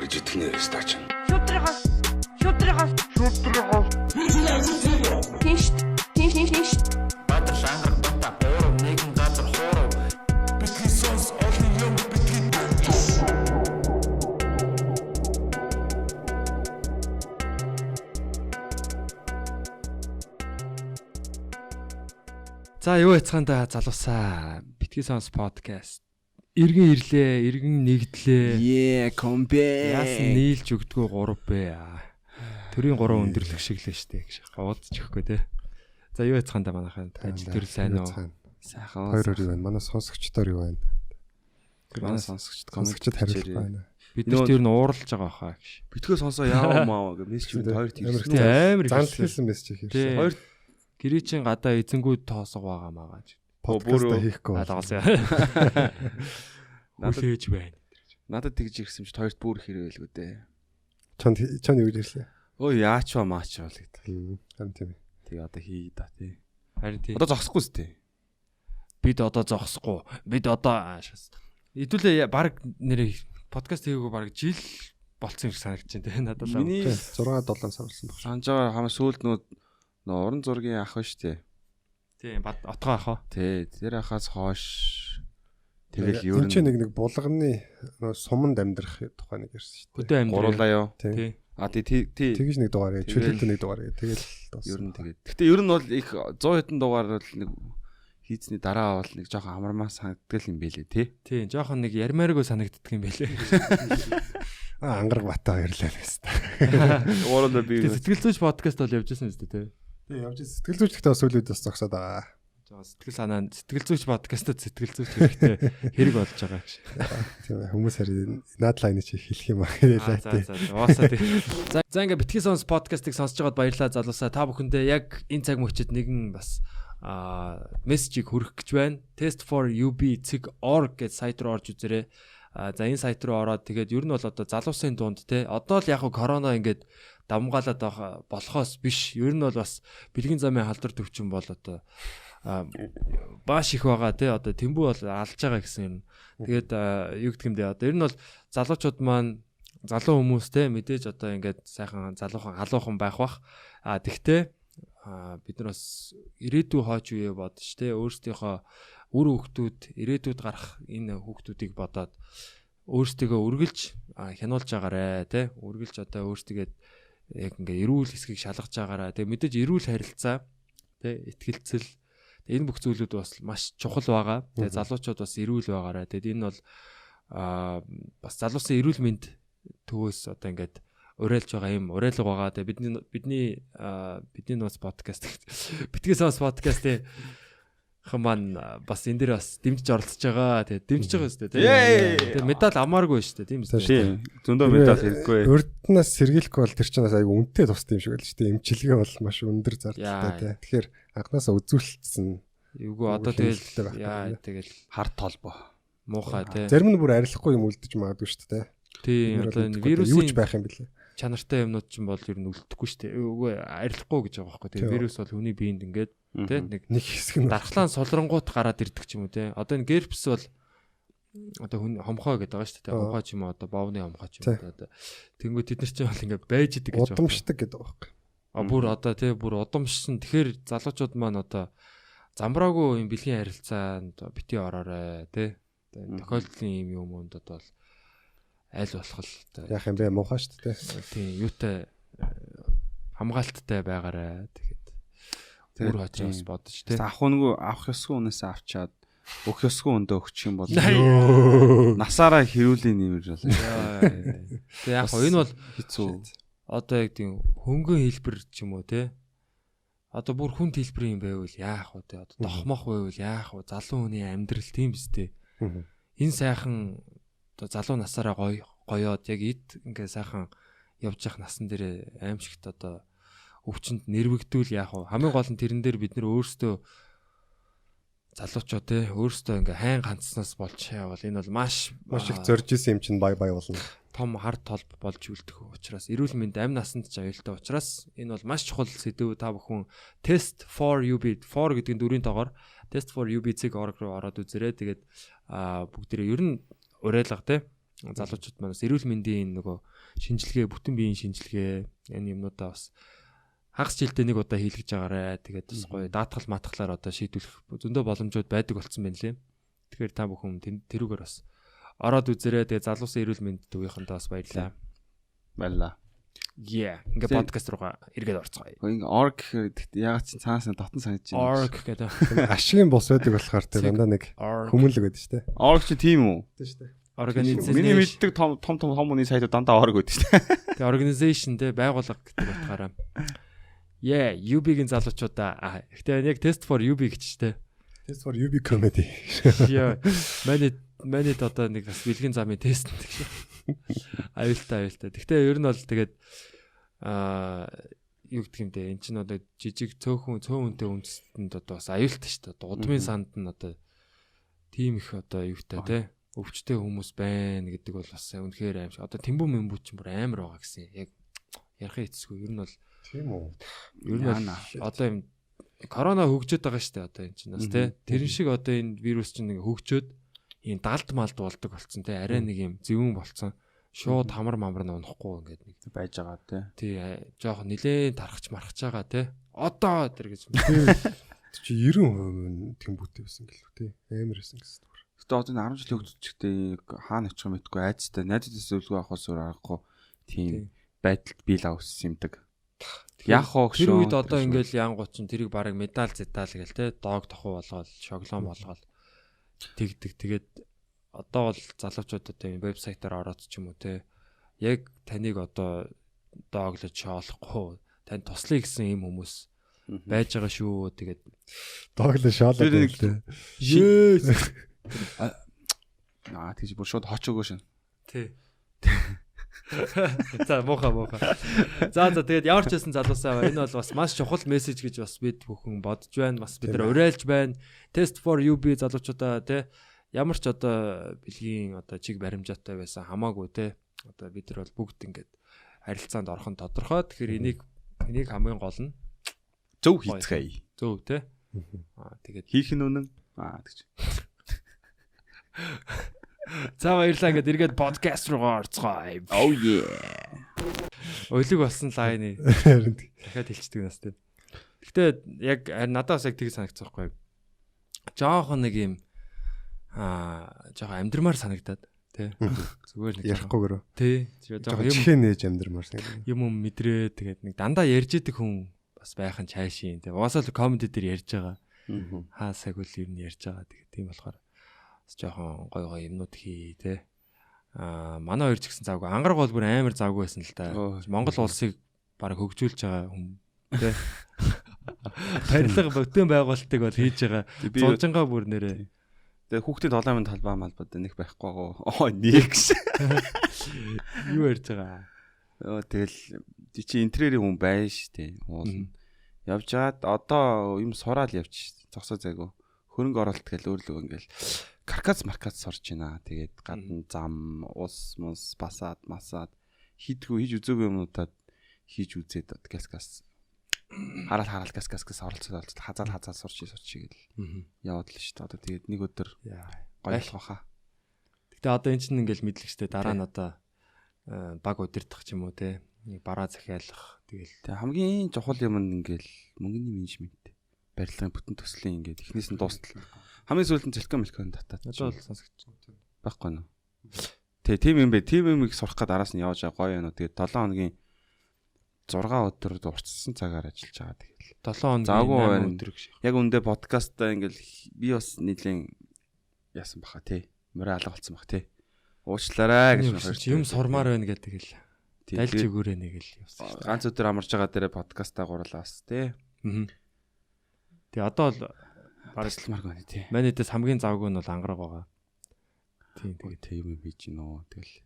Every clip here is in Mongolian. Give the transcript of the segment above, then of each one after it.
гэж итгэнэ стач. Шудрагаас. Тийш. Баатар шангар бата бороо нэгэн газар хоороо. Бидний сонс олон юм бидний. За юу яцгаанда залуусаа битгий сонс подкаст иргэн ирлээ, иргэн нэгдлээ. Комбэ. Яасан нийлж өгдгөө 3 бэ. Төрийн 3 өндөрлөх шиг лээ штэ гэж уудчихгүй те. За юу яцгаанда манайхан ажил төрөл сайн уу? Сайхан. Хоёр юу байна? Манай сонсогчдоор юу байна? Манай сонсогчд Сонсогчд хариулах байна. Бид нар тэр нь ууралж байгаа хаа гэж. Битгөө сонсоо яав маа гэх мессеж өгд хоёрт ирсэн. Амар Зант хийсэн мессеж хийсэн. Хоёр гэрээчийн гадаа эзэнгүүд тоосго байгаа маа гэж. Подкаст хийхгүй. Даалгасаа. Надад байна. Надад тэгж ирсэн ч хоёрт бүр хэрэлгүй дээ. Чон юу ирлээ? Өө яач ба маач бол гэдэг. Харин тийм. Тэгээ одоо хий да тий. Харин тийм. Одоо зогсохгүй зү. Бид одоо зогсохгүй. Бид одоо хэдүүлээ баг нэрээ подкаст хийгээгүй баг жил болцсон юм санагдаж байна те надад. Миний 6-7 сар болсон баг. санджаа хамаа сүүлд нөө уран зургийн ах штэ. Тийм отгоо ах аа. Тий, тэр ахаас хоош тэгэл ер Энд чинь нь нэг булганы суманд амьдрах тухай нэг ярьсан шүү дээ. Хөдөө амьдрал. гуруулаа юу. Тийм. А тий. Тэгж нэг дугаар яа, чөлөөтэй нэг дугаар яа. Тэгэл Ер нь тэгээд. Гэтэ ер нь бол их 100 хэдэн дугаар бол нэг хийцний дараа бол нэг жоохон амармаа санагддаг юм байлээ тий. Тийм, жоохон нэг ярмааргүй санагддаг юм байлээ. ангараг батаа ярьлаа гэсэн. Ууралаа би Сэтгэл зүйч подкаст бол явж байсан юм шүү дээ. Тэг явж сэтгэл зүйчтэй бас сүүлүүд бас зогсоод байгаа. Жоо сэтгэл санаа сэтгэл зүйч подкастад сэтгэл зүйч хэрэгтэй хэрэг болж байгаа гэж. Тийм хүмүүс харин надлайны чи хэлэх юм аа хэлээ тий. Уусаа тий. За ингээ битгий сонс подкастыг сонсож байгаад баярлалаа залуусаа. Та бүхэндээ яг энэ цаг мөчид нэгэн бас мессежийг хүргэх гэж байна. test4ub.org гэж сайт руу орж үзээрэй. За энэ сайт руу ороод тэгээд ер нь бол одоо залуусын дунд те одоо л яг корона ингээд дамгаалаад болохоос биш. Ер нь бол бас бэлгийн замын халдвар төвчин бол одоо бааш их байгаа те одоо тэмбүү бол алж байгаа гэсэн юм. Тэгээд юу гэдэг юм бэ одоо ер нь бол залуучууд маань залуу хүмүүс те мэдээж одоо ингээд сайхан халуухан байх бах. Тэгтээ бид нар бас ирээдүй хооч үе бодож те өөрсдийнхөө үр хүүхдүүд ирээдүйд гарах энэ хүүхдүүдийг бодоод өөрсдөө үргэлж хянуулж агаарэ те үргэлж одоо өөрсдөө яг ингээ эрүүл хэсгийг шалгаж агаарэ те мэдээж эрүүл харилцаа те итгэлцэл энэ бүх зүйлүүд бас маш чухал байгаа. Тэгээ залуучууд бас эрүүл байгаарэ. Тэгээд энэ бол бас залуусын эрүүл мэнд төвөөс одоо ингээд уриалж байгаа юм уриалга байгаа. Тэгээ бидний нууц подкаст битгий сонс подкастээ маань бас энэ дээр бас дэмжиж оролцож байгаа. Тэгээ дэмжиж байгаа шүү дээ. Тэгээ медаль амааргүй шүү дээ. Тийм үү? тийм. Зөндөө медаль хэрэггүй. Өрднөөс сэргийлэхгүй бол тэр чинь бас айгу үнэтэй тустай юм шиг байл шүү дээ. Эмчилгээ бол маш өндөр зардалтай тий. Тэгэхээр анхнаасаа үзүүлэлтсэн. Эвгүй одоо тэгэл Харт толбоо. муухай тий. Зарим нь бүр арилахгүй юм үлдэж магадгүй шүү дээ. Тийм одоо юу ч вирусын байх юм бэлээ. чанартай юмнууд ч юм бол ер нь үлдэхгүй шүү дээ. Үгүй арилахгүй гэж байгаа байхгүй. Тэгээ вирус бол хүний биед ингээд тий Нэг хэсэг нь дархлаан солронгууд гараад ирдэг ч юм уу тий. Одоо энэ герпс бол одоо хүн хомхоо гэдэг байгаа шүү дээ. Хомхоо ч юм уу одоо бовны хомхоо ч юм уу одоо тэнгуү тэд нар ч бол ингээд байж идэг гэж байна. удамшдаг гэдэг байхгүй. Бүр одоо тий бүр удамшсан. Тэгэхээр залуучууд маань одоо замбраагүй юм бэлгийн харилцаанд бити ороорой тий. Тохиолдлын юм юмунд бол аль болох л Яах юм бэ муухай шүү дээ. тий юутай хамгаалттай байгаарай. Тэгээд өөр хатраас бодож тий. Авах ёсгүй үнээс авчаад өгөх ёсгүй өндөө өгчих юм бол насаараа хэрүүлийн нэмэр болно. Тэгээ яг энэ бол хэцүү. одоо яг тийм хөнгөн хэлбэр ч юм уу тий. Одоо бүр хүнд хэлбэр юм байвал яах вэ тий. Одоо дохмох байвал яах вэ? Залуу хүний амьдрал тийм биз дээ. Энэ сайхан одоо залуу насаараа гоёод яг ингээ сайхан явж явах насан дээр аимшигт одоо өвчнөд нэрвэгдүүл яах вэ? Хамгийн гол нь тэрэн дээр бид нэр өөрсдөө залуучууд те өөрсдөө ингээ хайн ганцснаас болж явал энэ бол маш их зорж исэн юм чинь бай болно. том хард толб болж үлдэх учраас эрүүл мэнд амь насанд ч аюултай учраас энэ бол маш чухал сэдв. Та бүхэн test4ub 4 гэдэг нь дөрвийн тоогоор test4ub.org руу ороод үзээрэй. Тэгээд бүгдээрээ ер нь уриалга те залуучууд манаас эрүүл мэндийн нөгөө шинжилгээ, бүтэн биеийн шинжилгээ энэ юмнуудаа бас хагас жилдээ нэг удаа хийлгэж байгаарэ. Тэгээд бас гоё даатгал матгалаар одоо шийдвэрлэх зөндөө боломжууд байдаг болсон байна лээ. Тэгэхээр та бүхэн тэрүүгээр бас ороод үзээрэй. Тэгээд залуусан эрүүл мэнд төвийнхөндөө бас баярлаа. Баярлаа. Yeah. Ингээ подкаст руугаа эргээд орцгоё. Ингээ org гэхэд ягаад ч цаанаас нь дотн санагдаж байна. Org гэдэг. Ашигын бус байдаг болохоор тэр дандаа нэг хүмүүнлэг байдаг шүү дээ. Org чи тийм үү? Тийм шүү дээ. Organization. Миний мэддэг том хүний сайтууд дандаа org байдаг шүү дээ. Тэгээ organization те байгууллага гэдэг утгаараа. Yeah, UB-гийн залуучуудаа гэхдээ яг test for UB гэж штэ. Test for UB comedy. Yeah. Манайд одоо нэг бас бэлгийн замын тест гэдэг шиг. Аюултай. Гэхдээ ер нь бол тэгээд юу гэдэг юм бэ? Энд чинь одоо жижиг цөөхөн үнэтэй үндэстэнд одоо бас аюултай шүү дээ. Удмын санд нь одоо тийм их одоо юутай те өвчтэй хүмүүс байна гэдэг бол бас үнэхээр аимшиг. Одоо тэмбүү мэмбүү ч бүр амар байгаа гэсэн. Яг ярахын эцэсгүй ер нь бол тийм үү. Ер нь одоо юм корона хөгжөөд байгаа шүү дээ одоо энэ чинь бас те. Тэрэн шиг одоо энэ вирус чинь нэг хөгжөөд ийм далд малд болдог болцсон те. Арай нэг юм зэвүүн болцсон. Шууд хамар мамар нь унахгүй ингээд нэг байж байгаа те. Тий, жоох нилээн тархаж мархаж байгаа те. Одоо тэр гэж. Чи 90% тэмбүүтэй байсан гэлээ те. Амар байсан гэсэн. Гэтэ одоо 10 жилийн хөгжөлчтэй хаана очих юм мэдгүй айцтай найзтай зөвлөгөө авахаас өөр аргагүй тийм байдалд бий л авсан юмдаг. Яг хоо тэр үед одоо ингээл янгууд чинь тэрийг бараг медаль зэтаал гээл те. Дог тохуу болгоод шоглон болгоод тэгдэг. Тэгээд одоо бол залуучуудад энэ вебсайтаар ороод ч юм уу те. Яг таныг одоо дооглож шоолохгүй тань туслая гэсэн юм хүмүүс байж байгаа шүү. Тэгээд дооглож шоолоод те. Yes. Тэгж бүр шууд хоч өгөө шин. Тий. За муухай. За тэгээд ямар ч байсан залуусаа энэ бол бас маш чухал мессеж гэж бас бид бүхэн бодож байна. Бас бид нар уриалж байна. Test for UB залуучуудаа те ямар ч одоо бэлгийн одоо чиг баримжаатай байсан хамаагүй те. Одоо бид нар бол бүгд ингээд харилцаанд орох нь тодорхой. Тэгэхээр энийг хамгийн гол нь зөв хийцгээе. Зөв те. Тэгээд хийх нь үнэн. Тэгж. За баярлалаа ингээд эргээд подкаст руугаа орцгоё. Oh yeah. Өөлөг болсон лайны дахиад хэлчихдэг нас тийм. Гэхдээ яг надаас яг тийг санагцсан байхгүй. Жохон нэг юм жохон амьдрмаар санагдаад тий. Зүгээр нэг ярихгүйгээр. Тий. Жохон чихэн нээж амьдрмаар санагдав. Юм мэдрээ тэгээд нэг дандаа ярьж идэг хүн бас байх нь чаашийн тий. Угаасаа л комеди дээр ярьж байгаа. Хаа саг үл ер нь ярьж байгаа. Тэгээд тийм болохоор жоохон гой юмнууд хий те. Манай хоёр ч гэсэн завгүй. Ангараг бол бүр амар завгүй байсан л да. Монгол улсыг баг хөгжүүлж байгаа хүн те. Барилга бүтэн байгуулалтыг бол хийж байгаа. Зунжангаа бүр нэрээ. Тэгээ хүүхдийн толгойн талбай малбад нэг байхгүй гоо. Нэгс. Юу ярьж байгаа. Тэгэл чи интерьерийн хүн байна штэ. Уулна. Явж хаад одоо юм сураал явчих. Зогсоо зайгу. Хөрөнгө оруулалт гэл өөрлөг ингээл каркас орж байна. Тэгээд гадна зам, ус, басаад, масаад хийж үзээгүй юмнуудад хийж үзээд газ хараал газ оролцоод хазаал сурч гээл яваад л шүү дээ. Одоо тэгээд нэг өдөр гоёлох баха. Гэтэ одоо эн чинь ингээл мэдлэгчтэй дараа нь одоо баг удирдах ч юм уу те. Нэг бараа захиалах тэгэл хамгийн чухал юм нь ингээл мөнгөний менежмент. Барилгын бүтэн төслийн ингээд эхнээс нь дуустал. Хамгийн сүүлд нь цэлкэн татаад. Надад бол сонсогдсон. Байхгүй нөө. Тэгээ тийм юм бэ. Тийм юм их сурах гээд араас нь явж байгаа гоё юм уу. Тэгээ 7 хоногийн 6 өдөр уртсан цагаар ажиллаж байгаа. Тэгэл 7 хоногийн 8 өдөр гэж. Яг үндэ подкастаа ингээл би бас нийлэн яасан баха тий. Мөрөө алга болсон бах тий. Уучлаарай гэж юм сурмаар байна гэдэг л. Дальж өгөөрэй нэг л явсан. Ганц өдөр амарч байгаа дээрээ подкастаа гурлаас тий. Тэгээ одоо л барагсалмаар гэнэ тий. Манайдас хамгийн завгүй нь бол ангараг байгаа. Тийм тэгээ юм хийж гинөө. Тэгэл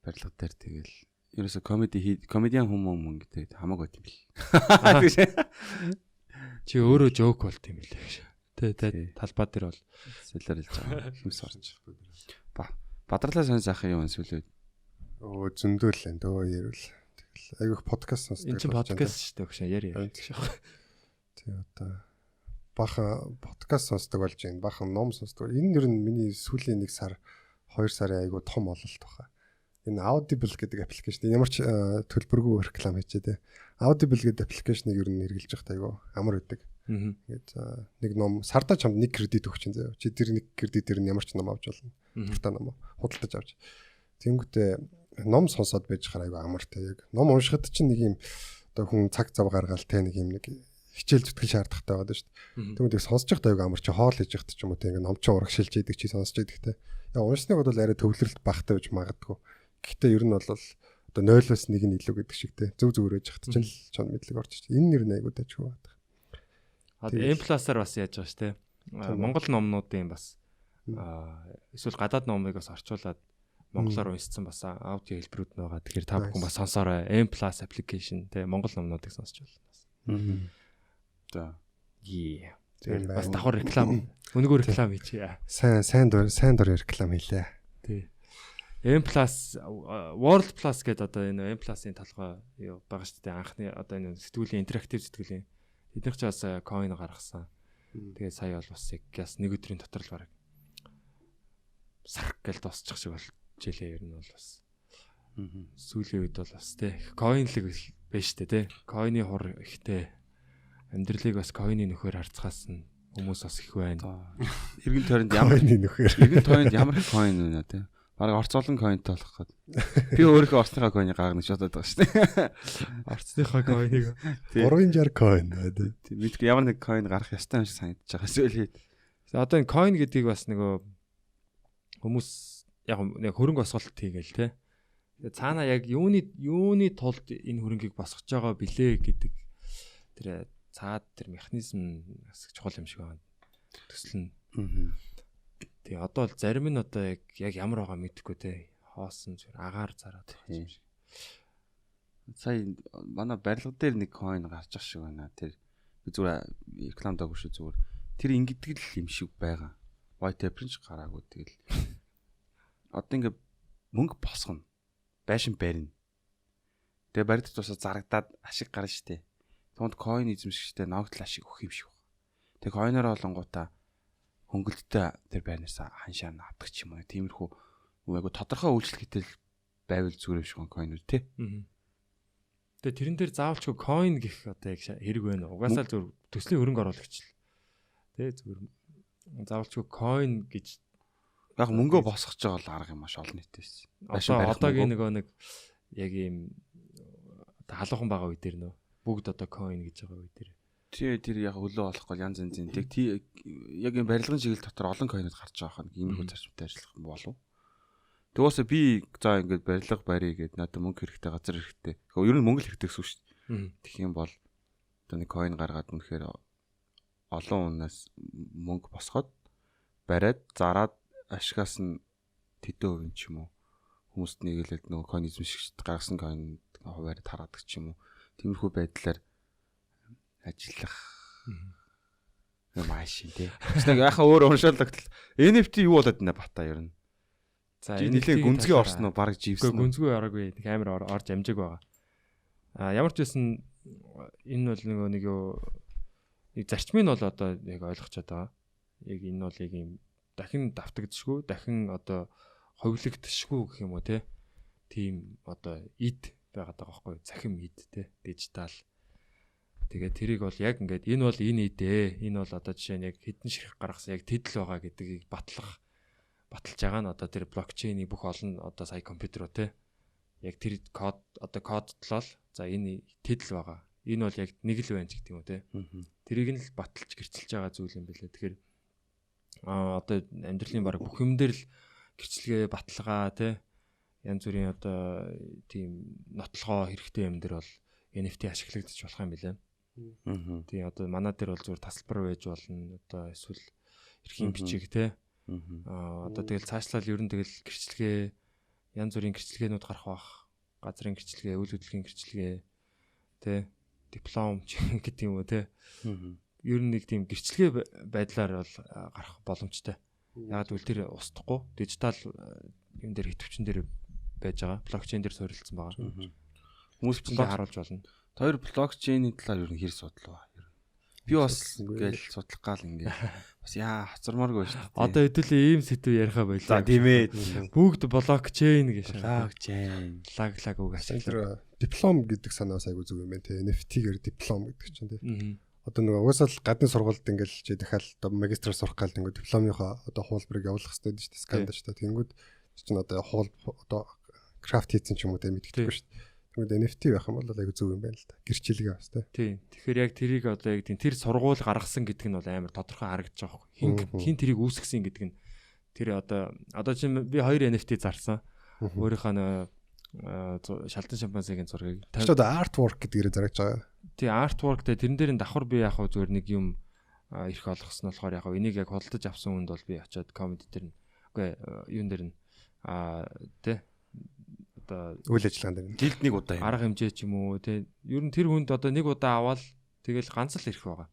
барилга дээр тэгэл ерөөсө комедиан хүмүүс гэдэг хамаагүй юм бил. Чи өөрөө жоок болт юм билээ гэж. Тэ талбай дээр бол сэлэрэлж байгаа. Хэмс орж. Бадралаа сонс ах юм эсвэл зөндөөл энэ дөө ярил. Тэгэл айгүйх подкаст сонсдог. Энэ чинь подкаст шүү дээ өгш яри. Тий одоо баха подкаст сонсдог болж байна. Бахан ном сонсдог. Энэ нэр нь миний сүүлийн 1 сар 2 сарын айгүй том ололт баха. энэ Audible гэдэг аппликейшн ямар ч төлбөргүй реклам хийчээ те. Audible гэдэг аппликейшнийг ер нь хэрэгжилж явах айгүй амар байдаг. Тэгээд нэг ном сардаа чамд 1 кредит өгч чинь заяа. Чи тэр 1 кредитээр нь ямар ч ном авч болно. Дуртай ном худалдаж авч. Тэнгүүтээ ном сонсоод байж хаар айгүй амар те. Яг ном уншихад чинь нэг юм одоо хүн цаг зав гаргаал те нэг юм нэг хичээл зүтгэл шаардлагатай байдаг шүү дээ. Тэгмэдэг сонсож явахдаа айгүй амар чи хоол хийж явахдаа ч юм уу те ингээ ном чинь ураг шилж идэг чи сонсож идэг те. Яг уншсныг бол арай төвлөрөлт багтай байж магадгүй. Гэхдээ ер нь бол одоо 0-оос 1 нь илүү гэдэг шиг те. Зөв зүгээрэж хат чинь л чон мэдлэг орж ич. Энэ нэр нь айгүй дажгүй байдаг. M+-аар бас яаж байгаа шүү те. Монгол номнуудын бас эсвэл гадаад номыг бас орчуулад монголоор уншсан бас аудио хэлбэрүүд нь байгаа. Тэгэхээр та бүхэн бас сонсоорой. M+ application те монгол номнуудыг сонсч болно. За. Тэгээд бас давхар реклам. Үнэгээр реклам хийчихье. Сайн дур реклам хийлээ. Тий. M+ World Plus гэдэг одоо энэ M+-ийн талхай байгаа шүү дээ. Анхны одоо энэ сэтгүүлийн интерактив сэтгүүлийн эднийх ч бас coin гаргасан. Тэгээд сая бол бас яг нэг өдрийн дотор л бараг сарх гэл дуусчих шиг болж илээ ер нь бол бас. Сүүлийн үед бол бас тий coin-лэг байж штэ тий. Coin-ы хур ихтэй амьдралыг бас coin-ы нөхөр харцгаас нь хүмүүс бас их байна. Иргэн тойронд ямар иргэн тойронд ямар coin вэ тий. Бараг орцоолон coinтэй болох гээд. Би өөрийнхөө орцныхаа coin-ыг гаагнаж бодоод байгаа шүү дээ. Орцныхаа coin-ыг 360 coin тий. Мэдгүй ямар нэг coin гарах ёстой юм шиг санагдаж байгаа эсвэл. Одоо энэ coin гэдгийг бас нөгөө хүмүүс яг нэг хөрөнгө босголт хийгээл тий. Тэгээ цаана яг юуны тулд энэ хөрөнгийг босгож байгаа билээ гэдэг тэр цаад тэр механизм бас чухал юм шиг байна. Төсөл нь. Тэгээ одоо л зарим нь одоо яг ямар байгаа мэдэхгүй те. Хоосон зүгээр агаар зараад байгаа юм шиг. Сая манай барилга дээр нэг coin гарч ах шиг байна. Тэр би зүгээр рекламад агуу шүү зүгээр. Тэр ингэдэг л юм шиг байгаа. White paper-ч гараагүй тэгэл. Одоо ингээ мөнгө босгоно. Байшин барина. Тэгээ баригдаж тусаа зарагдаад ашиг гарна штэ. Тунд coin эзэмшигчтэй ногдол ашиг өгөх юм шиг байна. Тэгээ coin-ороо олонгуудаа хөнгөлттэй тэр байрнасаа ханшаа наадах ч юм уу. Тиймэрхүү айгу тодорхой үйлчлэгтэй байвал зүгээр юм шиг coin-үүд тий. Тэгээ тэрэн дээр заавалчгүй coin гэх одоо яг хэрэг байна. Угаасаа зүгээр төслийн хөрөнгө оруулагч л. Тэ зүгээр заавалчгүй coin гэж яг мөнгөө босгож байгаа л арга юм маш олон нийтэйс. Одоогийн нэг яг ийм халуухан байгаа үе дээр нөө бүгд одоо coin гэж байгаа үе дээр. Тэр яг өлөө болохгүй янз янзын тэг яг энэ барилгын чиглэл дотор олон coin-ууд гарч байгаа хань иймэрхүү зарчимтай ажиллах юм болов. Тэгээс би за ингээд барилга барья гэд надад мөнгө хэрэгтэй газар хэрэгтэй. Тэгэхээр ер нь мөнгө л хэрэгтэй гэсэн үг шүү дээ. Тэгэх юм бол одоо нэг coin гаргаад үнэхээр олон унаас мөнгө босгоод бариад зараад ашигаас нь тэдэн хувийн ч юм уу хүмүүст нэгэлээд нөгөө coin эзэмшигчд гаргасан coin хуваарь тараадаг ч юм уу. Тиймэрхүү байдлаар ажиллах маш юм тий. Нэг яхаа өөр уншаалдаг. NFT юу болоод байна бата ер нь. За энэ нэлээ гүнзгий орсон уу баг живсэн. Гүнзгий ороогүй нэг амар орж амжиг байгаа. Ямар ч байсан энэ бол нөгөө нэг зарчмыг нь бол одоо яг ойлгочод байгаа. Яг энэ бол яг юм дахин давтагдчихгүй, дахин одоо ховлогдчихгүй гэх юм уу те. Тийм одоо ид байгаад байгаа байхгүй. Захим ид те. Дижитал. Тэгээд тэрийг бол яг ингээд энэ бол энэ идэ. Энэ бол одоо жишээ нь яг хэдэн ширхэг гаргасан яг тэдл байгаа гэдгийг баталж байгаа нь одоо тэр блокчейний бүх олон одоо сая компьютероо те. Яг тэр код одоо кодтлол за энэ тэдл байгаа. Энэ бол яг нэг л байна ч гэдэг юм уу те. Тэрийг нь л баталж гэрчилж байгаа зүйл юм билээ. Тэгэхээр одоо амьдралын баг бүх юм дээр л гэрчлэгээ баталгаа те. Янз бүрийн одоо тийм нотлогоо хэрэгтэй юм дээр бол NFT ашиглагдчих болох юм билээ. Тийм одоо манай дээр бол зүгээр тасалбар байж болно. Одоо эсвэл эрхийн бичиг те. Одоо тэгэл цаашлал ер нь тэгэл гэрчлэгээ янз бүрийн гэрчлэгээнүүд гарах бах. Газрын гэрчлэгээ, үйл хөдлөлийн гэрчлэгээ те. Диплом гэдэг юм уу те. Ер нь нэг тийм гэрчлэгээ байдлаар бол гарах боломжтой. Яг үл тэр устдахгүй дижитал юм дээр хитвчэн дээр байж байгаа. Блокчейн дээр суурилсан байгаа. Хүмүүс блок харуулж болно. Тэр блокчейний талаар ер нь хэр судлаа ер нь. Би бас гээл судлах гал ингээ бас хоцормооргүй шүү дээ. Одоо хэдүүлээ ийм сэдв яриахаа болоо. За тийм ээ. Бүгд блокчейн гэж. Блокчейн. Лаг үг ашиглаж. Тэр диплом гэдэг санаас айгу зүг юм байна те. NFT-гээр диплом гэдэг чинь те. Аа. Одоо нөгөө угаасаа л гадны сургуульд ингээл чи дахиад одоо магистраар сурах гал ингээд дипломынхоо одоо хуулбарыг явуулах хэрэгтэй шүү дээ. Скандаж та. Тэнгүүд чинь одоо одоо крафт хийсэн ч юм уу те мэддэггүй шүү дээ. Тэгвэл NFT байх юм бол айгу зүг юм байна л да. Гэрчлэгээ бас те. Тийм. Тэгэхээр яг тэрийг одоо яг тэр сургууль гаргасан гэдэг нь бол амар тодорхой харагдаж байгаа юм. Хин тэрийг үүсгэсэн гэдэг нь тэр одоо чинь би 2 NFT зарсан. Өөрийнхөө шалтан шимпанзегийн зургийг. Тэр одоо artwork гэдгээр зарагч байгаа. Тий artwork дээр тэрэн дээр нь давхар би яг хөө зүгээр нэг юм ирэх олгосон болохоор яг энийг яг худалдаж авсан хүнд бол би очиод комеди дээр нь үгүй юун дээр нь тий одоо үйл ажиллагаан дээр жилд нэг удаа юм. арга хэмжээ ч юм уу тий ер нь тэр хүнд одоо нэг удаа аваад тэгэл ганц л ирэх байгаа.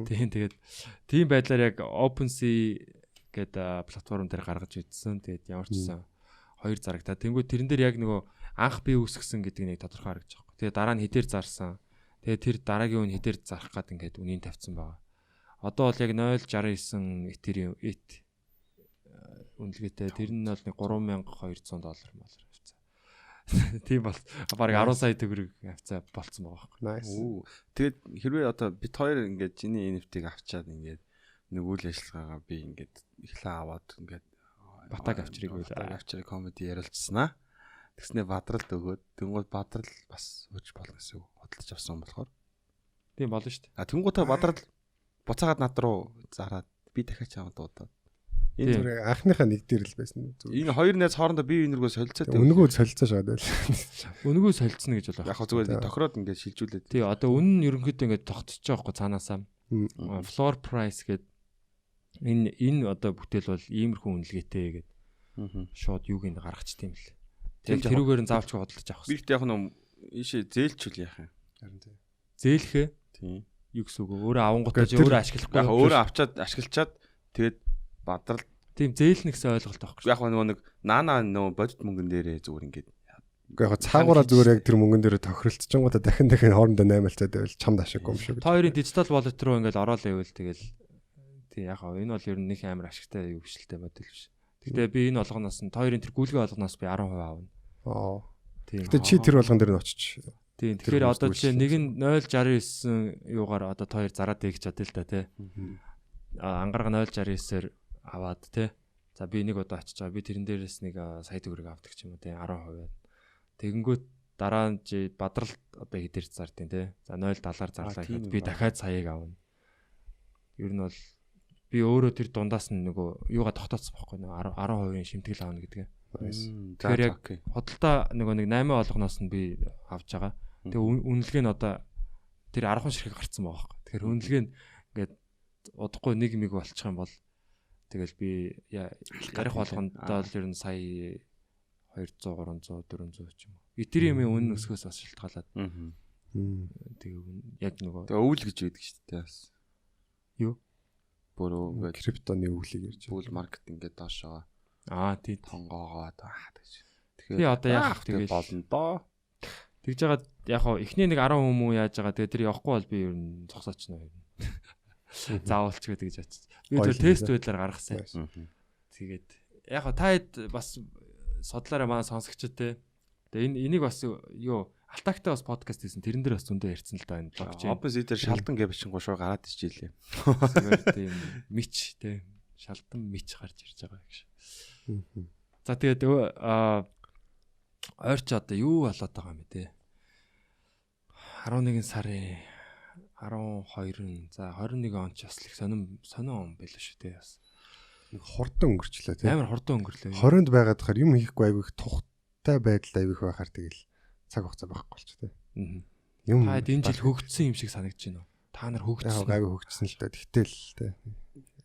Тийм тэгээд тийм байдлаар яг OpenSea гэдэг платформ дээр гаргаж ирсэн. Тэгээд ямар ч гэсэн 2 зарагтаа. Тэнгүү тэрэн дээр яг нөгөө анх би үүсгэсэн гэдэг нэг тодорхой харагдаж байгаа. Тэгээ дараа нь хитээр зарсан. Тэгээ тэр дараагийн үн хитээр зарах гад ингээд үнийг тавьсан байгаа. Одоо бол яг 0.69 Ethereum үнэлгээтэй. Тэр нь бол нэг $3200 авцаа. Тийм бол баг 10 сая төгрөг авцаа болцсон байгаа байхгүй. Nice. Тэгээд хэрвээ одоо бит хоёр ингээд чиний NFT-г авчаад ингээд нэг үйл ажиллагаагаа би ингээд эхлээ аваад ингээд Батаг авчрыг комеди ярилцсанаа. Тэгснэ бадралд өгөөд тэнгууд бадрал бас хөөж болно гэсэн үг. Хөдөлж авсан болохоор. Тийм болно шүү дээ. Тэнгуудаа бадрал буцаагаад над руу зараад би дахиад чамд дуудаад. Энэ зүгээр анхныхаа нэг дээр л байсан. Энэ хоёр найз хоорондоо бие энэргөө солилцоод. Өнгөө солилцоо шаад байл. Өнгөө солилцсон гэж бол яг хөө зүгээр тохироод ингээд шилжүүлээд. Тий одоо үнэн нь ерөнхийдөө ингээд тогтсож байгаа байхгүй цаанаасаа. Floor price гэдэг энэ одоо бүтээл бол иймэрхүү үнэлгээтэй гэдэг. Шууд юуг ин гаргачих тийм л. Тэгэл тэрүүгээр нь заавч хөдөлж авах. Би ихтэй яг нэг ийшээ зээлчүүл яах юм. Харин тий. Зээлхээ. Тийм. Юу гэсэн үг өөрөө авангуудаа өөрөө ашиглахгүй. Яг өөрөө авчаад ашиглчаад тэгээд бадрал. Тийм зээлнэ гэсэн ойлголт байхгүй. Яг нөгөө нэг наана нөгөө бодит мөнгөн дээрээ зүгээр ингээд. Уу яг цаагаараа зүгээр яг тэр мөнгөн дээр тохиролцчихгонгуудаа дахин хоорондоо наймалцаад байвал чамд ашиггүй юм шиг. Хоёрын дижитал wallet руу ингээд ороод байвал тэгэл тий яг энэ бол ер нь нэг амар ашигтай юу бишэлтэй модель биш. Гэтэ би энэ болгоноос нь хоёрын тэр гүйлгээ болгоноос би 10% авна. Тийм. Гэтэ чи тэр болгон дээр нь очиж. Тийм. Тэгэхээр одоо жишээ нэг нь 0.69 юугаар одоо хоёр зараад ийг чадъя л да тий. Ангарга 0.69-ээр аваад тий. За би нэг удаа очиж байгаа. Би тэрэн дээрээс нэг сая төгрөг авдаг ч юм уу тий 10%. Тэгэнгүүт дараа нь бадралт одоо хэдэр зардیں۔ Тий. За 0.70-аар зарлаа гэхэд би дахиад саяыг авна. Ер нь бол би өөрөө тэр дундаас нь нөгөө юугаа тогтооцсон байхгүй нөгөө 10% шимтгэл аавна гэдгээ. Тэгэхээр яг худалдаа нөгөө нэг 8 олгоноос нь би авч байгаа. Тэгээ үнэлгээ нь одоо тэр 10 ширхэг гарцсан байгаа байхгүй. Тэгэхээр үнэлгээ нь ингээд удахгүй нэг мэг болчих юм бол тэгэл би ярих болгондоо л ер нь сая 200 300 400 ч юм уу. Этериумын үнэ өсгөөс бас шалтгаалаад. Тэгээ яг нөгөө өвөл гэж байдаг шүү дээ бас. Юу? Бүрөө криптоны өвлийг ярьж bull market ингээд доошоо. Тий тонгоогоо гэж. Тэгэхээр одоо яах вэ болно доо. Тэгж жагаад яг хоо эхний нэг 10 хүмүүс яаж байгаа. Тэгээ тэр явахгүй бол би ер нь цогсооч нэ. Заавалч гэдэг гэж очиж. Би тэр тест байдлаар гаргасан. Тэгээд яг хоо та хэд бас судлаараа манай сонсогчд те. Тэгээ энийг бас юу Алтагтай бас подкаст хийсэн. Тэрэн дээр бас зөндөө ярьсан л да энэ блокчейн. OpenSea дээр шалтан гэ бичингуу шууд гараад ичээлээ. Тийм мич те. Шалтан мич гарч ирж байгаа гэж. За тэгээд ойрч одоо юу болоод байгаа юм бэ те. 11 сарын 12-нд за 21 он ч бас их сонин он байлаа шүү те бас. Нэг хурдан өнгөрчлөө те. Амар хурдан өнгөрлөө. 20-нд байгаад хахаар юм хийхгүй айгүй их тухтай байдал айвих байхаар тэгэл цаг хугацаа байхгүй болч тээ. Юм та энэ жил хөгжсөн юм шиг санагдаж байна уу? Та нар хөгжсөн. Яг айгүй хөгжсөн л дээ. Тэгтэл тээ.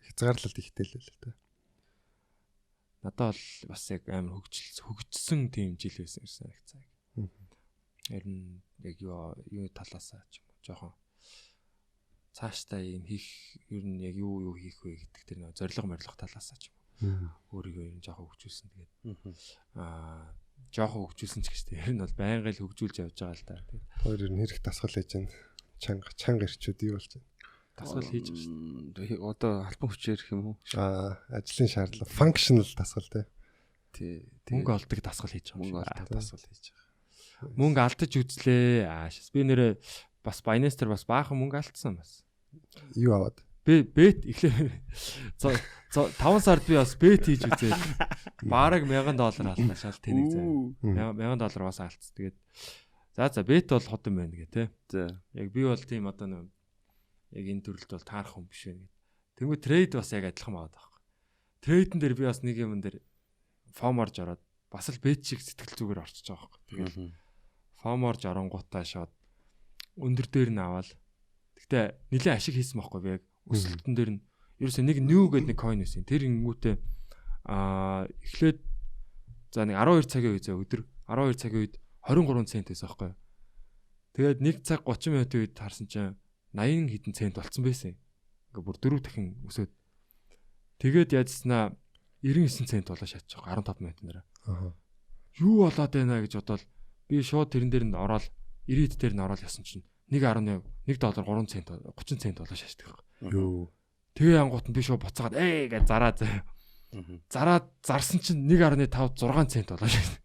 Хязгаарлалт ихтэй л байлаа тээ. Надад бол бас яг амар хөгжсөн тийм жил байсан санагцаа. Ер нь яг юу талаасаа ч юм уу жоохон цаашдаа юм хийх ер нь яг юу хийх вэ гэдэг тэр нэг зориг морилох талаасаа ч юм уу. Өөрийгөө ер нь жоохон хөгжүүлсэн тэгээд жоохон хөгжүүлсэн ч гэжтэй. Ер нь бол байнга л хөгжүүлж явж байгаа л да. Хоёр ер нь хэрэг тасгал хийж байна. чанга ирчүүд юу болж байна? Дасгал хийж байгаа шүү. Одоо албан хүчээр гэх юм уу? Ажлын шаардлага, functional дасгал тий. Тий. Мөнгө олдог дасгал хийж байгаа юм Мөнгө шиг. олдог дасгал хийж байгаа. Мөнгө алдаж үзлээ. Би нэрээ бас Binance-тер бас баахан мөнгө алдсан бас. Юу аваад? Би бет эхлээ 5 сард би бас бет хийж үзээд бараг $1000 алдсан шал тэнийг заа. $1000 бас алдсан. Тэгээд за бет бол хот юм байна гэ тэ. Яг би бол тийм одоо нэг яг энэ төрөлд бол таарах юм биш вэ гэд. Тэнгүү трейд бас яг адилхан байгаа байхгүй. Трейдэн дээр би бас нэг юм дээр фом орж ороод бас л бет шиг сэтгэл зүгээр орчиж байгаа байхгүй. Тэгээд фом орж оронгуудаа шууд өндөр дээр нь аваад гэхдээ нэлээд ашиг хийсэн байхгүй би яг өсөлтөн дээр нь ерөөсөө нэг new гэдэг нэг coin байсан. Тэр ингэүүтээ эхлээд за нэг 12 цагийн үед өдөр 12 цагийн үед 23 цент байсан байхгүй. Тэгээд 1 цаг 30 минутын үед харсан чинь 80 хэдэн цент болцсон байсан. Ингээ бүр 4 дахин өсөөд тэгээд яажснаа 99 цент болоо шатчих 15 минутын дараа. Юу болоод байна гэж бодоод би шууд тэрэн дээр нь ороод 90 дээр нь ороод ясан чинь 1.1 $1 3 цент 30 цент болоо шашдаг. Юу. Тэгээ ангуут нь би шууд буцаагаад гэж зараа заяа. Зараад зарсан чинь 1.5 6 цент болоо шашдаг.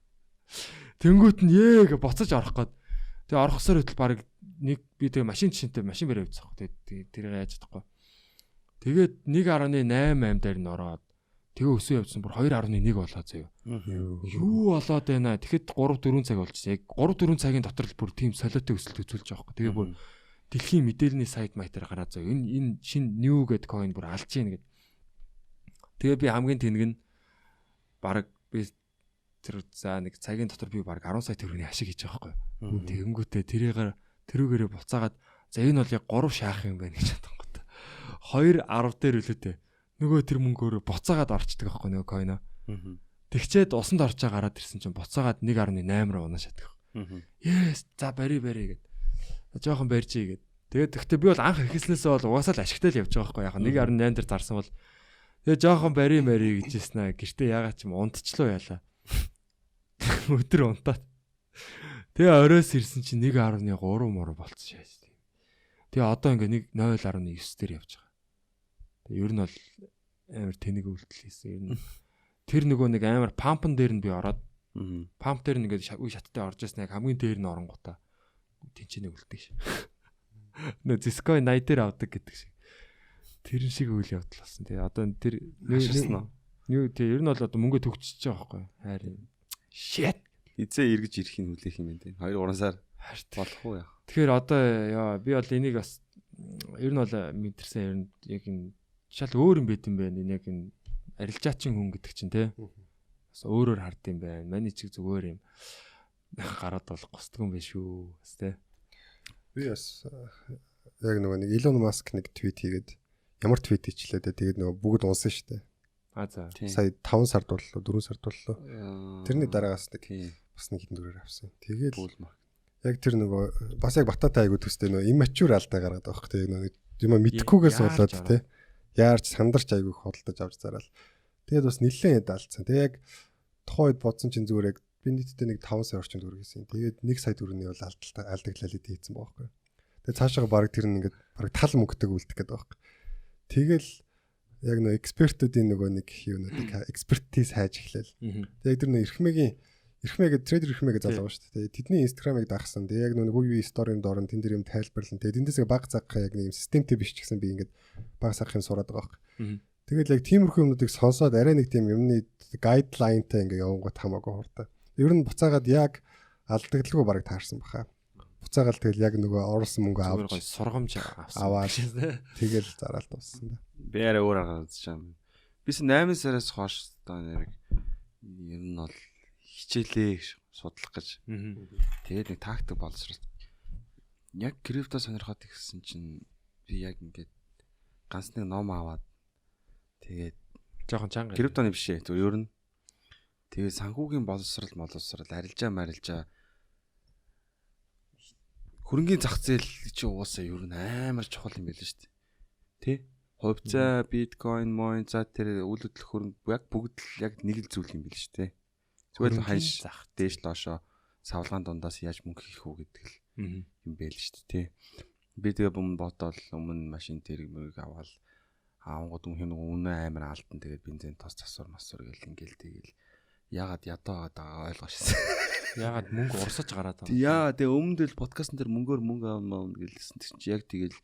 Тэнгүүт нь гэж буцаж орох гээд тэгээ орохсоор хөтөл баг нэг би тэгээ машин жишэнтэй машин бариад авчихсан. Тэгээ тэрийг яаж чадахгүй. Тэгээд 1.88 дээр нь ороод тэгээ өсөө явсан бүр 2.1 болоо заяа. Юу болоод байна. Тэгэхэд 3 4 цаг болчихсон. Яг 3 4 цагийн дотор л бүр тийм солиотой өсөлт үзүүлж байгаа байхгүй. Тэгээ бүр дэлхийн мэдээллийн сайт майтаар гараад заяа. Энэ шинэ new гэдэг coin бүр алж ийн гэд. Тэгээ би хамгийн тэнэг нь баг би тэр за нэг цагийн дотор би баг 10 сая төгрөгийн ашиг хийж байгаа байхгүй. Тэгэнгүүтээ тэрүүгээрээ буцаагаад за энэ бол яг 3 шаах юм байна гэж бодсон. 2 10 дээр үлээтэй. Нөгөө тэр мөнгөөрөө буцаагаад орчдөг байхгүй нөгөө койно. Тэгчээд усанд орж байгаа гараад ирсэн чинь буцаагаад 1.8 руу унаа шатдаг. Yes, за бари гэд. Жохон барьжээ гэд. Тэгээд тэгтээ би бол анх ихснээсээ бол угаасаа л ашигтай л явж байгаа байхгүй. Яг 1.8 дээр зарсан бол тэгээд жохон бари гэжсэн аа. Гэртээ ягаад ч юм унтчлоо яалаа. Өдөр унтаад. Тэгээ оройс ирсэн чинь 1.3 мөр болцсон шээс. Тэгээ одоо ингээ 0.9 дээр явж байгаа. Ер нь бол амар тэнэг үйлдэл хийсэн. Ер нь тэр нөгөө нэг амар пампн дээр нь би ороод памп дээр нь ингээд үе шаттай орж ирсэн яг хамгийн дээр нь оронгуудаа тэнцэнэ үлддэг ш. Нөө Zisco 80 дээр авдаг гэдэг шиг. Тэрэн шиг үйл явдал болсон. Тэгээ одоо тэр юу тэгээ ер нь бол одоо мөнгө төгсөж байгаа байхгүй. Хайр shit эзээ эргэж ирэх нь хүлээх юм байна. 2 3 сар болох уу яа. Тэгэхээр одоо би бол энийг бас ер нь бол мэдэрсэн ер нь яг энэ шал өөр юм байт юм байна. Энэ яг энэ арилжаачин хүн гэдэг чинь те. Бас өөрөөр хард юм байна. Маний чиг зүгээр юм гараад бол госдг юм биш шүү. Бас те. Би бас яг нэг Elon Musk нэг твит хийгээд ямар твит хийчлээ те. Тэгээд нөгөө бүгд унсан шүү дээ. За. Сая 5 сард боллоо, 4 сард боллоо. Тэрний дараагаас нэг бас нэг хитэн дүрээр авсан. Тэгээд яг тэр нөгөө бас яг бататай айгуу төстэй нөгөө immature алдаа гаргаад байгаа хөөх те. Юм мэдхгүйгээс болоод те. Яарч сандарч айгуу хөдөлтөж авч зараал. Тэгээд бас нэлээд алдсан. Тэгээд яг тухайн үед бодсон чинь зүгээр яг би нийтдээ нэг 5 сая орчим төгрөг хийсэн. Тэгээд 1 сая төгрөгийн бол алдаглал хийсэн байгаа байхгүй. Тэгээд цаашаа баг тэр нь ингээд баг тал мөнгөтэйг үлдэх гэдэг байхгүй. Тэгэл яг нөгөө экспертүүдийн нөгөө нэг юунуудыг экспертиз хайж эхлэв. Тэгээд тэр нөгөө Ирхмэгээ трейдер Ирхмэгээ залгаа шүү дээ. Тэдний инстаграмыг дагсан. Тэгээд яг нөгөө үе сторийн доор нь тэн дээр юм тайлбарлан. Тэгээд эндээсээ баг цагах яг нэг юм системтэй биш ч гэсэн би ингээд баг цагах юм сураад байгаа байхгүй. Тэгээд яг тиймэрхүү юмнуудыг сонсоод арай нэг тийм юмны гайдлайнтай ингээд явангууд хамаагүй хурдаа. Ер нь буцаагаад яг алдагдлгүй бараг таарсан баха. Буцаагаад тэгэл яг нөгөө оруулсан мөнгө авч сургамж авсан. Аваад тэгэл зараал дууссан да. Би арай өөр аргаар үзчихэм. Бис 8 сараас хойш одоо нэр ер нь бол хичээлээ судлах гэж. Тэгээд нэг тактик боловсрол. Яг крипто сонирхоод ирсэн чинь би яг ингээд ганц нэг ном аваад тэгээд жоохон чанга. Криптоны биш ээ. Зөв ер нь тэгээд санхүүгийн боловсрал арилжаа хөрөнгөний зах зээл чи уусаа ер нь амар чухал юм байл шүү дээ. Тэ? Хувьцаа, биткойн, моин за тэр үйл хөдлөх хөрөнгө яг бүгд л яг нэг л зүйл юм байл шүү дээ. Зүгээр л ханш зах дээш доошоо савлгаан дундаас яаж мөнгө хийх үү гэдэг л юм байл шүү дээ. Тэ. Би тэгээ бодоод өмнө машин тэрэг мөрийг аваад аавгууд юм үнэ амар алтан тэгээд бензин тос засвар масвар гэл ингээл тэгэл ягаад ядаагаад байгаа ойлгоош. Ягаад мөнгө урсаж гараад байгаа. Яа тэгээ өмнө дээл подкастн дээр мөнгөөр мөнгө аавмаа гэлсэн чи яг тэгэл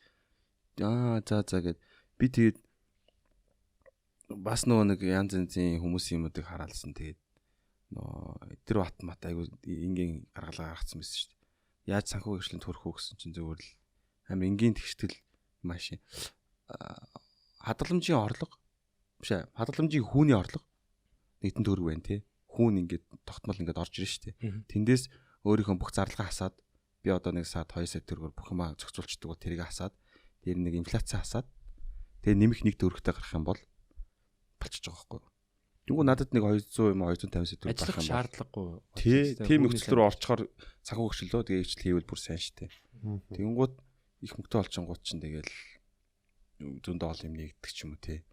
за гэд би тэгээд бас нөгөө нэг янз янзын хүмүүсийн юмуудыг хараалсан тэгээд тэр бат мат айгу ингийн гаргалгаа гаргацсан байсан шүү дээ. Яаж санхүү хөгжлөнд төрөх үү гэсэн чинь зөвөр л амар энгийн тэгштэл машин хадгаламжийн орлого биш ээ хадгаламжийн хүүний орлого нэгэн төгрөг байна тий. Хүүн ингээд тогтмол ингээд орж ирж штэ. Тэндээс өөрийнхөө бүх зарлагаа хасаад би одоо нэг саад 2 сая төгрөгөөр бүх юмаа зохицуулчихдаг бол тэрийг хасаад дээр нэг инфляци хасаад тэгээ нэмэх нэг төгрөгтэй гарах юм бол болчихж байгаа байхгүй юу. Тэгвэл надад нэг 200 юм 250 сая төгрөг гарах юм шаардлагагүй. Тийм нөхцөл рүү орчхоор санхүү хөгжлөө тэгээ ижил хийвэл бүр сайн штэ. Тэгэнгუთ их мөнгөтэй олчингууд чинь тэгэл зөндөө ол юм нэгдэх ч юм уу тий.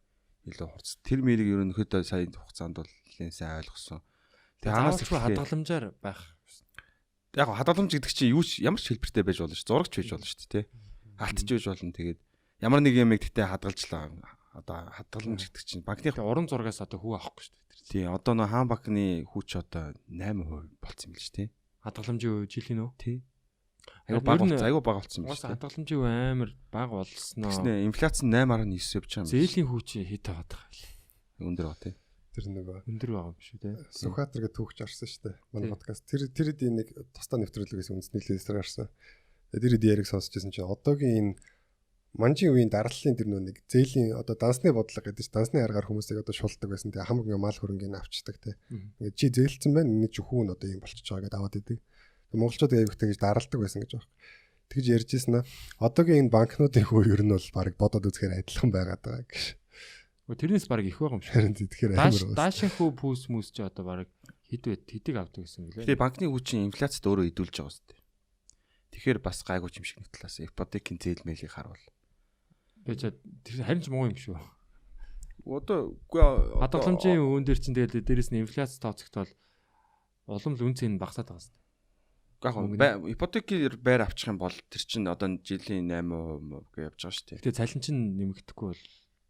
Илүү хурц. Тэр мэрийг ерөнхийдөө сая хугацаанд бол нэлээд сайн ойлгосон. Тэгээ ханаас их хадгаламжаар байх. Яг хадгаламж гэдэг чинь юу ч ямар ч хэлбэртэй байж болно ш. Зурагч байж болно ш тий. Алтж байж болно. Тэгээд ямар нэг юм гэхдээ хадгалжлаа. Одоо хадгаламж гэдэг чинь банкны уран зургаас одоо хүү авахгүй ш. Тий. Одоо нөө хаан банкны хүүч одоо 8% болцсон юм л ш тий. Хадгаламжийн үе жилийн үү? Тий. Айгу бага болсон юм ш. Хадгаламжийн үе амар бага болсноо. Тэгснэ инфляци 8.9 явж байгаа юм. Зээлийн хүүч хит байгаа таа. Өндөр ба тий. Тэр нөгөө өндөр байгаа юм шүү те. Сүхбаатар гэдэг түүхч орсон шүү дээ. Манай подкаст. Тэр нэг тусдаа нэвтрүүлгээс үндэсний листээр гарсан. Тэр яриг сонсч байсан чинь одоогийн энэ манжийн үеийн дарааллын тэр нэг зээлийн одоо дансны бодлого гэдэг чинь дансны аргаар хүмүүсийг одоо шулдаг байсан. Тэгээ хамаг мал хөрөнгөний авчдаг те. Ингээд чи зээлцсэн байна. Нэг чи хүүн одоо юм болчихж байгаа гэдээ аваад идэг. Монголчууд аяг их тэгж даралдаг байсан гэж байна. Тэгж ярьж ирсэн аа. Одоогийн энэ банкнуудын хөө ер нь бол баг бодоод үзэхээр адилхан байгаад байгаа гэж. Тэрнээс баг их байгаа юм шиг. Харин тэгэхээр амар. Даашин хүү пүүс мүс ч одоо баг хэдийг авдаг гэсэн гэлээ. Тэгээ банкны хүчин инфляцид өөрөө идүүлж байгаа үстэй. Тэгэхээр бас гайгүй юм шиг нэг талаас ипотекийн зээл мэлийг харуул. Бэж тэр харин ч муу юм шүү. Одоо үгүй хадгаламжийн үн дээр чинь тэгээд дээрэс нь инфляц тооцогдвол улам л үнцэн багасаад байгаа юм. Яг ипотекээр байр авчих юм бол тэр чинь одоо жилийн 8% гэж явж байгаа шүү дээ. Тэгээ цалин чинь нэмэгдэхгүй бол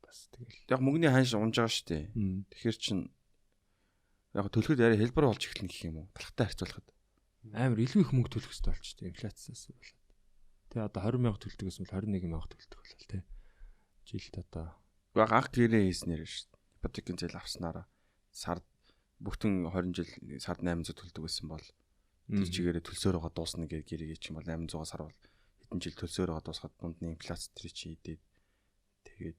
бас тэгэл. Яг мөнгөний ханш унж байгаа шүү дээ. Тэгэхээр чинь яг төлөхөд арай хэлбэр болж эхэлнэ гэх юм уу? Талхтай харьцуулахад амар илүү их мөнгө төлөх хэрэгтэй болчих тээ инфляцаас болоод. Тэгээ одоо 20,000 төлдөг гэсэн бол 21,000 төлдөг болол тээ. Жилд одоо яг анх гэрээ хийснээр шүү дээ. Ипотекийн зээл авснараа сард бүтэн 20 жил сард 800 төлдөг байсан бол тэр чигээрээ төлсөөр байгаа дуусна гэж гэрээ хийчих юм бол 800 сар бол хэдэн жил төлсөөр байгаа дуусгаад дундны инфляц тэр чи идээд тэгээд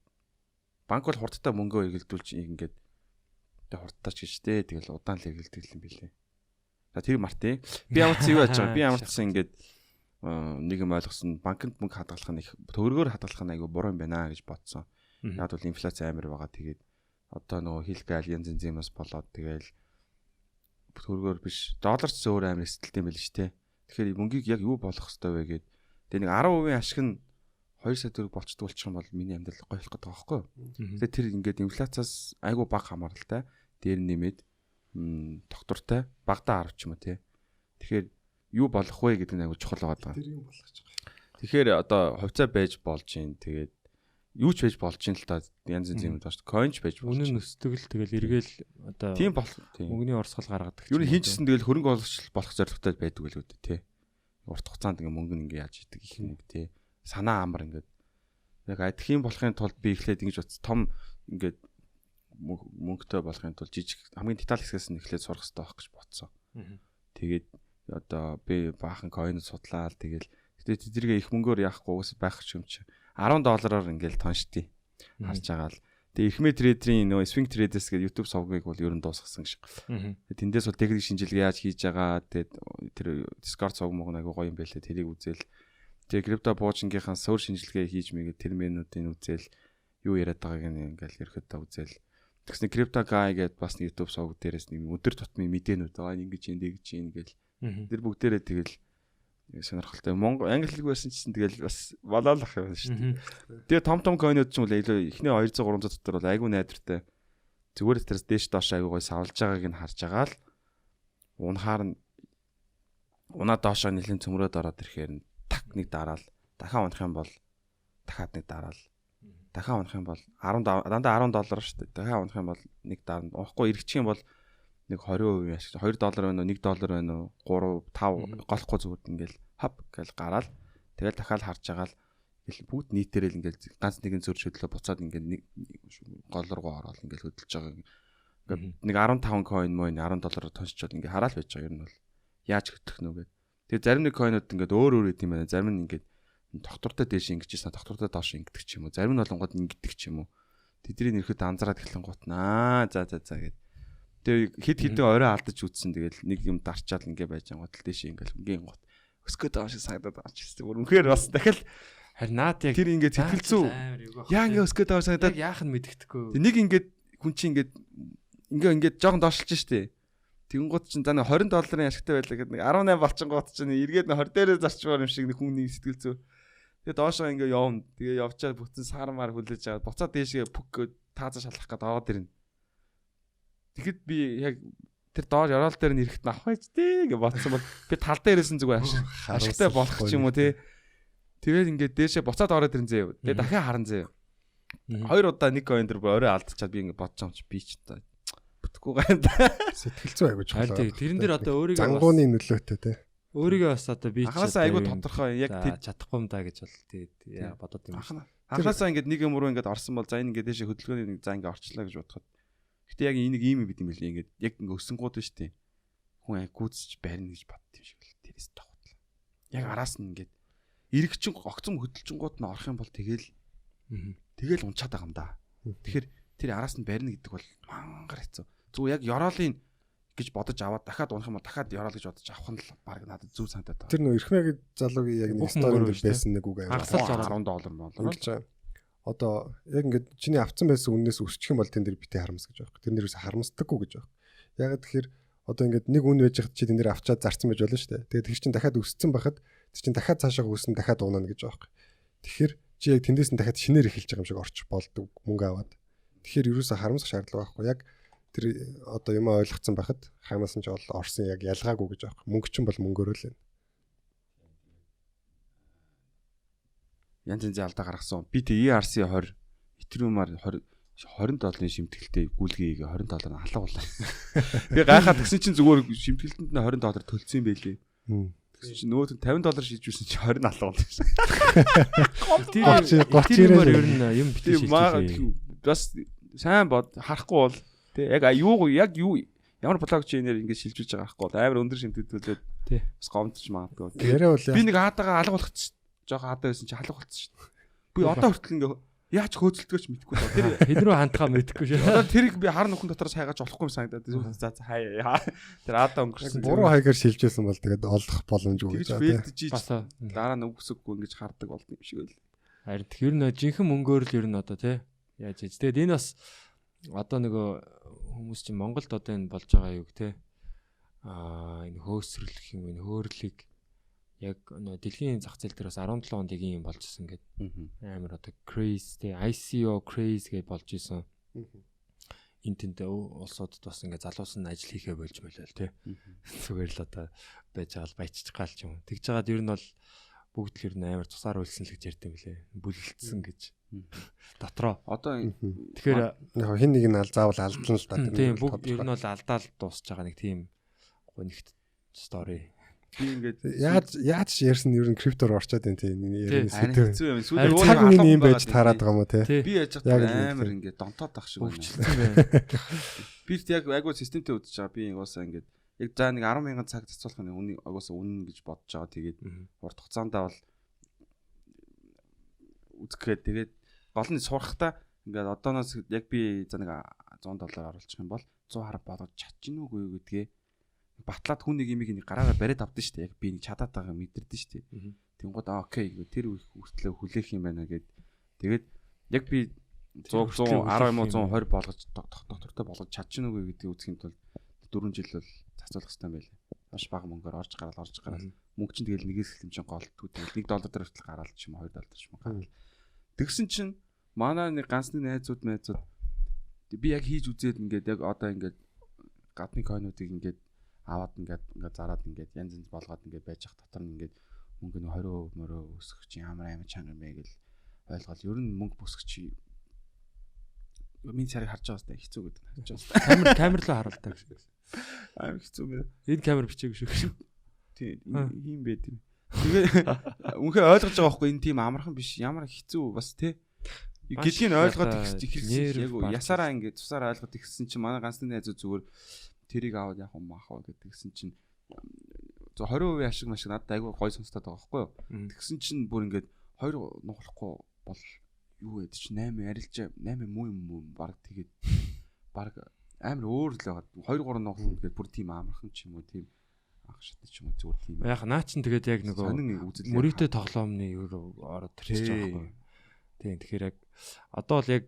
банк бол хурдтай мөнгөө эргэлдүүлж ингээд хурдтаач гэжтэй тэгэл удаан л эргэлдэг юм билээ. За тэр мартыг би ямарч юу яаж байгаа би ямарчсан ингээд нэг юм ойлгосон банкнд мөнгө хадгалах нь их төгрөгөөр хадгалах нь айгүй буруу юм байна гэж бодсон. Яг бол инфляц амар байгаа тэгээд одоо нөгөө хилгээл янз янзын юмас болоод тэгэл төгрөгөөр биш долларч зөөр амар эсэлтэй юм байл ш тэ. Тэгэхээр мөнгийг яг юу болох хэвтэй вэ гэд тэгээ нэг 10% ашиг нь 2 сая төгрөг болцдог болчих юм бол миний амьдрал гоё болох гэдэг байгаа байхгүй юу. Тэгээ тэр ингээд инфляцаас айгүй бага хамааралтай дээр нэмээд доктортай багтаа 10 ч юм уу тий. Тэгэхээр юу болох вэ гэдэг нь айгүй чухал байгаа. Тэр юм болгож байгаа. Тэгэхээр одоо хувьцаа байж болж юм тэгээд юу ч байж болж юм л та янз янз юм даа шүү. Coinч байж болж. Үнэн өсдөг л тэгэл эргээл одоо тийм болох тийм. мөнгөний орсгол гаргадаг. Юу хийжсэн тэгэл хөрөнгө оруулалт болох зорилготой байдаг л үүдээ тий. Урт хугацаанд ингээ мөнгө нь ингээ яаж идэг их юм тий. Санаа амар ингээд яг адилхан болохын тулд би эхлээд ингэж утас том ингээд мөнгөтэй болохын тулд жижиг хамгийн деталь хэсгээс нь эхлээд сурах хэрэгтэй байх гэж бодсон. Тэгээд одоо би баахан coin судлаад тэгэл тэдэргээ их мөнгөөр яахгүй уус байх юм чи $10 ингээл тоншдیں۔ Харж байгаа л. Тэгээ Ихмэ трейдерийн нөө swing traders гэдэг YouTube сувгийг бол ер нь дуусгасан гэж. Тэндээс бол техник шинжилгээ яаж хийж байгаа тэгээд тэр Discord сувг мөн айгуу гоё юм байлээ тэрийг үзэл. Тэгээ крипто буужингийнхаа суур шинжилгээ хийж мэгээ тэр менюдын үзэл юу яриад байгааг нь ингээл ерөөхдөө үзэл. Тэгснэ крипто guy гэдээ бас YouTube сувг дээрээс нэг өдөр тутмын мэдээнүүд байгаа ингэж юм дэгж юм гээл. Тэр бүгдээрээ тэгэл сонирхолтой. Монгол англи хэлгүй байсан чинь тэгэл бас болоолах юм шүү дээ. Тэгээ том coin-ууд ч юм уу илүү эхний 200 300 дотор бол айгүй найдвартай. Зүгээр тэрс дээш доош айгүй гой савлж байгааг нь харж байгаа л унахаар нь унаа доошоо нэлийн цөмрөөд ороод ирэхээр так нэг дараал дахиад унах юм бол дахиад нэг дараал. Дахиад унах юм бол 10 дандаа $10 шүү дээ. Дахиад унах юм бол нэг дараа унахгүй эргэчих юм бол нэг 20% ашиг $2 байна уу, $1 байна уу, 3 5 голохгүй зүгээр ингээл хап гэл гараал. Тэгэл дахиад харж агаал бүгд нийтээрээ л ингээл ганц нэгэн зөр шөдлөө буцаад ингээл нэг гол руу ороод ингээл хөдөлж байгаа. Ингээд нэг 15 coin мөн $10 тоншчод ингээ хараал байж байгаа. Ер нь бол яаж хөтлөх нөө гэдэг. Тэгээ зарим нэг coinууд ингээд өөр өөр идэм байна. Зарим нь ингээд доктортой дээш ингэж ийсэн, доктортой доош ингэдэг ч юм уу. Зарим нь болонгод ингэдэг ч юм уу. Тэдний нэрхэд анзаараад эхлэн гутнаа. За гэд. Тэгээ хидэн орой алдаж үтсэн. Тэгэл нэг юм дарчаал ингээ байж ангууд л дээш ингээл ингийн гут. Өсгөөд байгаа шиг санагдаад байгаа ч гэсэн. Үнэхээр бас дахиад харин наад яг тэр ингээ сэтгэлзүү. Яа ингээ өсгөөд байгаа санагдаад яах нь мэддэхгүй. Нэг ингээд хүн чинь ингээд жоохон доошлж штэ. Тэнгууд чинь за нэг $20 ашигтай байлаа гэдэг нэг 18 болчихгоот чинь эргээд 20 дээрээ зарчмаар юм шиг нэг хүн нэг сэтгэл зөө. Тэгээ доошоо ингээ явна. Тэгээ явчаад бүтэн сармаар хүлээж аваад буцаад дээшээ пүк таазаа шалах гээд аваад ирнэ. Тэгэхэд би яг тэр доор ёроол дээр нь ирэхэд авах байж тээ гэж бодсон бол би тал дээрээс нь зүгээр ашигтай болох ч юм уу те. Тэгээд ингээ дээшээ буцаад ороод ирэн зөө. Тэгээ дахиад харан зөө. 2 удаа нэг coin дээр орой алдчихад би ингээ бодож байгаа юм чи би ч та бүтэхгүй гайд. Сэтгэл зүй айгуу чухал. Тэрэн дээр одоо өөрийгөө зангууны нөлөөтэй те. Өөрийгөө бас одоо би ч анхаасаа айгуу тодорхой яг чадахгүй юм да гэж бол тэгээд бодоод юм шиг. Анхаасаа ингээд нэг юм руу ингээд орсон бол за энэ ингээд дэше хөдөлгөөний нэг за ингээд орчлоо гэж бодоход. Гэтэ яг энийг ийм юм бид юм билээ ингээд яг ингээд өсөнгууд нь штий. Хүн гүйцэж барина гэж бодд юм шиг л тэрээс тогтлоо. Яг араас нь ингээд эргэчин огцом хөдөлчингууд нь орох юм бол тэгэл унчаад байгаа юм да. Тэгэхээр тэр араас нь барина гэдэг бол мангар хэцүү. Зүгээр яг ёроолын гэж бодож аваад дахиад унах юм бол дахиад ёроол гэж бодож авах нь л баг надад зүг санагдаад байгаа. Тэр нөө Эрхмэгийн залуугийн яг нэг стори байсан нэг үг аяа. $10 Одоо яг ингээд чиний авцсан байсан үннээс өсчих юм бол тэн дээр битээ харамс гэж байгаа. Тэр нэрээс харамсдаггүй гэж байгаа. Яг тэгэхээр одоо ингээд нэг үн байж хад чи тэн дээр авчаад зарцсан байж болно шүү дээ. Тэгээд тэр чинь дахиад өссөн байхад тэр чинь дахиад цаашаа өснө дахиад унана гэж байгаа. Тэгэхээр чи яг тэндээс нь дахиад шинээр эхэлж байгаа юм шиг орчих болдог мөнгө аваад. Тэгэхээр ерөөсө харамсах шаардлага байхгүй. Яг тэр одоо юм ойлгоцсон байхад хаймаас нь ч бол орсон яг ялгаагүй гэж байгаа. Мөнгө чинь бол мөнгөөрөө л байна. Янз янзын алдаа гаргасан. Би тэ ERC20 Ethereum-аар $20 шимтгэлтэй гүйлгээгээ $20 алга боллоо. Тэгээ гайхаад тэгсэн чинь зүгээр шимтгэлтэнд нь $20 төлсөн юм байлээ. Тэгсэн чинь нөгөө $50 шилж юусэн чи 20 алга боллоо. Ethereum-аар ер нь юм битээ шилжүүлээ. Бас сайн бод харахгүй бол тэг яг юу ямар блокчейнээр ингэ шилжүүлж байгаа харахгүй бол амар өндөр шимтгэлт төлөөд бас гомдож магадгүй. Би нэг аадаага алга болгочих жоохон хадаа байсан чи халах болсон шүү дээ. Би одоо хүртэл ингээ яаж хөөцөлдгөөч мэдэхгүй л. Тэр хэд рүү хандхаа мэдэхгүй шүү. Одоо тэрийг би хар нөхөн дотроос хайгаж болохгүй юм санагдаад. За хаяа. Тэр аадаа өнгөрсөн. Буруу хайгаар шилжүүлсэн бол тэгээд олох боломжгүй гэж байна. Бас дараа нь үгсэггүй ингэж хардаг болд юм шиг байл. Харин тэр нөө жинхэнэ мөнгөөр л ер нь одоо тий яаж ийж. Тэгээд энэ бас одоо нөгөө хүмүүс чинь Монголд одоо энэ болж байгаа юу те. Энэ хөөсрөлөх юм энэ хөөрлийг яг дэлхийн зах зээл дээр бас 17 онд яг юм болж исэн гэдэг. Амар одоо craze те ICO craze гэж болж исэн. Энэ тэнд улсуудад бас ингээ залуусан ажил хийхээ болж болол те. Зүгээр л одоо байж байгаа л баяжчих гал ч юм. Тэгж жагаад ер нь бол бүгд л ер нь амар тусаар үйлсэн л гэж ярьдаг билээ. Бүлэлдсэн гэж. Дотроо. Одоо тэгэхээр хин нэг нь заавал алдлаа л да. Тийм бүгд ер нь бол алдаал дуусч байгаа нэг тийм гонигт стори. Би ингээд яаж ярьсан ер нь криптоор орчоод байна тийм ярина хэцүү юм. Сүүлийн өөрөө юм байж таарад байгаа юм уу те. Би яаж чадсан амар ингээд донтоод тах шиг байна. Би яг айгуу системтэй үзэж байгаа. Би угаасаа ингээд яг за нэг 10,000 цаг зацуулах нь үнийг угаасаа үнэн гэж бодож байгаа. Тэгээд урт хугацаанд бол үзэхэд тэгээд гол нь сурахтаа ингээд одооноос яг би за нэг $100 оруулчих юм бол 100 хараа болгож чадчихна уугүй гэдгээ батлаад хүн нэг имийг гараараа бариад авдсан шүү дээ. Яг би нэг чадаад байгаа мэдэрдэн шүү дээ. Тэнгууд окей тэр үе хүртлээ хүлээх юм байна гэд. Тэгээд яг би 100 10 юм уу 120 болгож доктортой болгож чадчихна уугүй гэдгийг үзэхийн тулд 4 жил бол зацуулах хэрэгтэй юм байлээ. Маш бага мөнгөөр орж гараад мөнгө чинь тэгэл нэгээс хэлэм чинь голдгүй тэгэл $1 дээр хүртэл гараад ч юм уу $2 ч юм уу гараад. Тэгсэн чинь манай нэг ганц нэг найзууд би яг хийж үзээд ингээд яг одоо ингээд гадны койнуудыг ингээд аваад ингээд зараад ингээд янз янз болгоод ингээд байж ах дотор нь ингээд мөнгө нь 20% мөрөө өсөх чинь ямар чанар бэ гэл ойлгоод ер нь мөнгө бүсгч минь царыг харж байгаа сте хэцүү гэдэг харж байгаа. Камер руу харуултаа гэж. Амар хэцүү мэ. Энэ камер бичээгүй шүү. Тийм ийм байд юм. Тэгээ үнхээр ойлгож байгаа байхгүй энэ тийм амархан биш. Ямар хэцүү бас те. Гэдгийг ойлгоод ихсэн яг ясараа ингээд тусаар ойлгоод ихсэн чинь манай ганцны найз зүгээр тэрийг аваад яах юм аах гэдгийгсэн чинь 20% ашиг машиг надад айгүй гой сонстоод байгаа байхгүй юу. Тэгсэн чинь бүр ингээд 2 нугалахгүй бол юу гэдэг чи 8 арилжаа 8 муу юм баг тэгээд баг амар өөр л байгаа. 2 3 нугална гэдэг бүр тийм амархан ч юм уу тийм анх шатны ч юм уу зүгээр тийм. Яг наа чин тэгээд яг нөгөө мөрөгтэй тоглоомны юу ороод төрчих жоох байхгүй. Тийм тэгэхээр яг одоо л яг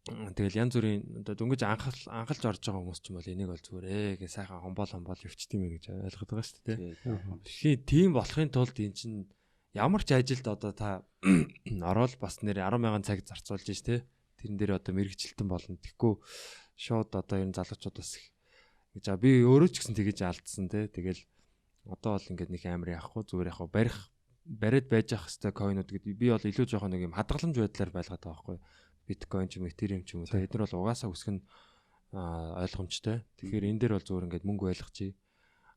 тэгэл янз бүрийн одоо дөнгөж анхалж орж байгаа хүмүүс ч юм бол энийг бол зүгээр гээ сайхан хомбол явчихдığım юм гэж ойлгоод байгаа шүү дээ. Тэгэхээр тийм болохын тулд эн чинь ямар ч ажилд одоо та ороод бас нэр 10,000 цаг зарцуулж ш тэ тэрэн дээр одоо мэрэгчлэлтэн болно. Тэгэхгүй шууд одоо ер нь залуучууд бас гэж би өөрөө ч гэсэн тэгэж алдсан тэ. Тэгэл одоо бол ингээд нэг амар яахгүй зүгээр яахгүй бариад байж ах хэвээр койнууд гэдэг би бол илүү жоохон нэг юм хадгаламж байдлаар байлгаад байгаа байхгүй. Биткойн ч юм этериум ч юм уу тэ эдгээр бол угаасаа үсгэн ойлгомжтой. Тэгэхээр энэ дээр бол зүгээр ингээд мөнгө ойлгочих.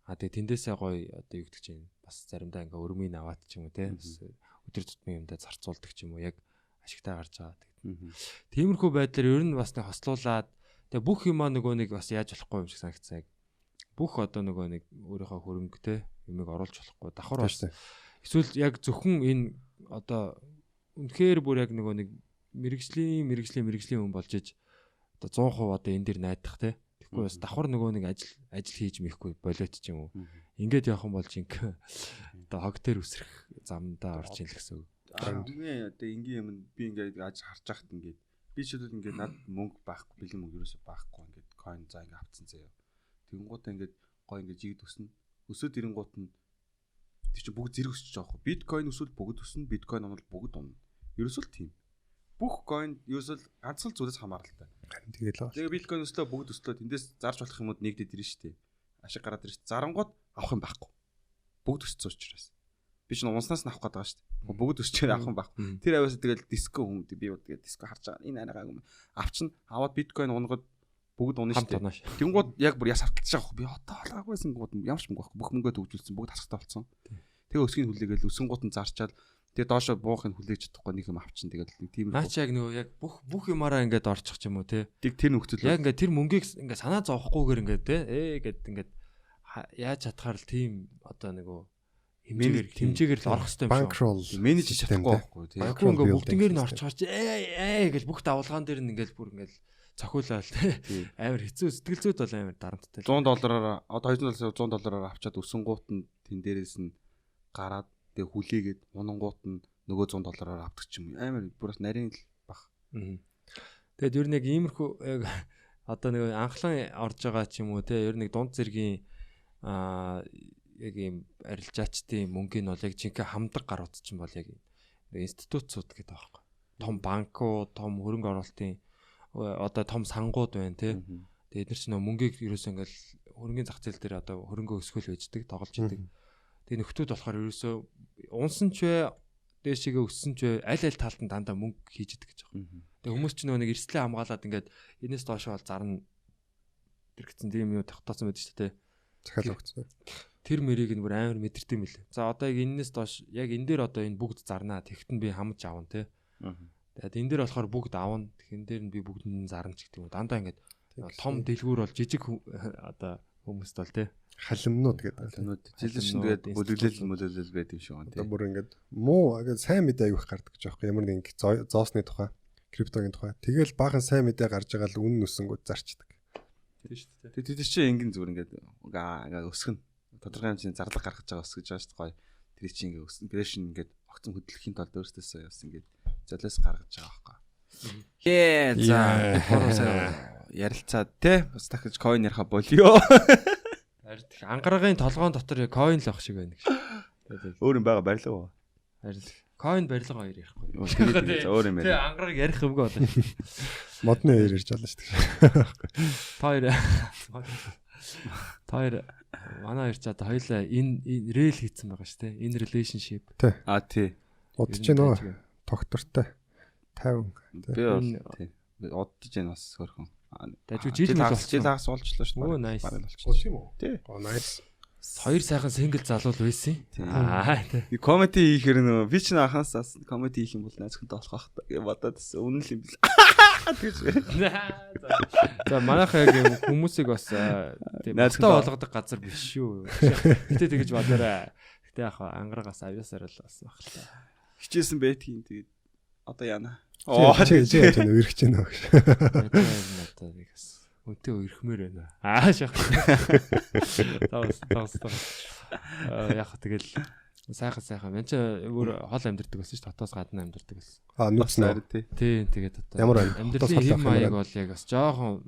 Тэгээ тэндээсээ гоё одоо юу гэдэг чинь бас заримдаа ингээ өрмийн аваад ч юм уу те өдөр тутмын юмдаа зарцуулдаг ч юм уу яг ашигтай гарч байгаа. Тиймэрхүү байдлаар ер нь бас нэг хослуулаад тэгээ бүх юмаа нөгөө нэг бас яаж болохгүй юм шиг санагцсан. Бүх одоо нөгөө нэг өөрийнхөө хөрөнгөтэй юмыг оруулж болохгүй давхар бас эсвэл яг зөвхөн энэ одоо үнэхээр бүр яг нөгөө нэг мэрэгжлийн хүн болж иж одоо 100% одоо энэ дэр найдах те. Тэгэхгүй бас давхар нөгөө нэг ажил хийж мэхгүй болоод ч юм уу. Ингээд явах юм бол жинк одоо хог дээр үсрэх замдаа орж ийн л гэсэн үг. Үнэ одоо ингийн юм би ингээд аж харж ахт ингээд би ч л ингээд над мөнгө байхгүй бэлэн мөнгө ерөөсөй байхгүй ингээд coin за ингээд авцсан заяа. Тэгэнгუутаа ингээд гой ингээд жигд өснө. Өсөд ирэнгуут нь тэр чинь бүгд зэрэг өсөж байгаа. Биткойн өсвөл бүгд өснө, биткойн онол бүгд унна. Ерөөсөө л тийм. Бүх coin ерөөсөө ганцхан зүйлээс хамааралтай. Тэгээд л. Тэгээ биткойн өслөө бүгд өслөө тэндээс зарж болох юмуд нэгдээд ирнэ шүү дээ. Ашиг гараад ирнэ. Зарангууд авах юм байхгүй. Бүгд өссөн учраас. Би ч унснаас нь авах гээд байгаа шүү дээ. Бүгд өсчээр авах юм байхгүй. Тэр аваас тэгэл диско хүн би тэгээд диско харж байгаа. Энэ арайгаа юм. Авчин аваад биткойн унгад бүгд унна шүү дээ. Тэнгууд яг бүр яс авталж байгаа хөө. Би одоо халаагүйсэн гууд ямар ч мөнгө байхгүй. Бүх мөнгөө төгжүүлсэн. Бүгд хасахтай болсон. Тэгээ өсгийн хүлээгээл өсөнгууд нь зарчаад тэгээ доошо буухыг хүлээж чадахгүй нэг юм авчин тэгээд нэг тийм наач яг нөгөө яг бүх юмараа ингээд орчих ч юм уу те. Тэг тэр нөхцөл яг ингээд тэр мөнгийг ингээд санаа зовхгүйгээр ингээд те гэд ингээд яаж чадхаар л тийм одоо нөгөө хэмжээгээр л орох хэрэгтэй юм шиг. Менеж чадахгүй байхгүй те. Ингээд бүгднгээр нь орч гарч гэж бүх давлгаан дээр нь ингээд бүр ингээд цохиулаад те. Амар хэцүү сэтгэл зүйд бол амар дарамттай. $100 одоо $200 авчаад өсөнгуут нь тэн дээрээс нь гараад тэгээ хүлээгээд унангуут нь нөгөө $100 авдаг ч юм амар бүрээс нарийн л бах. Тэгээд ер нь яг иймэрхүү яг одоо нэг анхлан орж байгаа ч юм уу те ер нь дунд зэргийн яг ийм арилжаачдын мөнгөний бол яг жинхэнэ хамдаг гарууд ч юм бол яг институцууд гэдэг байгаа байхгүй. Том банкуд, том хөрөнгө оруулалтын одоо том сангууд байна те. Тэгээд эдгээр чинь мөнгийг ерөөсөө ингээл хөрөнгөний зах зээл дээр одоо хөрөнгө өсгөл байждаг, тоглож идэг. Тэгээ нөхдүүд болохоор ерөөсөө унсан ч бай, дээшээгээ өссөн ч бай, аль талд нь дандаа мөнгө хийж идэг гэж байгаа. Тэгээ хүмүүс ч нэг эрсдлээ хамгаалаад ингээд энэс доошоо бол зарна тэрэгцэн тийм юм тогтоосон байдаг шүү дээ. Захиал өгцөө. Тэр мэрийг нь бүр амар мэдэрдэг юм лээ. За одоо яг энэс доош яг энэ дээр одоо энэ бүгд зарнаа. Тэгтэн би хамж аавн те. Тэгээд энэ дээр болохоор бүгд аавн. Тэгэн дээр нь би бүгдэнд зарна ч гэдэг юм. Дандаа ингээд том дэлгүүр бол жижиг одоо хүмүүст бол те. Халимнууд гэдэг. Жилшин тэгээд бүлэглэл байдаг юм шиг байна тийм. Одоо бүр ингээд муу сайн мэдээ аюух гардаг гэж байгаа юм. Ямар нэг зоосны тухай, криптогийн тухай. Тэгэл баахан сайн мэдээ гарч байгаа л үнэн өсөнгүүд зарчдаг. Тийм шүү дээ. Тэгээд тэр чинь энгийн зүгээр ингээд өсгөн тодорхой хэмжээний зарлага гаргаж байгаа өсгөж байгаа шүү дээ. Гоё. Тэр чинь ингээд өсгөн грэшн ингээд огцон хөдөлгөхийн тулд өөртөөсөө бас ингээд золиос гаргаж байгаа байхгүй. За ярилцаад те бас дахиж coin яриха болио. Харин ангарагын толгоон дотор coin л ах шиг байна гэж. Өөр юм байгаа барилга уу? Харин coin барилга хоёр ярихгүй. Тэгээд өөр юм байна. Тэгээ ангараг ярих юмгүй болоо. Модны хоёр ярьж байна шүү дээ. Хоёр Манай хоёр ч одоо хоёлаа энэ рел хийцэн байгаа шүү дээ. In relationship. А тий. Удаж гэнэ тогтвортой 50. Би бол тий. Удаж гэнэ бас хөрхөн. Дажгүй жил мэл жил хагас болчлоо шүү дээ. Оо nice. Болж юм уу? Тий. Nice. Хоёр сайхан сингл залуу байсан. Би комеди хийхэр нөө би ч анхаасаас комеди хийх юм бол найзхантай болох байх гэж бодоод байсан. Үнэн л юм бил. За манайхаа яг юм хүмүүсийг бас тийм найзхантай болгодог газар биш шүү. Гэтэ тэгэж бодоорой. Гэтэ яг ангарагаас авьяасаар л бас баг л та. Хичээсэн байдгийн тэгээд одоо яана. Чи үргэж гэнэ гэж. Одоо нэг бас үнтэй өрхмөр байна. Шах. Таас. Яг тэгэл сайхан мен ч өөр хол амьдэрдэг байсан шүү дээ. Хотоос гадна амьдэрдэг байсан. Нүцнээр тий тэгээд одоо ямар байна? амьдралын хэм маяг бол яг бас жоохон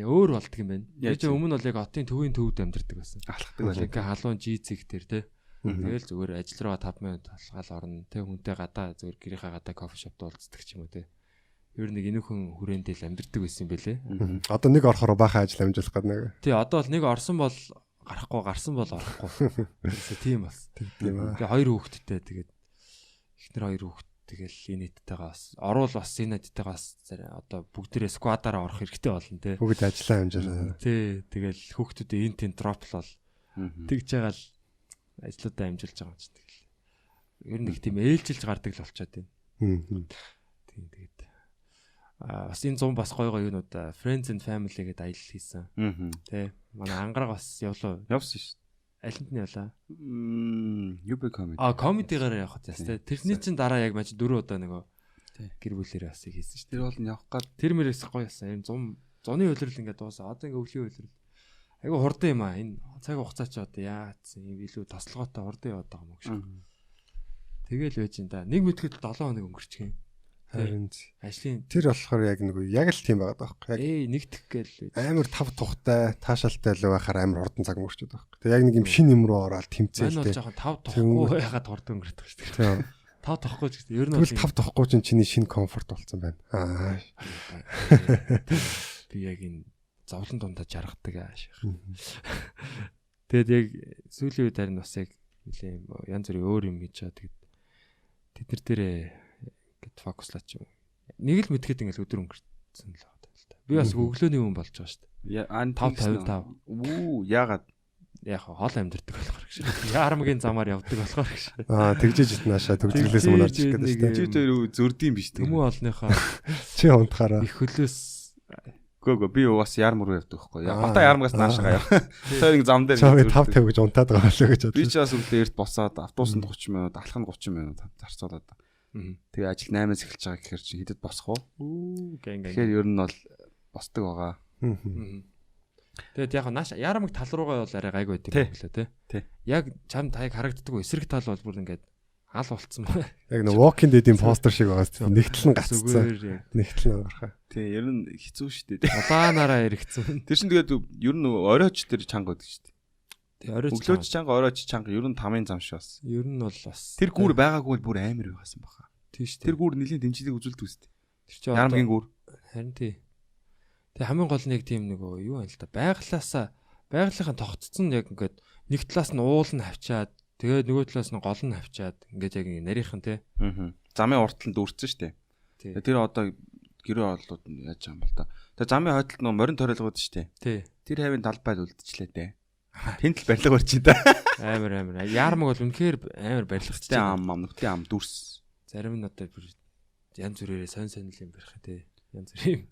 өөр болдго юм байна. Яг ч өмнө бол яг хотын төвийн төвд амьдэрдэг байсан. Алхдаг байсан. Ингээ халуун жийцэг дээр тий. Тэгэл зүгээр ажил руугаа 5 минут алхаал орно. Тэг хүнтэй гадаа зүгээр гэрийнхаа гадаа кофе шопт уулздаг ч юм уу тий. Ер нь инүүхэн хүрээндээ л амьдэрдэг байсан юм бэлээ. Одоо нэг орохоор баахан ажил амжуулах гэдэг нэг. Тий одоо бол нэг орсон бол гарахгүй гарсан бол орохгүй. Тийм бас. Тийм аа. Тэгээ хоёр хүүхэдтэй тэгээд эхнэр хоёр хүүхэд тэгэл инээдтэйгээ бас орвол бас инээдтэйгээ бас одоо бүгдээрээ сквадаараа орох хэрэгтэй болно тий. Бүгд ажиллаа амжуулаа. Тий тэгэл хүүхдүүдээ интэн дроплол тэгж байгаа л ажлуудаа амжуулж байгаа юм чи тэгэл. Ер нь их тийм ээлжилж гардаг л болчиход байна. Тийм тэгээд бас энэ 100 бас гой юунууд Friends and Family гэдэг аялал хийсэн. Тэ манай ангараг бас явсан шүү. Алинд нь явлаа. UB comedy. Comedy-гаар явах гэсэн тэ. Тэрний чинь дараа яг мань 4 удаа нөгөө гэр бүлэрээ бас хийсэн шүү. Тэр бол явах гад тэр мөрөөс гоё ясан. Энэ 100-ны хөлрөл ингээд дуусаа. Одоо ингээд өвлийн хөлрөл. Айгу хурдан юм аа. Энэ цаг хугацаа ч одоо яатсан юм илүү тослогоотой хурдан яваад байгаа юм шиг. Тэгэл байж ин да. Нэг мэтгэд 7 хоног өнгөрчих юм. Харин ажлын тэр болохоор яг нэг яг л тийм байгаа байхгүй. Яг нэгдэх гээл амар тав тухтай таашаалтай л байхаар амар хурдан цаг өнгөрчөд байгаа. Тэгээ яг нэг юм шин юм руу ороод тэмцээлтэй. Энэ бол жоохон тав тохгүй ягаад хурдан өнгөрдөг шүү дээ. Тав тохгүй ч гэсэн ер нь бол тав тохгүй чинь чиний шин комфорт болсон байна. Би яг энэ зовлон дундаа жаргадаг ааших. Тэгэд яг сүүлийн үед харин бас яг нэлээ янз бүрийн өөр юм хийж байгаа. Тэгэд тэд нар дээрээ гэт фокуслаач юм. Нэг л мэдгээд ингээл өдөр өнгөрцөн л байгаа л та. Би бас өглөөний хүн болж байгаа шүү дээ. 5:55. Яагаад яг хол амьдэрдэг болохоор гэж. Яармгийн замаар явдаг болохоор гэж. Тэгжиж итнаашаа төгжрлээс мөн орж ирэх гэдэг чинь. Чи тэр зөрдөм биш тийм. Төмөө олныхаа чи унтахаараа их хөлөөс гөө би бас ярмар явдаг байхгүй. Бата ярмагаас наашгаа яв. Тэр нэг зам дээр 5:50 гэж унтаад байгаа л гэж бодлоо. Би ч бас өглөө эрт босоод автобусанд 30 минут, алханд 30 минут зарцуулаад. Тэгээ ажил 8-аас эхэлж байгаа гэхээр чи хэдэд босох уу? Тэгэхээр ер нь бол босдог байгаа. Тэгээд яг нааш ярамг тал руугаа бол арай гайгүй байдаг юм лээ тий. Яг чамд таяг харагддаг эсрэг тал бол бүр ингээд ал болцсон байна. Яг нэг Walking Dead-ийн постэр шиг байгаа шүү. Нэгтлэн гацсан. Нэгтлэн гарахаа. Тий, ер нь хэцүү шүү дээ. Улаанаараа эргэцэн. Тэр чинь тэгээд ер нь оройч тэр чанга байдаг шүү дээ. Тий, оройч өглөөч чанга, оройч чанга ер нь тамийн зам шиг бас. Ер нь бол бас тэр гүр байгаагүй бүр амар байгаасан баха. Тий шүү. Тэр гүр нэлийн дэмжлэг үзүүлдэг үст. Тэр чинь ярамгийн гүр. Харин тий. Тэгээ хамгийн гол нэг тийм нөгөө юу байна л да. Байгалийнхаа тогтцсон яг ингээд нэг талаас нь уул нь хавчаад тэгээд нөгөө талаас нь гол нь хавчаад ингээд яг нарийнхан тий. Замын урталд үрцэн штэ. Тэр одоо гэрээ олоод яаж юм бол та. Тэгээ замын хойдолд нөгөө морин ториолгоод штэ. Тий. Тэр хавийн талбайд үлдчихлээ дээ. Тэнд л барилга барьж та. Амар. Яармаг бол үнэхээр амар барилгатай нүхтэй ам дүрс. Зарим нь одоо янз бүрээрээ сонь л юм барих тий. Янз бүр юм.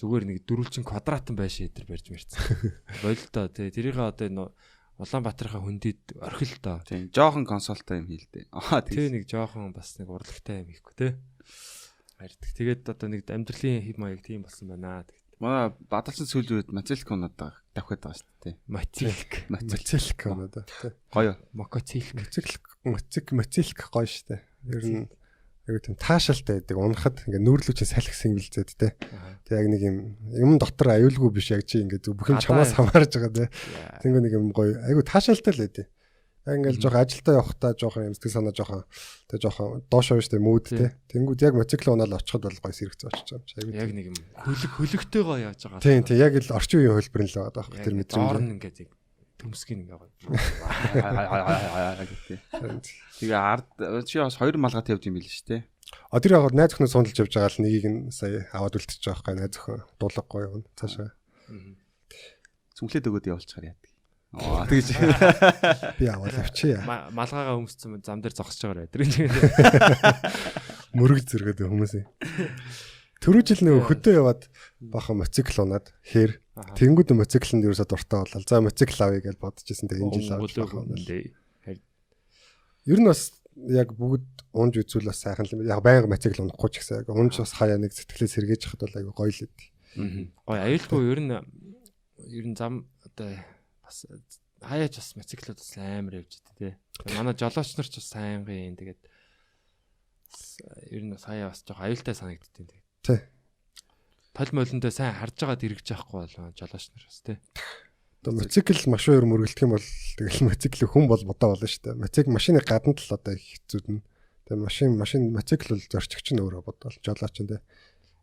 Зүгээр нэг дөрвөлчин квадратан байшаа дээр барьж мэрсэн. Болтой тий. Тэрийг одоо Улаанбаатарынхаа хүндэд орхил тоо. Тийм. Жохон консолтой юм хийлдэ. Тий нэг жохон бас нэг урлагтай юм хийхгүй тий. Хардаг. Тэгээд одоо нэг амьдралын хэв маяг тийм болсон байна. Манай бадалсан сүүлийн үед Мацилконод давхад байгаа шүү дээ. Мацилконод тий. Гоё. Мацилк гоё шүү дээ. Ер нь айгу тийм таашаалтай байдаг. Унахад ингээ нүүрлүүчээ салхисан билзээд тий. Тэг яг нэг юм дотор аюулгүй биш яг чи ингээ бүх юм чамаас хамаарж байгаа тий. Тэнгүү нэг юм гоё айгу таашаалтай л байдیں۔ Яг ингээл жоохон ажилдаа явахдаа жоохон юм сэтгэл санаа жоохон тэг жоохон доош авна штэ мүүд тий. Тэнгүүд яг мотоцикл унаал очиход бол гоё сэрэгц очиж байгаа юм чи. Яг нэг юм хөлөгтэйгоо явж байгаа. Тийм яг л орчин үеийн хөлбөр л байгаа байхгүй тэр мэдрэмж. Доор нь ингээд төмсгийн ингээ гоё. гэдэг. Тэгээ ард чи бас 2 малгайтай явж юм билээ шүү дээ. Тэр яг найз өхнөө сундалж явж байгаа л нэгийг нь сая аваад үлдчихэж байгаа байхгүй найз өхөн дуулахгүй явна цаашаа. Сүнхлээд өгөөд явуулчихаар яадаг. Тэгэж Би аваад авчия. Малгайгаа өмссөн зам дээр зогсож байгаа байдаг. Мөрөг зэрэгэд хүмүүсээ. Түрүү жил нэг хөдөө яваад бахан мотоцикл унаад хээр тэнгууд мотоциклэнд ерөөсө дуртай болол. За мотоцикл авъя гэж бодож ирсэн. Тэгээ энэ жил авч байгаа юм байна. Ер нь бас яг бүгд унж үзүүл бас сайхан л юм. Яг байнга мотоцикл унахгүй ч гэсэн яг унж бас хаяа нэг сэтгэлээ сэргээж хахад бол айгүй гоё л үгүй. Гоё аюулгүй ер нь зам одоо бас хаяач бас мотоциклууд бас амар явж идэв те. Манай жолооч нар ч бас сайнгийн тэгээд ер нь бас хаяа бас жоо аюултай санагддیں۔ Тий. Тол молондоо сайн харж байгаа дэрэгж яахгүй бол жолооч нар бас те. Одоо мотоцикл маш өөр мөргөлдөх юм бол тэгэл мотоцикл хүн бол бодоо болно шүү дээ. Мотоцикл машины гадна л одоо их хэцүүднэ. Тэгээ машин мотоцикл бол зорчигч нь өөрөө бодвол жолооч нь те.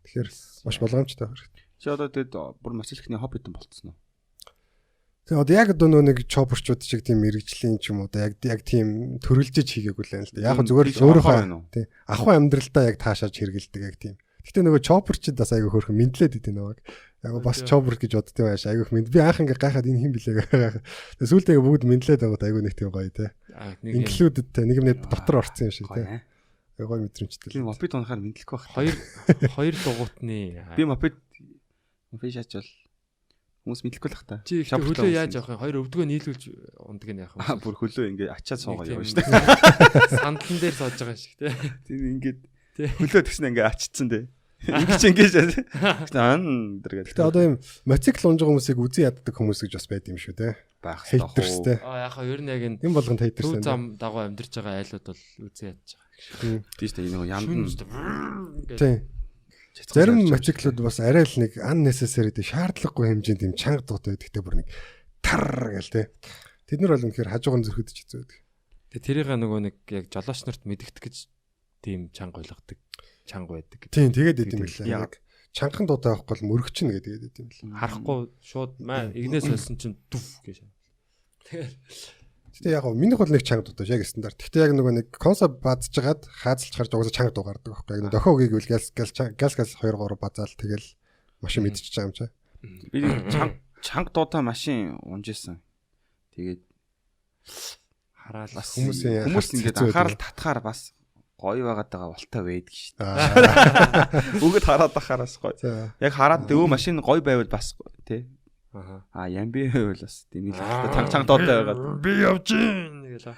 Тэгэхээр маш болгоомжтой байна. Чи одоо тэгэд бүр мотоциклны хоббитон болцсон уу? Тэгээ одоо яг одоо нэг чопперчууд шиг тийм мэрэгжлийн ч юм уу одоо яг тийм төрөлжиж хийгээгүй л юм л да. Яг зүгээр л өөрөөхөө тий ахуй амьдралдаа яг таашааж хэрэгэлдэг яг тийм. Гэтэ нөгөө чопперчид бас айгүй хөөрхөн мэдлээд идэв нэг. Яг бас чоппер гэж боддтой байж айгүй мэд. Би анх ингээ гайхаад энэ хин блээ гайхаад. Тэгээ сүүлдээ бүгд мэдлээд байгаад айгүй нэг тийм гоё тий. Инклюдедтэй нэг юм дотор орсон юм шиг тий. Гоё мэдрэмжтэй. Би мопед унахаар мэдлэхгүй байх. Хоёр дугуйтны би мопед шаач бол хүмүүс мэдлэхгүй л хата. Чи хөлөө яаж явах юм? Хоёр өвдгөө нийлүүлж ундаг нь яах вэ? Бүр хөлөө ингээ ачаад суугаа явна шүү дээ. Сандлан дээр сууж байгаа шиг тий. Тийм ингээд хөлөө тэгснэ ингээ ачцсан дээ. Ингэж ингэж дэргээд. Гэтэ одоо юм мотоцикл унж байгаа хүмүүсийг үзэн яддаг хүмүүс гэж бас байд юм шүү те. Байх хейтерстэй. Яхаа ер нь яг энэ болгонд хейтерстэй. Төв зам дагуу амьдарч байгаа айлууд бол үзэн ядж байгаа. Тийм шүү дээ энэ янд. Тийм. Зарим мотоциклууд бас арай л нэг unnecessary шаардлагагүй хэмжээнд юм чанга дуутай байдаг. Гэтэ бүр нэг тар гэл те. Тэд нар бол үнэхээр хажууган зөрхөдөж хэцүү байдаг. Тэгээ тэрийг нөгөө нэг яг жолооч нарт мэдгдэх гэж тийм чанга ойлгодог. Чанга байдаг. Тийм тэгээд идэм билээ. Яг чангахан дуутай байхгүй бол мөрөгчин гэдэг идэм билээ. Харахгүй шууд игнээс олсон чинь дүв гэж. Гэтэ яг минийх бол нэг чанга дуутай яг стандарт. Гэтэ яг нөгөө нэг консоп баазжгаад хаазалж харж угаасаа чанга дуу гардаг байхгүй. Яг дохоо үгийг үл газ 2 3 базаал тэгэл машин мэдчихэж байгаа юм чаа. Би чанга дуутай машин унжсэн. Тэгээд хараал хүмүүс ингээд анхаарал татахаар бас гоё байгаад байгаа болтой байдаг шүү дээ. Бүгд хараад ахаараас гоё. Яг хараад өө машин гоё байвал бас тий. Ямби байвал бас тийм л чанга дуутай байгаад би явж гин гэлээ.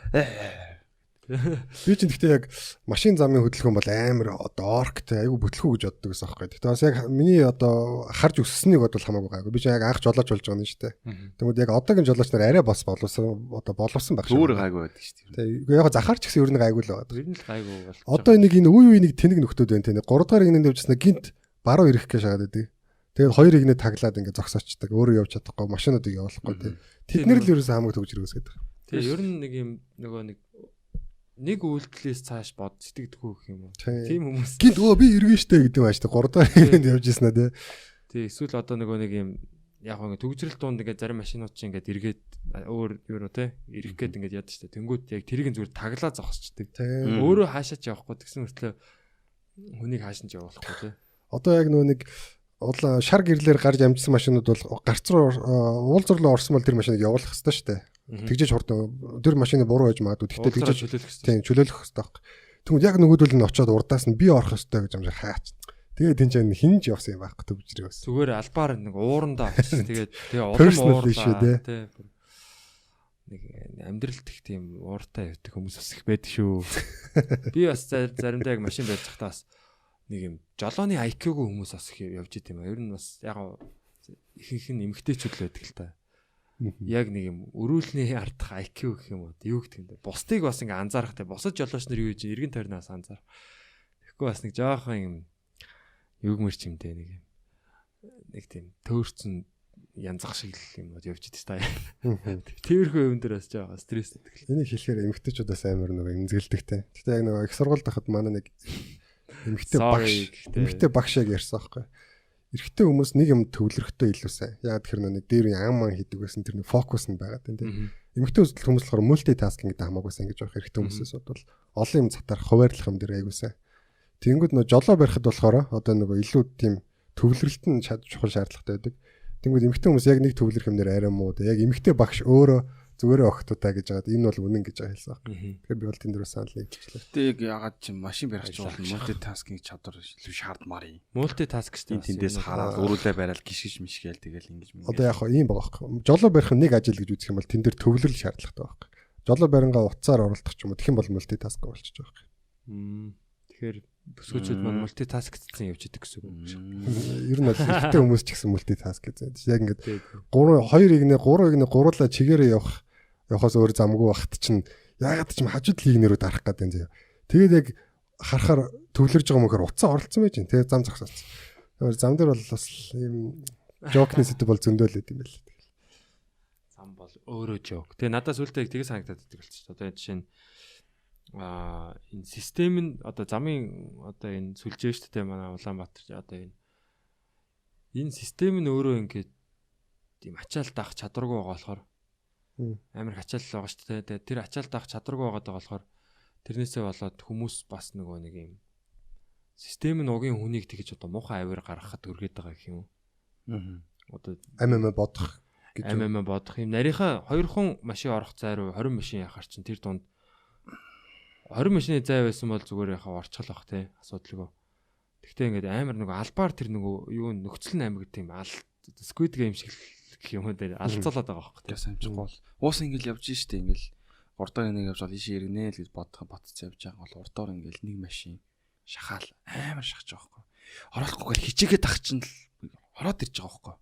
Би ч гэхдээ яг машин замын хөдөлгөөн бол амар одоо орктэй айгүй бүтлэхүү гэж боддог гэсэн аахгүй. Тэгтээ бас яг миний одоо харж өссөнийг бодвол хамаагүй гайгүй. Би ч яг анх жолооч болж байгаа юм шүү дээ. Тэгмээд яг одоогийн жолооч нар арай бас боловсон байх шүү. Өөр гайгүй байдаг шүү дээ. Тэгээ яг захаарч гэсэн ер нь гайгүй л байгаа. Ер нь л гайгүй бол. Одоо нэг энэ үе нэг тэнэг нөхдүүд байна те. 3 дахь игнэнд явжснаа гинт баруун ирэх гэж шагаад байдаг. Тэгээд 2 игнээ таглаад ингээд зогсоочдаг. Өөрөө явж чадахгүй машинуудыг явуулахгүй те. Тэд нэр л ерөөсөө хамаагүй төгж ирээсгээд байгаа. Тэгээ ер нь нэг юм нөгөө нэг үйлдэлээс цааш бод сэтгэдэггүй гэх юм уу. Тийм хүмүүс. Гинт би эргэн штэ гэдэг юм ааштай 3 дахь игнэнд явж ирсэн аа те. Тий эсвэл одоо нөгөө нэг юм яг нэг төгжрэл дунд ингээд зарим машинууд чинь ингээд эргээд өөр юу те ирэх гээд ингээд яд штэ. Тэнгүүд яг тэрийг зүгээр таглаа зогсчдаг. Өөрөө хаашаач явахгүй тэгсэн мөртлөө хүнийг хааш нь явуулахгүй те. Одоо яг нөгөө нэг шар гэрлэр гарч амжсан машинууд бол гарц руу уулзрлоо орсон бол тэр машиныг явуулах хэрэгтэй шүү дээ. Тэгжиж хурдан тэр машины буруу байж магадгүй. Тэгтээ тэгжиж чөлөөлөх хэрэгтэй баг. Тэгвэл яг нөгөөдөл нь очиод урдаас нь би орох хэрэгтэй гэж амжаа хаач. Тэгээд энэ чинь хинж явсан юм байхгүй төгжрээ бас. Зүгээр албаар нэг уурандаа очиж тэгээд улам уурлаа тий. Нэг амьдралд их тийм ууртай явдаг хүмүүс бас их байдаг шүү. Би бас заримдаа яг машин байж захтаа бас нэг юм жолооны IQ-гүй хүмүүс бас их явж идэм юм. Ер нь бас яг их эмгтээчүүд л байдаг л та. Яг нэг юм өрүүлний ардах IQ гэх юм уу. Юу гэх юм бэ? Бусдыг бас ингээ анзаарах те. Босод жолооч нар юу гэж эргэн тойрноос анзаар. Тэгэхгүй бас нэг жоохон юм югмэр чимтэй нэг юм. Нэг тийм төөрцөн янзах шиг юм уу явж идэв та. Тэрхүү юм дээр бас жоохон стресс байдаг. Энийг хэлэхээр эмгтээчүүдээс амар нэг эмзэглдэг те. Гэтэ яг нэг их сургуульд байхад манай нэг эмгтээ багш яг ярьсан байхгүй. эрэгтэй хүмүүс нэг юм төвлөрөхтэй илүү сайн. Яг тэр нэг дээр ам хийдэг гэсэн тэр нэг фокус нь байгаа тийм. Эмэгтэй хүмүүс болохоор мультитаскинг гэдэг хамаагүй сайн гэж байгаа эрэгтэй хүмүүсээс бол олон юм цатарах, хуваарлах юм дээр аягүй сайн. Тэнгүүд нөө жолоо барихад болохоор одоо нөгөө илүү тийм төвлөрөлт нь чухал шаардлагатай байдаг. Тэнгүүд эмэгтэй хүмүүс яг нэг төвлөрөх юм дээр арай муу. Яг эмэгтэй багш өөрөө зүгээр огтудаа гэж байгаад энэ бол үнэн гэж хэлсэн байна. Тэгэхээр би бол тэн дээрээ санал нийлжлээ. Тэг ягаад ч машин барих ч бол мультитаскинг чадвар илүү шаардмаар юм. Мультитаск шүү дээ. Тэндээс хараад өрүүлээ барайл гიშгэж мишгээл тэгэл ингэж мэн. Одоо яг ийм байгаа байхгүй. Жолоо барих нэг ажил гэж үзэх юм бол тэн дээр төвлөрөл шаардлагатай байхгүй. Жолоо барингаа утсаар оролдох ч юм уу тэгэх юм бол мультитаск болчихж байгаа юм. Тэгэхээр бүсгүүчүүд маань мультитаскцсан явж идэг гэсэн үг юм. Ер нь ихтэй хүмүүс ч гэсэн мультитаск гэж. Яг ингээд 3 гуруула чигээрээ явахаас өөр замгүй багт чинь яагаад ч юм хажууд лигнэрүүд арах гэдэг юм заяа. Тэгээд яг харахаар төвлөрж байгаа мөхөр утсаа оролцсон байж гэн. Тэгээд зам зогсооцсон. Тэгэхээр зам дээр бол бас ийм жокны сэдв бол зөндөөлөд юм байл. Зам бол өөрөө жок. Тэгээ надаас үлдээ тийг санагдаад идэг болчих. Одоо жишээ нь энэ систем нь одоо замын одоо энэ сүлжээ шүү дээ манай Улаанбаатар одоо энэ систем нь өөрөө ингээд тийм ачаал даах чадваргүй байгаа болохоор амар ачаал байгаа шүү дээ. Тэр ачаал даах чадваргүй байгаа болохоор тэрнээсээ болоод хүмүүс бас нөгөө нэг юм систем нь угийн хүнийг тэгж одоо муухай авир гаргахад өргөд байгаа гэх юм уу. Одоо бодох гэж бодох юм нарийнхаа 2 хон машин орох зай руу 20 машин яхаар чинь тэр дунд 20 машины зай байсан бол зүгээр яхаа орчихлоо бах те асуудалгүй. Гэхдээ ингээд амар нөгөө албаар тэр нөгөө юу нөхцөл нь амар гэдэг юм Squid Game шиг гэх юм дээр алцуулаад байгаа байхгүй те. Самжихгүй бол уус ингээл явж штэ ингээл урдаар нэг явж бол ийш иргэнэ л гэж бодцоо явж байгаа бол урдаар ингээл нэг машин шахаал амар шахаж байгаа байхгүй. Ороолохгүйгээр хичээгээд тах чинь л ороод ирж байгаа байхгүй.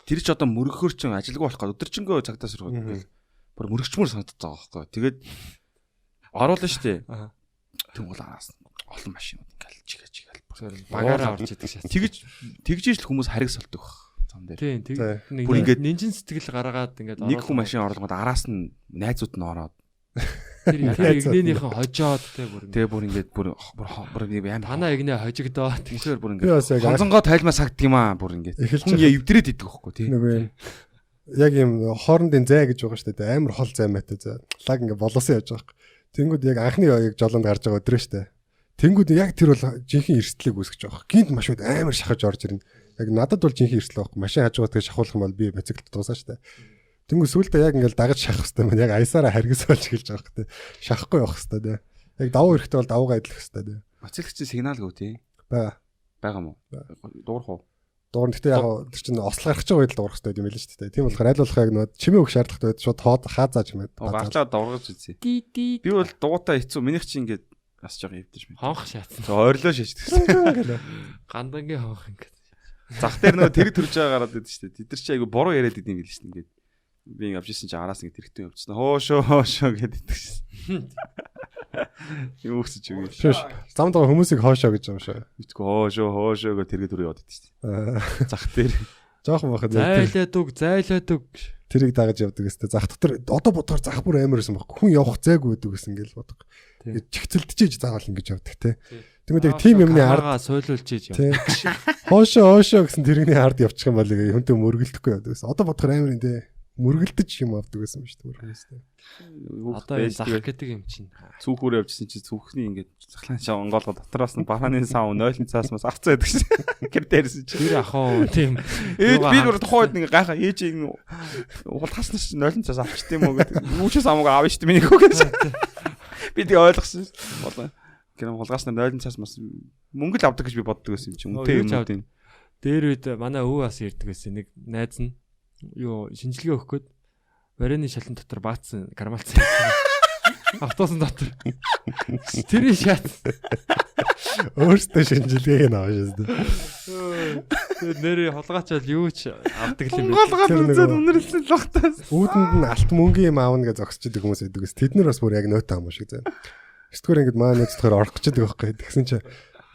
Тэр ч одоо мөргөхөр чин ажилгүй болох гээд өдөржингөө цагтаа сэргүүд ингээл бүр мөрөгчмөр санагдаж байгаа байхгүй. Тэгээд оруулаа штэ. Тэг бол араас олон машинууд ингээл чигээл багаараа орж идэг шээ. Тэгж ижил хүмүүс харигсалдаг зам дээр. Тийм тэг бүр ингээд нинжин сэтгэл гаргаад ингээд нэг хүн машин оруулгад араас нь найзууд нь ороод тэр игнэнийхэн хожоод тэгээ бүр ингээд бүр амар танаа игнэ хожигдоо тэгэхээр бүр ингээд хонцонгоо тайлмаа сагдаг юм аа бүр ингээд хүн эвдрээд идэх байхгүй тий. Яг юм хоорондын зай гэж байгаа шүү дээ. Амар хол зай мэт зай. Лаг ингээд болоосоо явж байгаа. Тэнгүүд яг анхны оёг жолоонд гарч байгаа өдрөө штэ. Тэнгүүд яг тэр бол жинхэнэ эрсдлийг үүсгэж байгаа. Гинт машууд амар шахаж орж ирнэ. Яг надад бол жинхэнэ эрсдэл байхгүй. Машин хажуугаар тэгээ шахуулах юм бол би мотоциклд дуусаа штэ. Тэнгүүд сүүлдээ яг ингээл дагаж шахах хэвээр байна. Яг аясаараа харгас болж эхэлж байгаа хөтэй. Шахахгүй явах хэвээр тий. Яг давуу эрэхтэй бол давуугаа идэх хэвээр тий. Мотоциклч сигнал гоо тий. Бага мó. Дуурах уу? Дуурна гэхдээ яг тэр чинь ослол гарах гэж байгаа үед дуурах хэвээр юм байл шүү дээ. Тийм болохоор аль болох яг нөө чимээ өгөх шаардлагатай байд шууд хаад хаазааж юм байна. Гартлаа дуургаж үзье. Би бол дугуйтаа хэцүү. Минийх чинь ингээд бас жоо хэвдэж байна. Хонх шаацсан. Ойрлоо шаачдаг. Гандангийн хонх ингээд. Зах дээр нөгөө тэр төрж байгаа гараад идэв шүү дээ. Тэд нар чи айгу буруу яриад идэв юм биш шүү дээ. Ингээд би авч ирсэн чи араас ингэ тэрхтэн явчихсан. Хоошоо гэдэг идэгсэн. Юу өсөж өгөө. Замд байгаа хүмүүсийг хоошоо гэж байгаа шүү. Битгүү хоошоо гэж тэргээ дүр яваад идэв шүү дээ. Зах дээр жоохон бахад зайлаад үг. Тэрийг дагаж явдаг өстэй. Зах дотор одоо бодохоор зах бүр амар байсан байхгүй. Хүн явах зайгүй байдаг гэсэн ингээл бодох. Ингээд чигцэлдчихэж заавал ингэж явдаг те. Тэгмээд яг тим юмны ард сойлуулж ийж юм. Хоошоо гэсэн тэрний ард явчих юм бол хүнтэй мөргөлдөхгүй явдаг гэсэн. Одоо бодохоор амар юм те. Мөргөлдөж юм авдаг байсан юм шүү дээ хүмүүстэй. Одоо зах гэдэг юм чинь. Цүүхүүр явжсэн чи цүүхний ингээд захлаан шаа онгоолгоо дотроос нь барааны сав 0 цаас мас авцаа байдаг шээ. Гэрдээрсэн чи. Тэр ахаа тийм. Би бүр тухайд нэг гайхаа ээж ин уултаснаа чи 0 цаас авчт юм уу гэдэг. Үүчээс амгаа авна шүү дээ миний хөөс. Би тэг ойлгосон болоо. Гэрэн хулгааснаа 0 цаас мас мөнгө л авдаг гэж би боддог байсан юм чи. Үнтэй юм уу тийм. Дээр үед манай өвөө бас ярьдаг байсан нэг найз нь юу шинжилгээ өгөх гээд варины шалан дотор баацсан кармалцсан автобусын дотор тэрийг шат өөртөө шинжилгээг нь аваад шүү дээ. Нэрээ холгаачаал юу ч авдаг юм бэ. Холгаал үзээд үнэрлсэн л багтаас. Үүдэнд нь алт мөнгө юм аавна гэж зогсчихдаг хүмүүс байдаг ус. Тэд нар бас бүр яг нөөтэй ам шиг заа. Эсвэл ингэдэг маа нэцхээр орох гэж байгаа байхгүй. Тэгсэн чинь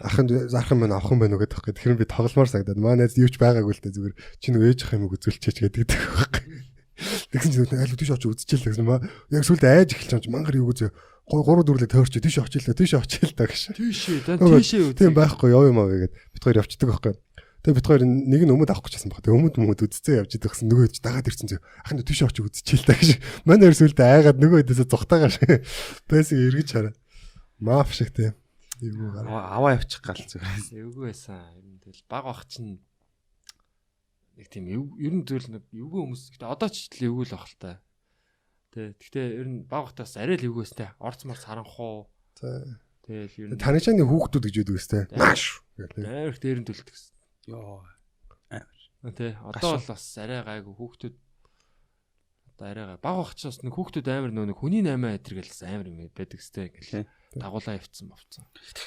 ахын зарах юм авах юм байна уу гэдэг байхгүй. Тэгэхээр би тогломоор сагдаад маа нэц юу ч байгаагүй л дээ зүгээр чи нэг ээж ах юм үзүүлчихэж гэдэг байхгүй. Тэгсэн чинь аль тийш очиж үзчихэл гэсэн маа яг сүлд айж эхэлж байгаа юм чи мангар юу гэж 3 4 тойрч тийш очил та гэж. Тийшээ үү. Тийм байхгүй яв юм аа гэдэг. Бид хоёр явчихдаг байхгүй. Тэгээ бит хоёр нэг нь өмд авах гэжсэн баг. Тэгээ өмд үдцээ явж идэх гэсэн нөгөө дагаад ирсэн зөө. Ах нь тийш очиж үдчихэл та гэж. Манай хоёр сүлдээ айгаад нөгөө хэдээсээ зүхтаагаар байсан эргэж хараа. Маф шиг тийм. Эвгүй гараа. Аваа явчих гал зүгээр. Эвгүй байсан. Тэгэл баг бах чинь нэг тийм ер нь зүйл нэг эвгүй хүмүүс. Гэтэ одоо ч л эвгүй л баг л та. Тэгтээ ер нь баг бахтаас арай л эвгүй өстэй. Орц морц харанхуу. Тэгэл ер нь таничааны хүүхдүүд гэж үүддэг өстэй. Маш гэх. амар их дээрэн төлдөг гэсэн. Йоо. Тэ одоо бол бас арай гайгүй хүүхдүүд одоо арай гай. Баг бах ч бас нэг хүүхдүүд амар нэг хүний 8 эдэргэлсэн амар юм байдаг өстэй гэл. Дагуулаа явцсан бовцсон.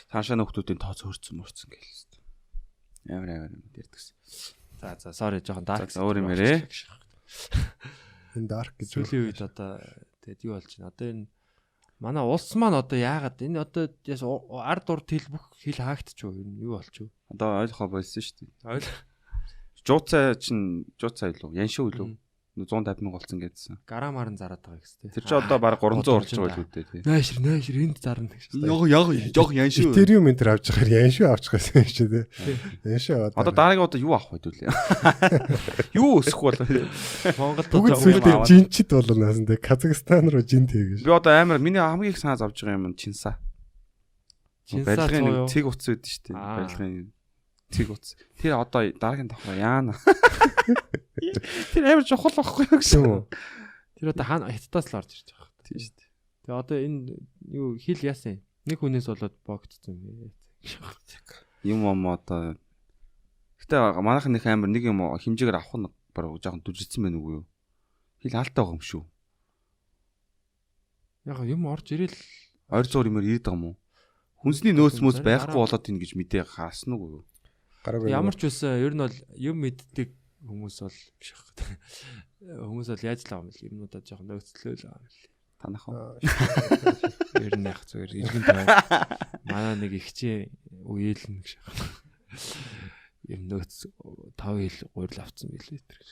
Таашаа нөхдүүдийн тооц хөрцөн гээл. Амар дэрдэгсэн. За sorry жоохон dark өөр юм ярэ. Энэ dark гэж сүүлийн үед одоо тэгээд юу болж байна? Одоо энэ манай улс маань одоо яагаад энэ одоо ард урд хил бүх хил хаагдчихв юу болчих вэ? Одоо ойлгохоо болсон шүү дээ. Жууцаа илүү яншуу илүү 150 мянга болсон гэдсэн. Гарамаар нь зараад байгаа гэхтэй. Тэр чинь одоо баг 300 орж байгаа л үүдээ тий. Наашир энд зарна гэж. Яг яншуу. Ethereum энэ авч байгаа яншуу авч байгаа юм шиг тий. Яншуу аваад. Одоо дараагийн удаа юу авах вэ дүүлээ? Юу өсөх бол Монголд бүгд сүлдээ жинчид болно насан тий. Казахстан руу жин тэгэж. Би одоо амар миний хамгийн их санаа зовж байгаа юм чинса. Чинса барилгын цэг утас үүдэн шүү дээ. Барилгын цэг утас. Тэр одоо дараагийн давхар яана. Тэр амар чухал байхгүй юу гэсэн. Тэр одоо хаана хятадаас л орж ирж байгаа. Тийм шүү дээ. Тэгээ одоо энэ юу хил яасан. Нэг хүнээс болоод богдсон юм. Юм одоо гэтээ манайх нэг амар нэг юм хэмжээгээр авах нь бараг жоохон дүжигдсэн байх үгүй юу? Хил хаалтаа байгаа юм шүү. Яг юм орж ирэл ойр зур юмэр ирээд байгаа юм уу? Хүнсний нөөц мөс байхгүй болоод ийн гэж мэдээ хаасан уу? Ямар ч байсан ер нь бол юм мэддэг хүмүүс бол биш байна. Хүмүүс бол яаж л байгаа юм бэ? Юмнуудаа жоохон нөөцлөө л байгаа юм л. Танах уу? Ер нь яг зүгээр иргэн тав. Манай нэг ихчээ үеэлнэ гэж байна. Юм нөөц 5 хил гурил авцсан билээ тэр.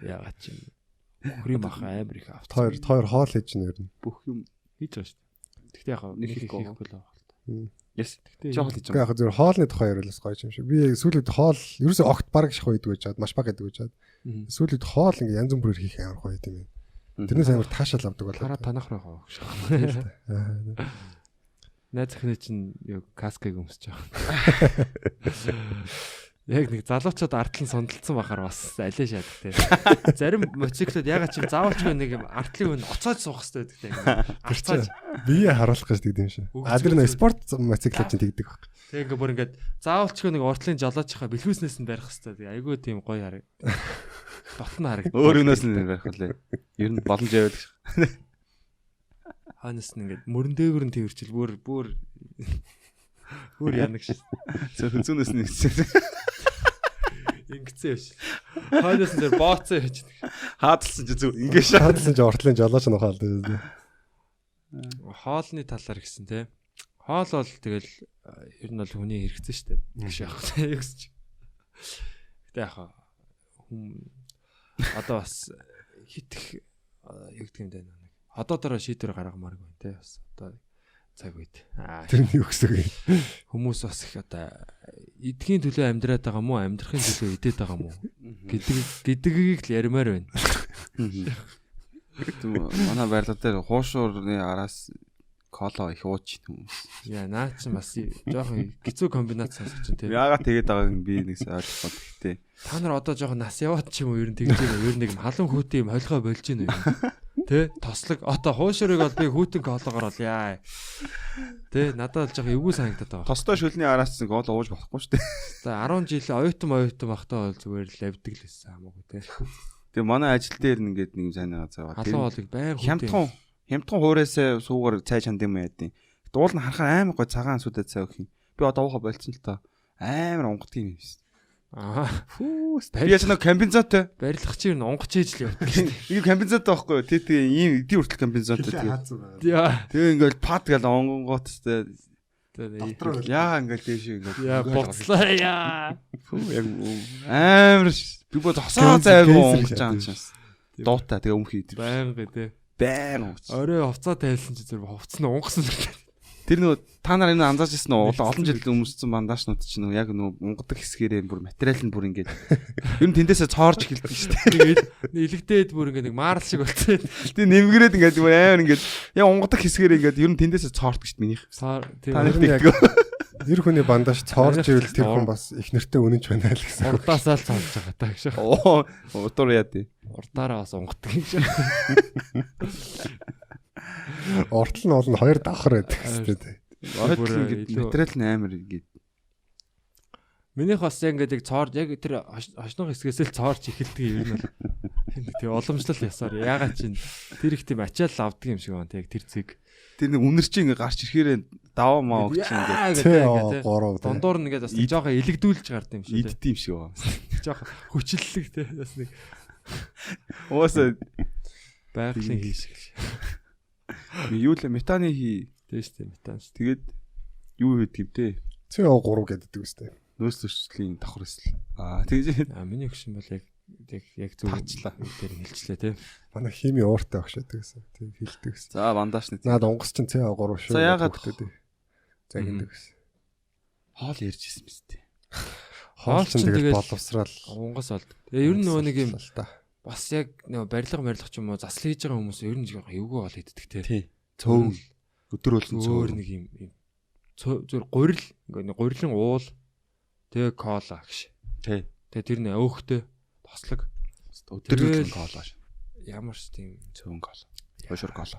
Яагаад ч юм. Хөрийн бах амар их авцсан. Тойр хоол хийж нэр нь. Бүх юм хийж байгаа шүү дээ. Тэгтээ яг нэг их хийхгүй л байгаа л та. Yes. Тэгтээ Жохон хийж байгаа. Яг зөв хоолны тухай яриулаас гоё юм шиг. Би сүүлд хоол ерөөсөө огт баг шах байдаг гэж бод маш баг гэдэг гэж бод. Сүүлд хоол ингээ янз бүрээр хийх амар гоё юм байна. Тэрнээс амар таашаал авдаг болоо. Хараа танах руу хаа. Найз захны чинь юу каскыг өмсөж байгаа. Яг нэг залуучууд артлан сундалцсан бахаар бас алей шаад те. Зарим мотоциклүүд ягаад ч юм заавалчгүй нэг юм артлын өн оцоож суух хэрэгтэй гэдэг те. Арцааж бие харуулах гэж тэгдэм шээ. Адэр нэг спорт мотоциклүүд чинь тэгдэг баг. Тэг ингээ бүр ингээд заавалчгүй нэг уртлын жолоочхаа бэлхүүснээс нь барих хэрэгтэй. Айгүй тийм гоё хараг. Дотн хараг. Өөр өнөөс нь барих лээ. Ер нь боломж байвал. Ханаас нь ингээд мөрөн дээгүр нь тэрчил бүр янаг шээ. Зүүнээс нь ирсэн. Ингэцээ биш. Ханаас нь зэр бооцоо хийж. Хаадалсан чи зүг ингээ хаадалсан чи уртлын жолооч нь хаалдаг. Хоолны талаар гисэн те. Хоол бол тэгэл ер нь бол хүний хэрэгцээ шүү дээ. Гэж яах вэ гэсэн чи. Гэтэ яах хүм одоо бас хитэх юу гэдэг юм даа нэг. Одоо дараа шийдвэр гаргамаар байна те. Бас одоо цаг үед. Тэр нь юу гэсэн юм. Хүмүүс бас их одоо эдгийн төлөө амьдраад байгаа мó амьдрахын төлөө идээд байгаа мó гэдгийг л ярмаар байна. Манай байрлал дээр хуушуурны араас кола их ууч хүмүүс. Яа наа чи бас жоохон гизүү комбинац сонсож чинь тийм. Яагаад тэгээд байгааг нь би нэгс ойлгохгүй гэхдээ. Та нар одоо жоохон нас яваад ч юм уу ер нь тэгж байгаа. Ер нь нэг халуун хүүтийн юм холгоо болж гин үү. Тэ тослог одоо хуушурыг бол би хүүтэн коологоор бол яа. Тэ надад л жоохон эвгүй санагдаад байгаа. Тостой шүлний араас нь кола ууж болохгүй шүү дээ. За 10 жил оюутан бахтаа бол зүгээр л лавдаг л байсан хамаагүй тэ. Тэгээ манай ажил дээр ингээд нэг сайн газар. Халуун хоолыг байнга хүүтэн Хямдхан хуурайсаа суугаар цай чанд юм яадیں۔ Дуул нь харахаар амар гой цагаан сүдэд цай өгөх юм. Би одоо уухаа болцсон л та. Амар унгад юм биш. Фүү. Би яж нэг комбинзотой. Барилах чи ер нь унгаж ээж л явдаг шүү дээ. Ийм комбинзотой байхгүй юу? Тэг ийм эдийн хүртэл комбинзотой тэгээ. Тэгээ ингээл пад гал онгонгооттой. Дотроо яа ингээл дээш ингээл. Яа боцлоо яа. Фүү яг амар би бод хосоо зайгаа унгаж байгаа юм шээс. Дуутай тэгээ өмх хийдэг. Байнга тий. Байн ууч. Орой хувцас тайлсан чи зүр хувцас нь унгасан л. Тэр нөгөө та нар энэ анзаарч ирсэн үү? Олон жил өмссөн бандаашнууд чинь нөгөө яг нөгөө унгаддаг хэсгээрээ бүр материал нь бүр ингээд ер нь тэндээсээ цоорж эхэлдэг шүү дээ. Тэгээд илэгдээд бүр ингээд нэг марл шиг болчихсон. Тэгээ нэмгэрээд ингээд амар ингээд яг унгаддаг хэсгээрээ ингээд ер нь тэндээсээ цоордог шүү дээ минийх. Тэр хүний бандаж цоорж ивэл тэр хүн бас их нэртэй үнэнч байна л гэсэн. Урдаасаа л цоорж байгаа таа гэж. Оо утур яа тий. Урдаараа бас унгаддаг юм шиг. Ортол нь бол хоёр давхар байдаг хэвчээ тий. Орол ингээд материал нь амар ингээд. Минийх бас ингээд яг цоорж яг тэр хошног хэсгээс л цоорж эхэлдэг юм бол. Тэгээ уламжлал ясаар ягаад чинь тэр их тийм ачаал авдаг юм шиг байна тий. Тэр зэг. Тэр нэг үнэр чинь ингээд гарч ирэхээр даваа маа өгч ингээд гурав дондуур нь ингээд бас жоохон илэгдүүлж гард юм шиг тий. иддэм шиг байна. Жоохон хүчлэлэг тий. Бас нэг Уусаа байгалийн хийшиг. Юу л метаны хий Тэс тий метан. тэгээд юу хийдэг те. CO3 гэдэг үстэй. Нөөц зөрчлийн давхар эсэл. Тэгээд Миний хөшин бол яг зөв дээр хэлчлээ тий. Манай хими ууртай багш гэдэг гэсэн. Тэг хэлдэг гэсэн. За бандаашны. Наад онгоц чинь CO3 шүү. За ягаад за гэдэг гэсэн. Хоол ярьж ирсэн биз дээ. Хоол чинь тэгэл боловсрал унгас болд. Тэгээ ер нь нөгөө нэг юм бас яг нөгөө барилга ч юм уу засал хийж байгаа хүмүүс ер нь эвгүй бол иддэг тий. Цөөн өдөр болон цөөр нэг юм зөв гурил ингээ гурилын уул тэгээ кола гэж. Тий. Тэгээ тэр нэ өөхтэй тослог өдөр болон кола ш. Ямар ч тийм цөөн кола. Хошор кола.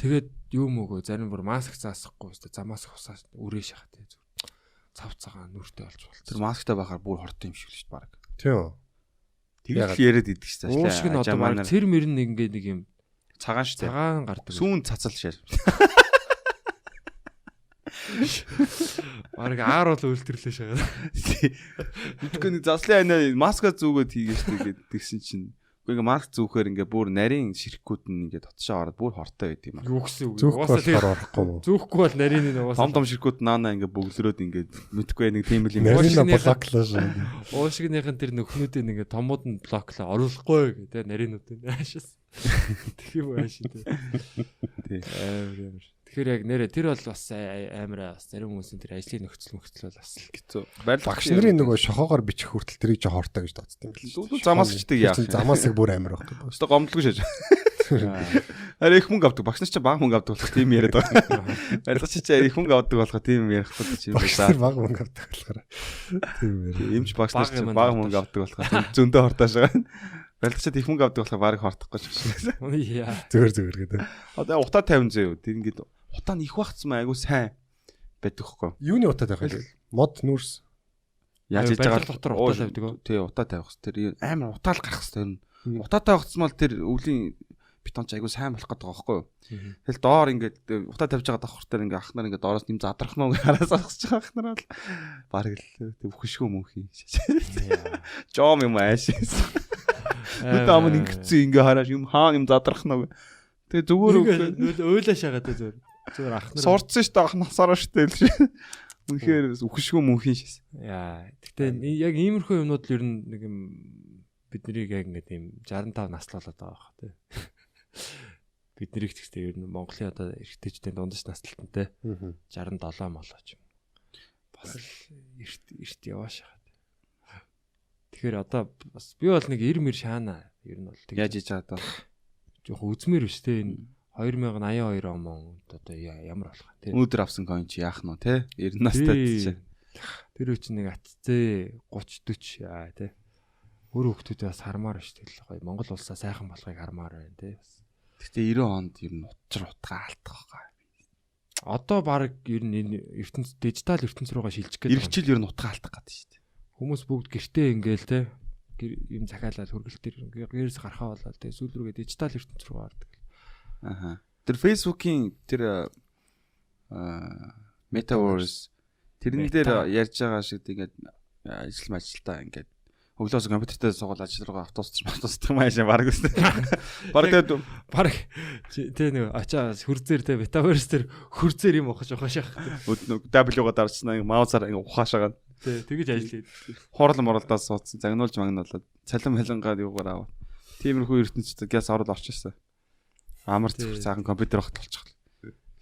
Тэгээд юу мөгөө зарим бүр маск заасахгүй өстө замаас хусаа үрээ шахаа тий. Цав цагаан нүртэй болж болчихсон. Тэр масктай байхаар бүр хорт юм шиг л шүү дээ баг. Тийм. Тэгээд яриад идэх шүү дээ. Уушиг нь одоо баг цэр мөр нэг ингээ нэг юм цагаан шүү дээ. Цагаан гардаг. Сүүн цацал шээ. Бараг аар бол үлдэрлээ шагаад. Үгүй нэг заслын анаа маска зүгээд хийгээш тэгээд тэгсэн чинь үгүй ингээ маск зүүхээр ингээ бүр нарийн ширхгүүд нь ингээ дотшоо ороод бүр хортой байд юм аа. Юу гэсэн үг. Угаасаа тэгээд орохгүй юу? Зүүхгүй бол нарийн нь угаасаа. Том ширхгүүд наана ингээ бөглөрөөд ингээ мэдхгүй нэг тийм л юм. Нарийн блоклаа шүү. Уушигнийхэн тэр нөхнүүдийн ингээ томууд нь блоклаа оруулахгүй гэдэг нарийнуудын аашаас. Тэг юм ааш тий. Амар. Тэгэхээр яг нэрэ тэр бол бас амар бас зарим хүмүүсийн тэр ажлын нөхцөл бол бас хэцүү. Багш нарын нөгөө шохоогоор бичих хүртэл тэрийг жоо хортой гэж тооцсон юм байна. Замаас чдаг яах. Замаас бүр амар байхгүй. Өстө гомдлого шээж. Арай их мөнгө авдаг. Багш нар ч бага мөнгө авдаг болох тийм яриад байгаа. Барилгач ч их мөнгө авдаг болох тийм ярих гэдэг чинь байна. Бага мөнгө авдаг болохоор. Тийм ярь. Эмч багш нар ч бага мөнгө авдаг болохоор зөндөө хортоож байгаа. Барилгачд их мөнгө авдаг болохоор барыг хортохгүй ч гэсэн. Зүгээр гэдэг. Одоо утаа 50 зөө. Тэр ингээд утаа нь их багцсан айгу сайн байдаг хөхгүй. Юуны утаа тавих вэ? Мод нүүрс. Яаж хийж байгаа дотор утаа тавьдаг уу? Тий, утаа тавих хэрэгтэй. Тэр амар утаал гарах хэрэгтэй юм. Утаатай багцмал тэр өвлийн бетонч айгу сайн болох гэдэг байгаа хөхгүй юу? Тэгэл доор ингээд утаа тавьж байгаа давхар дээр ингээд ахнаар ингээд доороос нэм задрах нөө хараас ахсаж байгаа ахнаар бол бараг л бүхшгөө мөнхийн. Жом юм ааш. Нүд ам ингэсэн ингээ хараад юм хаа юм задрах нөө. Тэгээ зүгээр ойлаа шагаад зүгээр ахнаар сурцсан шүү дээ ах насаараа шүү дээ. Үнэхээр үхшгөө мөнхийн шээс. Яа. Гэтэ яг иймэрхүү юмнууд л ер нь нэг юм биднийг яг ингээд юм 65 наслуулаад байгаа бах тий. Биднийг гэхдээ ер нь Монголын одоо эрэгтэйчдийн дундаж наслалтантай 67 молооч юм. Бас эрт яваа шахаад. Тэгэхээр одоо бас би бол нэг 90 мэр шаана ер нь бол яаж хийж байгаа даа. Жохон үзмэр биш те энэ 2082 он одоо ямар болох вэ те. Өөдөр авсан coin чи яах нь те 90 настай тийч. Тэр үуч нэг атцээ 30 40 яа те. Өөр хүмүүсд бас хармаар шүү дээ гоё. Монгол улсаа сайхан болохыг хармаар байна те. Гэтэ 90 онд ер нь утчар утгаа алдах байгаа. Одоо баг ер нь энэ ертөнц дижитал ертөнц рүүгээ шилжих гэдэг. Иргэжил ер нь утгаа алдах гэдэг шүү дээ. Хүмүүс бүгд гэртээ ингээл те юм захиалаад хөргөл төр гэрээс гарахаа болоод те сүүл рүүгээ дижитал ертөнц рүү гардаг. Аха. Тэр Facebook-ийн тэр Metaverse тэрэн дээр ярьж байгаа шиг тэгээд ажилтаа ингээд өглөөс компьютертэй суугаад ажил руугаа автобусч юм аашаа баг үстэй. Баг тэгээд баг тий нэг ачаа хурцээр те Metaverse тэр хурцээр юм ухаж ухаашаах. W-га дарчсан маусаар ингээ ухаашаагаа. Тий тэгэж ажиллая. Хорол моролдоос суудсан загнуулж магнуулаад цалин хэлэнгаад юугаар аваа. Тиймэрхүү ертөнцид гяс орол орчихсон. Амар цэвэр цаахан компьютер багт болчихлоо.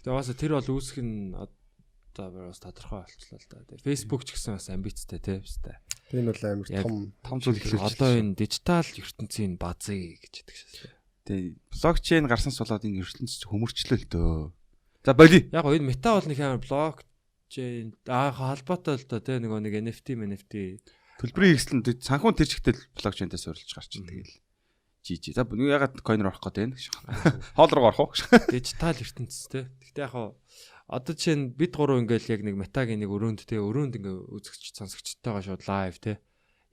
Тэгээс тэр бол үүсэх нь одоо бас тодорхой болчихлоо л да. Тэгээ Facebook ч гэсэн бас амбицтай тий бастай. Энэ бол амар том зүйл ихлэж Одоо энэ дижитал ертөнцийн базыг гэж яддаг шээ. Тэгээ блокчейн гарснаас болоод энэ ертөнцийн хөмөрчлөө л дөө. За боли. Яг гоо энэ мета бол нэг амар блокчейн холбоотой л да тий нэг NFT Төлбөрийн хэрэгслэн санхүүн тэр чигтэл блокчейнтэй суурилж гарч ин тэгэл. Жижи. За нэг ягаад койнор орох гээд байна гэж. Хоол руу орох уу? Дижитал ертөнцийн тий. Гэхдээ яг гоо одоо жишээ нь бид гурав ингээл яг нэг метагийн нэг өрөөнд ингээ үзэгч сонсогчтойгоо шууд лайв те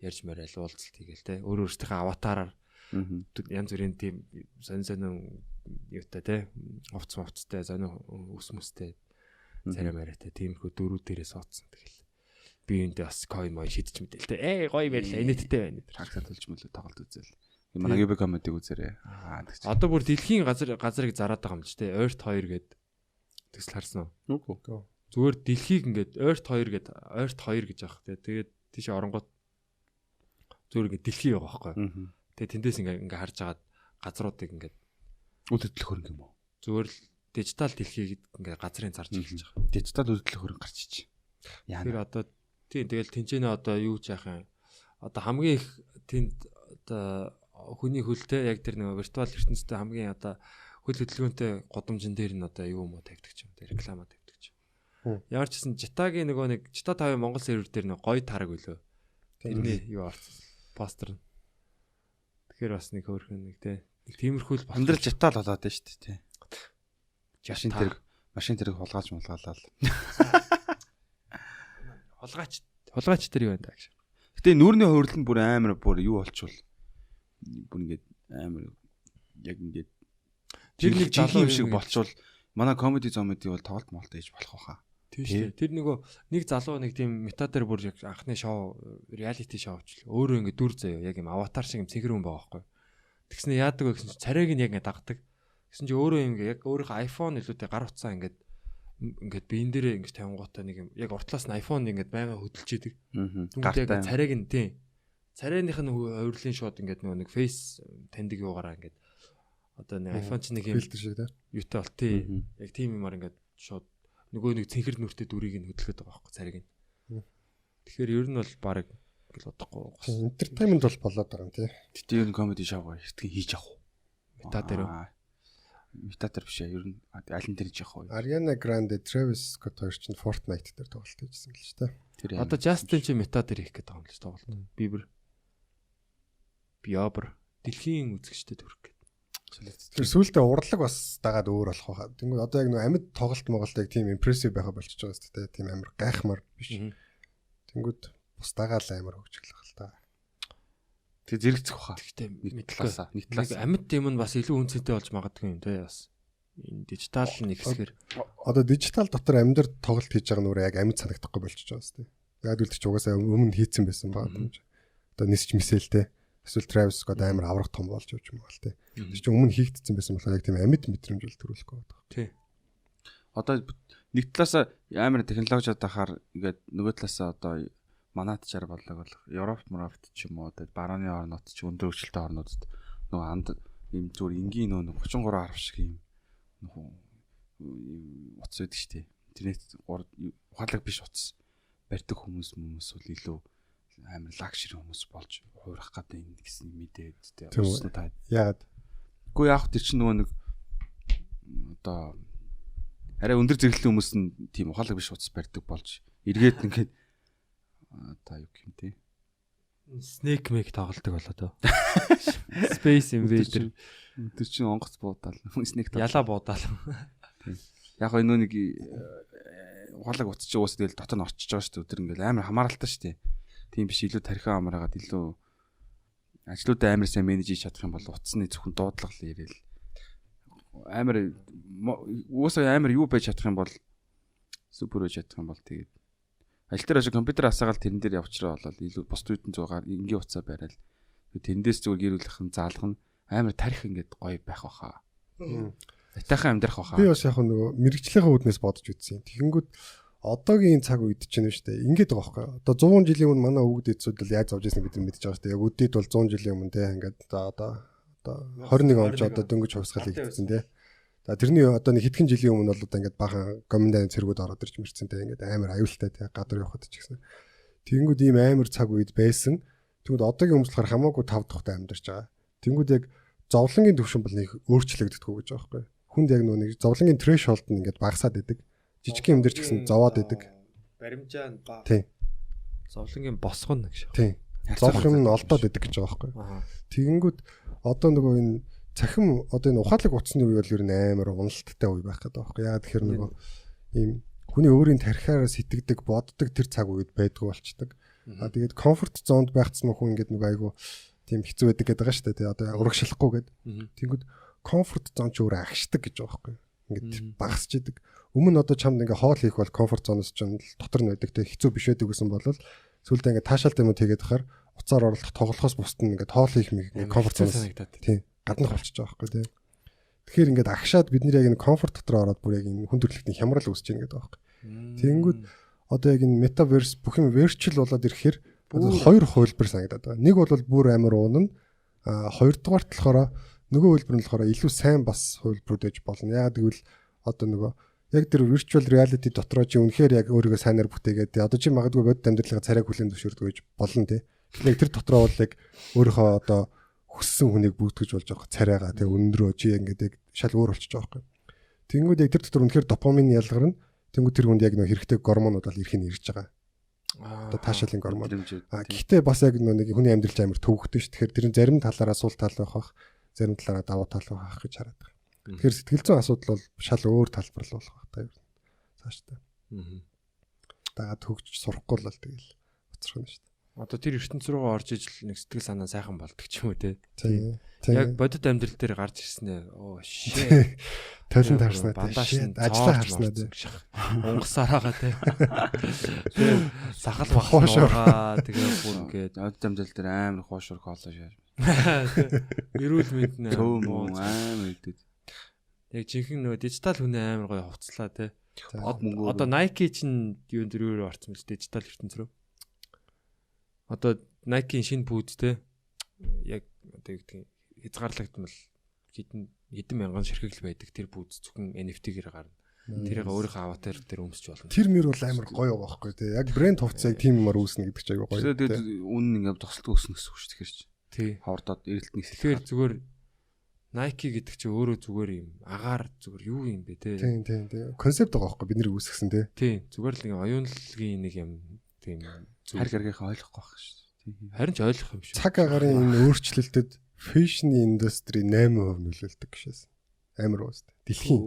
ярьж мөрөөл уулзалт хийгээл те өөрөөсийнхөө аватараар янз бүрийн тийм сонин юутай те хувцтай сонин өсмөстэй царай мариатай тиймэрхүү дөрүүд дээрээ суудсан тэгэл би эндээ бас койн мой шидэж мэдээл те гоё байрлаа инэттэй байна хагсаа төлж мөлөө тоглолт үзэл манай UB комедиг үзээрэй одоо бүр дэлхийн газрыг зараад байгаа юм л ч те Earth 2 гээд тэгсэл харсан уу? Үгүй. Зүгээр дэлхийг ингээд Earth 2 гэж авах те. Тэгээд тийш оронгууд зүгээр ингээд дэлхий байгаа байхгүй. Тэгээд тэндээс ингээд харж агаад газруудыг ингээд үдтэлэх хөрөнгө юм уу? Зүгээр л дижитал дэлхийг ингээд газрын зарж эхэлж байгаа. Дижитал үдтэлэх хөрөнгө гарч ич. Тэр одоо тийм тэгэл тэнцэнэ одоо юу ч яах юм. Одоо хамгийн их тэнд одоо хүний хөлтэй яг тэр нэг виртуал ертөнцийн хамгийн одоо хөл хөдөлгөөнтэй годамжин дээр нь одоо юу юм уу тавьдаг ч юм те реклама тавьдаг ч юм. Ямар ч гэсэн Житагийн нэг Жита 5 Монгол сервер дээр нэг гоё тараг үлээ. Тэрний юу арц постэр. Тэгэхээр бас нэг хөөрхөн нэг те. Нэг тиймэрхүү л амьдрал Житал болоод байна шүү дээ те. Машин тэрэг хулгаач мулгаалаа. Хулгаач тэр юу байна та гэж. Гэтэ нүүрний хөөрлөнд бүр амар бүр юу болчвол бүр ингээд амар яг ингээд тэр нэг залуу юм шиг болчвол манай комеди зомеди бол тоглолт молтой хийж болох байхаа. Тийм шүү дээ. Тэр нэг залуу нэг тийм мета дээр бүр яг анхны шоу реалити шоуч л өөрөө ингэ дүр заяа яг юм аватар шиг юм цэгэр хүн байгаа байхгүй. Тэгснэ яадаг вэ гэсэн чинь царайг нь яг ингэ дагдаг. Гэсэн чинь өөрөө ингэ яг өөрийнхөө iPhone илүүтэй гар утсаа ингээд биен дээрээ ингэ тавингуудаа нэг юм яг уртлаас нь iPhone ингээд байнга хөдөлж идэг. Тэгвэл яг царайг нь тийм царайных нь хувирлын шууд ингээд нэг face таньдаг юугаараа ингээд одоо нэг iPhone ч нэг юм фильтр шиг те. Юутай бол тий. Яг тийм юмар ингээд шууд нөгөө нэг цэнхэр нүртэй дүрийг нь хөдөлгöd байгаа байхгүй цариг нь. Тэгэхээр ер нь бол баг ингээл бодохгүй. Entertainment бол болоод байгаа юм тий. Тэгтээ ер нь комеди шоу эртхэн хийж авах уу? Мета дээр үү? Мета дээр биш ер нь аль нь дээр хийж авах уу? Ariana Grande, Travis Scott хоёр чинь Fortnite дээр тоглолт хийжсэн л ч тий. Одоо Justin чи мета дээр хийх гэдэг юм л тоглолт. Bieber дэлхийн үзэгчдэд хүрэх гэдэг. Тэр сүүлдээ урлаг бас дагаад өөр болох байхаа. Тэнгүүд одоо яг нэг амьд тоглолт моголтыг тийм импрессив байха болчихж байгаа шүү дээ. Тийм амар гайхмар биш. Тэнгүүд бус дагаал амар хөгжиглэх л та. Тэг зэрэгцэх баха. Гэхдээ нэг талаас амьд юм нь бас илүү үнцэнтэй болж магадгүй юм те бас. Энэ дижитал нэг хэсгээр одоо дижитал дотор амьдар тоглолт хийж байгаа нүрээ яг амьд санагдахгүй болчихж байгаа шүү дээ. Яг үл ч угаасаа өмнө хийцэн байсан байгаа юм. Одоо нисч мисэлтэй. Эсвэл Travis Scott амар аврах том болж явж юм бол тээ. Тэр чинь өмнө хийгдсэн байсан болохоор яг тийм амьд мэдрэмж бол төрүүлэхгүй байна. Тий. Одоо нэг талаас амар технологиуд ахаар ингээд нөгөө талаас одоо манайд чар боллоо бол Европ ч юм уу барууны орнууд ч өндөр хөгжилтэй орнуудад нөгөө анд ийм зүгээр энгийн нөгөө 33 10 шиг ийм утас байдаг шүү дээ. Интернет ухаалаг биш утас барьдаг хүмүүс бол илүү амар лакшери хүмүүс болж хуурах гэдэг юм гэсэн мэдээд тэ уусна та. Яагаад? Үгүй яах тэр чинь нөгөө нэг одоо арай өндөр зэрэглэлийн хүмүүс нь тийм ухаалаг биш утас барьдаг болж эргээд ингээд одоо юу юм те. Snake Make тоглолдог болоо доо. Space Invader тэр чинь онгоц буудаал Snake ялаа буудаал. Яг энэ нэг ухаалаг утас чи уус тэгэл дотор нь орчиж байгаа шүү дээ. Тэр ингээд амар хамааралтай шүү дээ. Тийм биш илүү тархиан амраагаад илүү ажлуудаа амар сайн менеж хийж чадах юм бол утасны зөвхөн дуудлага л ирээл амар уусаа амар юу байж чадах юм бол супер байж чадах юм бол тэгээд аль дээр ашиг компьютер асаагаал тэрэн дээр явчраа болол илүү бус түйдэн зугаар энгийн утсаа барайл тэндээс зүгээр гэр бүлийнхэн заалгах нь амар тарих ингээд гоё байх баха. Атайхан амьдрах баха. Би бас яг нөгөө мэрэгчлийнхээ үүднээс бодож үзсэн. Тэгэнгүүт одоогийн цаг үед чинь шүү дээ. Ингээд байгаа байхгүй. Одоо 100 жилийн өмнө манай өвгд эцүүд бол яаж зовж ирсэн бид нар мэдж байгаа шүү дээ. Яг өдөрт бол 100 жилийн өмнө те ингээд одоо 21 он ч одоо дөнгөж хувьсгал хийгдсэн те. За тэрний одоо нэг хэдхэн жилийн өмнө бол одоо ингээд бахан гоминдан цэргүүд ороод ирж мэрцэнтэй ингээд амар аюултай тий гадар явахад ч гэсэн. Тэнгүүд ийм амар цаг үед байсан. Тэнгүүд одоогийн хүмүүс болохоор хамаагүй 5 дахьтай амьдарч байгаа. Тэнгүүд яг зовлонгийн төвшин бол нэг өөрчлөгддөггүй гэж байгаа байхгүй. Хүнд яг нэг зовлонгийн threshold нь ингээд багасаад идэг. Жижиг юм дээр ч гэсэн зовоод идэг. Баримжаа нь баг. Тий. Зовлонгийн босгоно гэж. Тий. Зовх юм нь олдоод идэг гэж байгаа байхгүй. Тэгэнгүүт одоо нөгөө энэ цахим одоо энэ ухаалаг утасны үе бол ер нь амар уналттай үе байх гэдэг байхгүй. Яагаад тэгэхээр нөгөө ийм хүний өөрийн тархиараа сэтгэдэг, боддог тэр цаг үед байдгүй болчдөг. Тэгээд комфорт зонд байхцсан хүн ингээд нөгөө айгу тийм хэцүү байдаг гэдэг байгаа шүү дээ. Тий одоо урагшлахгүй гээд. Тэнгүүд комфорт зон ч өөр агшдаг гэж байгаа байхгүй. Ингээд багасч идэг. Өмнө одоо чамд ингээ хоол хийх бол комфорт зоноос ч дотор нь байдаг те хэцүү биш байдаг гэсэн бол сүүлдээ ингээ таашаалт юм уу тэгээд хахаар уцаар орлох тоглохоос бусд нь ингээ хоол хийх ингээ комфорт зоноос тийм гаднах болчихж байгаа байхгүй те. Тэгэхээр ингээ агшаад бид нэр яг энэ комфорт дотор ороод бүр яг энэ хүн төрөлхтний хямрал үүсэж байна гэдэг байхгүй. Тэгэнгүүт одоо яг энэ метаверс бүх юм virtual болоод ирэхээр хоёр хувилбар санагдаад байгаа. Нэг бол бүр амар уунна. Хоёрдугаарт болохоор нөгөө хувилбар нь болохоор илүү сайн бас хувилбарууд ээж болно. Яг тэгвэл одоо нөгөө яг тэр virtual reality дотроо чи үнэхээр яг өөрийгөө сайнаар бүтээгээд одоо чи магадгүй бодит амьдралын царайг хүлээн зөвшөөрдөг гэж болно тий. Тэгэхээр тэр дотроо бол яг өөрийнхөө одоо хүссэн хүнийг бүртгэж болж байгаа царайгаа тий өндрөө чи ингээд яг шал өөр болчихж байгаа байхгүй. Тэнгүүд яг тэр дотор үнэхээр допамин ялгарна. Тэнгүүд тэр хүнд яг нөх хэрэгтэй гормонууд бол ирэх нь ирж байгаа. Одоо таашаалын гормон. Гэхдээ бас яг нэг хүний амьдралч амар төвөгтэй ш. Тэгэхээр тэр зарим талаараа сул тал байх, зарим талаараа давуу тал байх гэж хараад байна. Тэгэхээр сэтгэл зүйн асуудал бол шал өөр талбар л болох байх таа. Цаашдаа. Дагаад хөгжиж сурахгүй л тэгэл уцрах нь шүү дээ. Одоо тэр ертөнц рүүгээ орж ижил нэг сэтгэл санаа сайхан болдог ч юм уу те. Тийм. Яг бодит амьдрал дээр гарч ирсэн ээ. Оо шээ. Толон таарснаа те. Ажлаа харснаа те. Унгасараагаа те. Сахал бахуушаа тэгээ бүр ингээд бодит амьдрал дээр амар хоошор хоолоо шааж. Эрүүл мэнд нэ. Амар идэв. Яг жинхэнэ нөгөө дижитал хүнээ амар гоё хувцлаа те. Одоо Nike чинь юун дөрөөр орсон мэт дижитал ертөнц рүү. Одоо Nike-ийн шинэ бүүт те яг одоо гэдэг хязгаарлагдмал хэдэн мянган ширхэгл байдаг тэр бүүт зөвхөн NFT-гээр гарна. Тэрийг өөрийнхөө аватар дээр өмсч болно. Тэр мөр бол амар гоё байгаа байхгүй те. Яг брэнд хувцас яг тийм юмар үүснэ гэдэг чинь гоё. Тэгээд үнэн ингээд тосолтгүй өснө гэсэн үг шүү дээ. Тий. Хавардаад эрэлтний тэгэхээр зүгээр Nike гэдэг чинь өөрөө зүгээр юм агаар зүгээр юу юм бэ те. Тийм. Концепт байгаа байхгүй бид нэр үүсгэсэн те. Тий. Зүгээр л ингээ оюунлагын нэг юм тийм харь гаргийнхаа ойлгохгүй байх шүү дээ. Харин ч ойлгох юм шүү. Цаг агаарын энэ өөрчлөлтөд fashion industry 8% нөлөөлдөг гэшээс. Амар уус. Дэлхийн.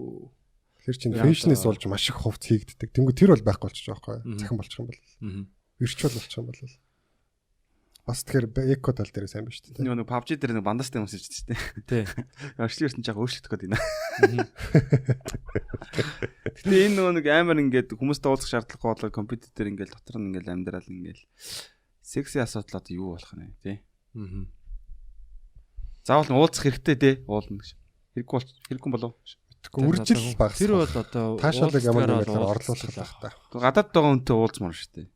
Тэгэхээр чинь fashion-ээс болж маш их хувц хийгддэг. Тэнгүү тэр бол байхгүй болчих жоохгүй. Цахим болчих юм бол. Virtual болчих юм бол. Бас тэгэхээр эко тал дээр сайн байна шүү дээ. Нэг PUBG дээр нэг бандастай юм шиг шүү дээ. Тий. Орчлын ертөнд жаа өөрчлөгдөх гээд байна. Гэтэ энэ нэг амар ингээд хүмүүстэй уулзах шаардлагагүй болоо компьютер дээр ингээд дотор нь ингээд амьдрал ингээд секси асуудал одоо юу болох нь тий. Заавал нь уулзах хэрэгтэй тий. Уулна гэж. Хэрэггүй болов. Үржил багс. Тэр бол одоо таашаалыг ямар нэгээр орлуулах байх та. Гадаад байгаа хүнтэй уулзмаар шүү дээ.